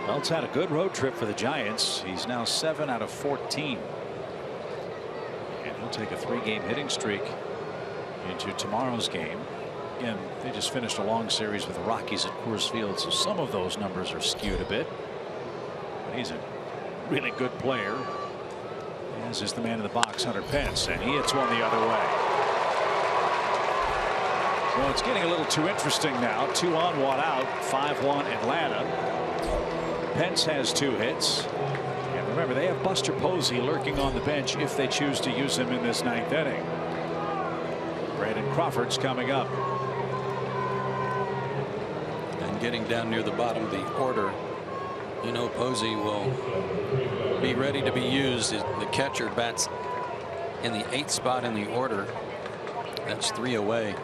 Well, it's had a good road trip for the Giants. He's now 7 out of 14. And he'll take a 3-game hitting streak into tomorrow's game. Again, they just finished a long series with the Rockies at Coors Field, so some of those numbers are skewed a bit. But he's a really good player, as is the man in the box, Hunter Pence, and he hits one the other way. Well, it's getting a little too interesting now. 2 on, 1 out, 5-1 Atlanta. Pence has 2 hits. And remember, they have Buster Posey lurking on the bench if they choose to use him in this 9th inning. Brandon Crawford's coming up. And getting down near the bottom of the order, you know, Posey will be ready to be used. The catcher bats in the 8th spot in the order. That's 3 away.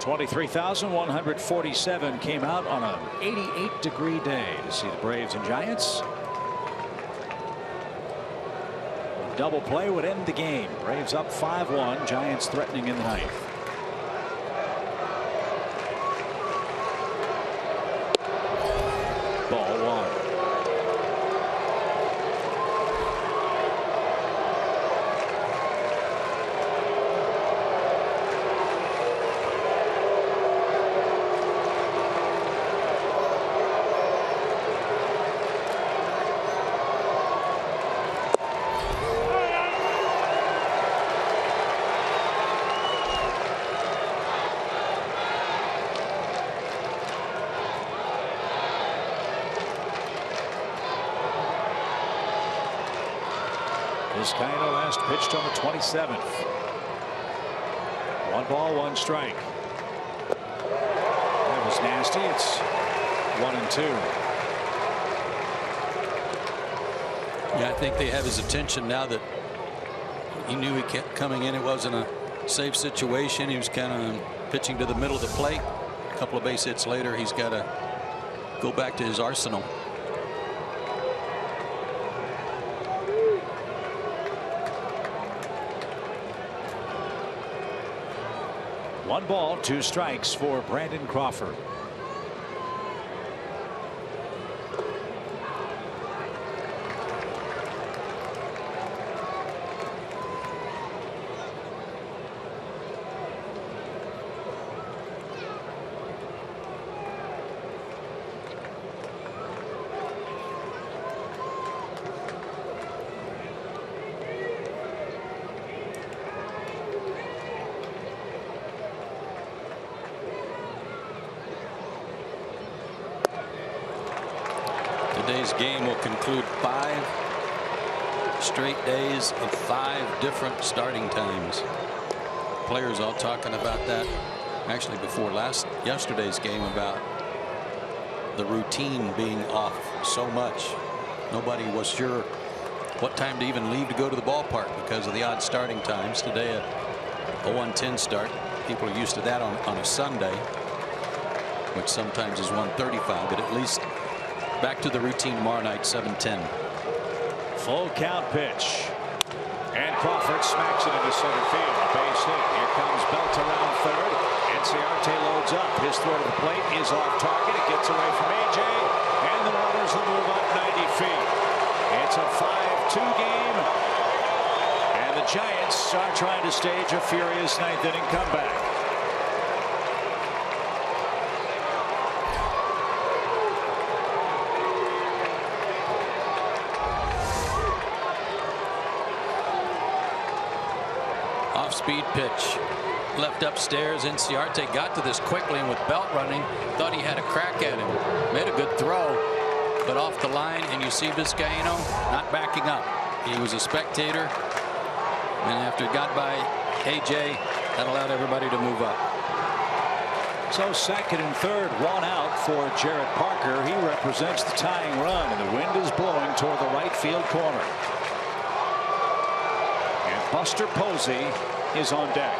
$23,147 came out on an 88-degree day to see the Braves and Giants. A double play would end the game. Braves up 5-1. Giants threatening in the 9th. Ball 1. Vizcaino last pitched on the 27th. 1 ball, 1 strike. That was nasty. It's 1-2. Yeah, I think they have his attention now that he knew he kept coming in. It wasn't a safe situation. He was kind of pitching to the middle of the plate. A couple of base hits later, he's got to go back to his arsenal. One ball, 2 strikes for Brandon Crawford. Today's game will conclude 5 straight days of 5 different starting times. Players all talking about that actually before yesterday's game, about the routine being off so much. Nobody was sure what time to even leave to go to the ballpark because of the odd starting times. Today a 1:10 start. People are used to that on a Sunday, which sometimes is 1:35, but at least back to the routine tomorrow night, 7:10. Full count pitch. And Crawford smacks it into center field. A base hit. Here comes Belt around third. Inciarte loads up. His throw to the plate is off target. It gets away from AJ. And the runners will move up 90 feet. It's a 5-2 game. And the Giants are trying to stage a furious 9th inning comeback. Off-speed pitch. Left upstairs. Inciarte got to this quickly, and with Belt running, thought he had a crack at him. Made a good throw, but off the line, and you see Vizcaino not backing up. He was a spectator, and after it got by AJ, that allowed everybody to move up. So 2nd and 3rd, 1 out for Jarrett Parker. He represents the tying run, and the wind is blowing toward the right field corner. And Buster Posey is on deck.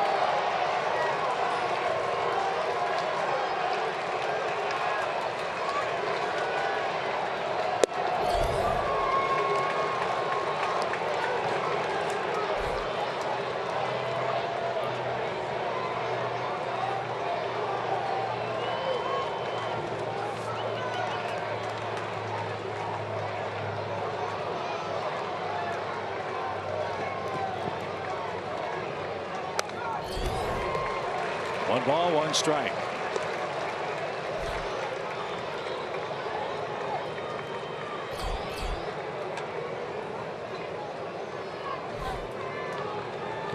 One ball, one strike.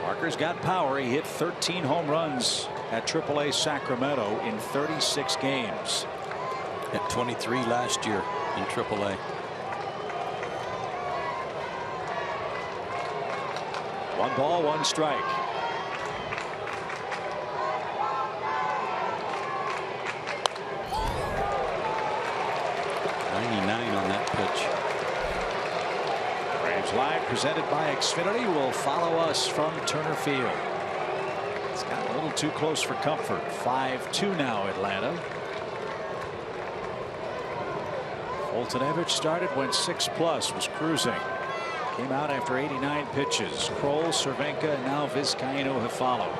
Parker's got power. He hit 13 home runs at AAA Sacramento in 36 games. Hit 23 last year in AAA. One ball, one strike. On that pitch. Braves Live presented by Xfinity will follow us from Turner Field. It's got a little too close for comfort. 5-2 now Atlanta. Foltynewicz started, went 6+, was cruising. Came out after 89 pitches. Kroll, Cervenka, and now Vizcaino have followed.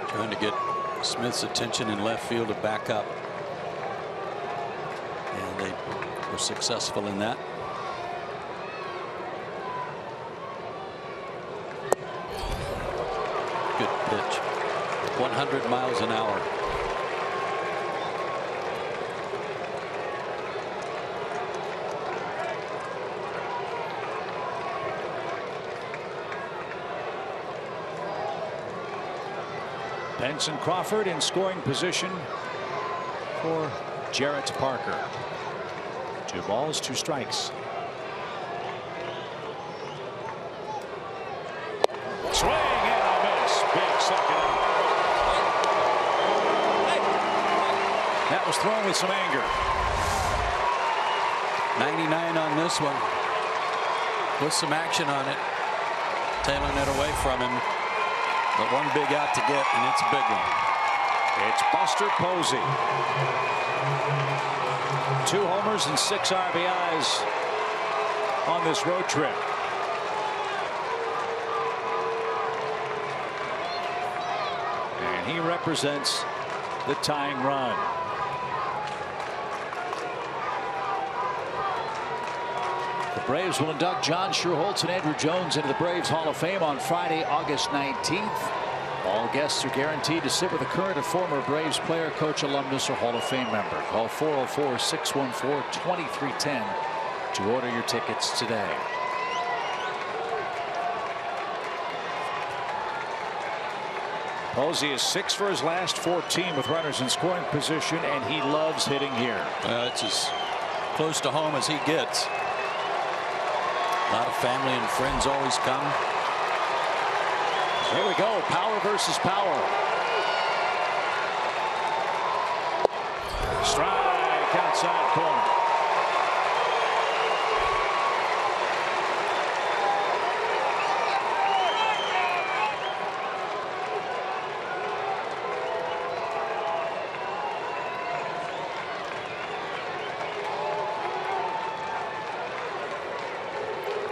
Trying to get Smith's attention in left field to back up. And they were successful in that. Good pitch. 100 miles an hour. Benson Crawford in scoring position for Jarrett Parker. 2 balls, 2 strikes. Swing and a miss. Big second out. That was thrown with some anger. 99 on this one. With some action on it. Tailing it away from him. But one big out to get, and it's a big one. It's Buster Posey. 2 homers and 6 RBIs on this road trip. And he represents the tying run. The Braves will induct John Schuerholz and Andrew Jones into the Braves Hall of Fame on Friday, August 19th. All guests are guaranteed to sit with a current or former Braves player, coach, alumnus, or Hall of Fame member. Call 404-614-2310 to order your tickets today. Posey is 6 for his last 14 with runners in scoring position, and he loves hitting here. It's as close to home as he gets. A lot of family and friends always come. Here we go. Power versus power. Strike outside corner.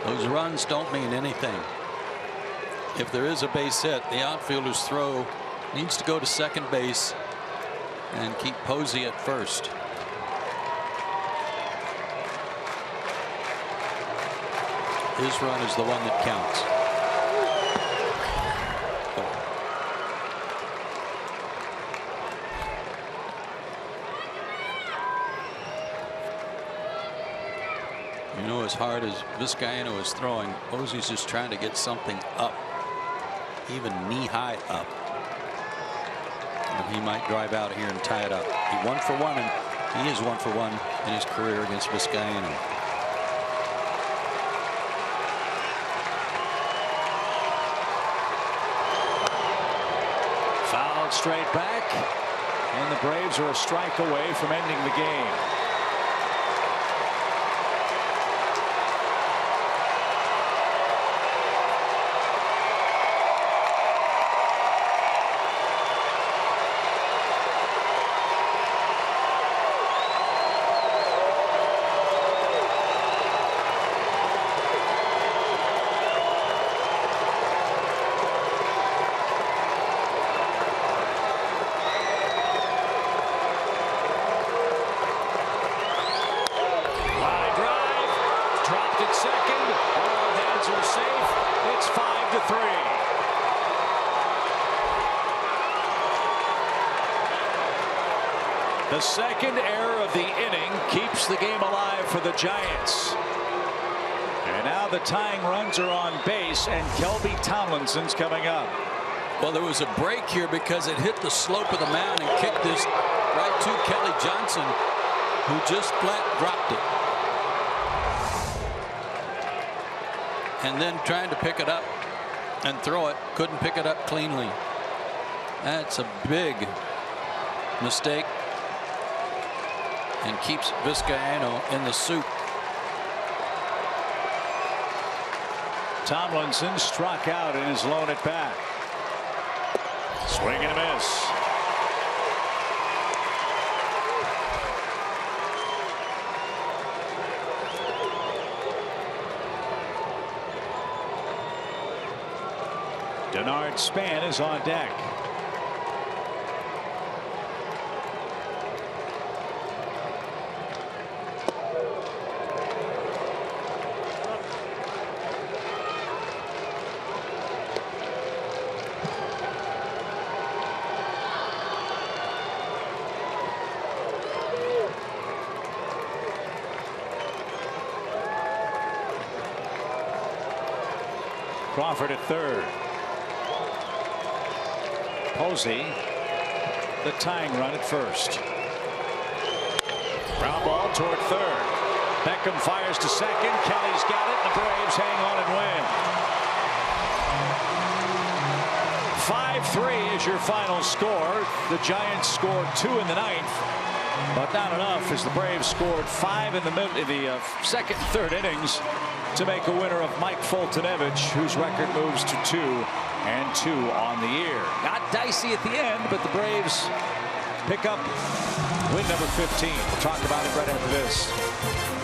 Those runs don't mean anything. If there is a base hit, the outfielder's throw needs to go to second base and keep Posey at first. His run is the one that counts. You know, as hard as Vizcaino is throwing, Posey's just trying to get something up, even knee-high up. And he might drive out here and tie it up. He 1 for 1, and he is 1 for 1 in his career against Vizcaino. Fouled straight back, and the Braves are a strike away from ending the game. The second error of the inning keeps the game alive for the Giants. And now the tying runs are on base, and Kelby Tomlinson's coming up. Well, there was a break here because it hit the slope of the mound and kicked this right to Kelly Johnson, who just flat dropped it. And then trying to pick it up and throw it, couldn't pick it up cleanly. That's a big mistake and keeps Vizcaino in the soup. Tomlinson struck out and is loaned it back. Swing and a miss. Denard Span is on deck. Crawford at third. Posey, the tying run at first. Ground ball toward third. Beckham fires to second. Kelly's got it. The Braves hang on and win. 5-3 is your final score. The Giants scored 2 in the ninth, but not enough as the Braves scored 5 in the second and third innings to make a winner of Mike Foltynewicz, whose record moves to 2-2 on the year. Not dicey at the end, but the Braves pick up win number 15. We'll talk about it right after this.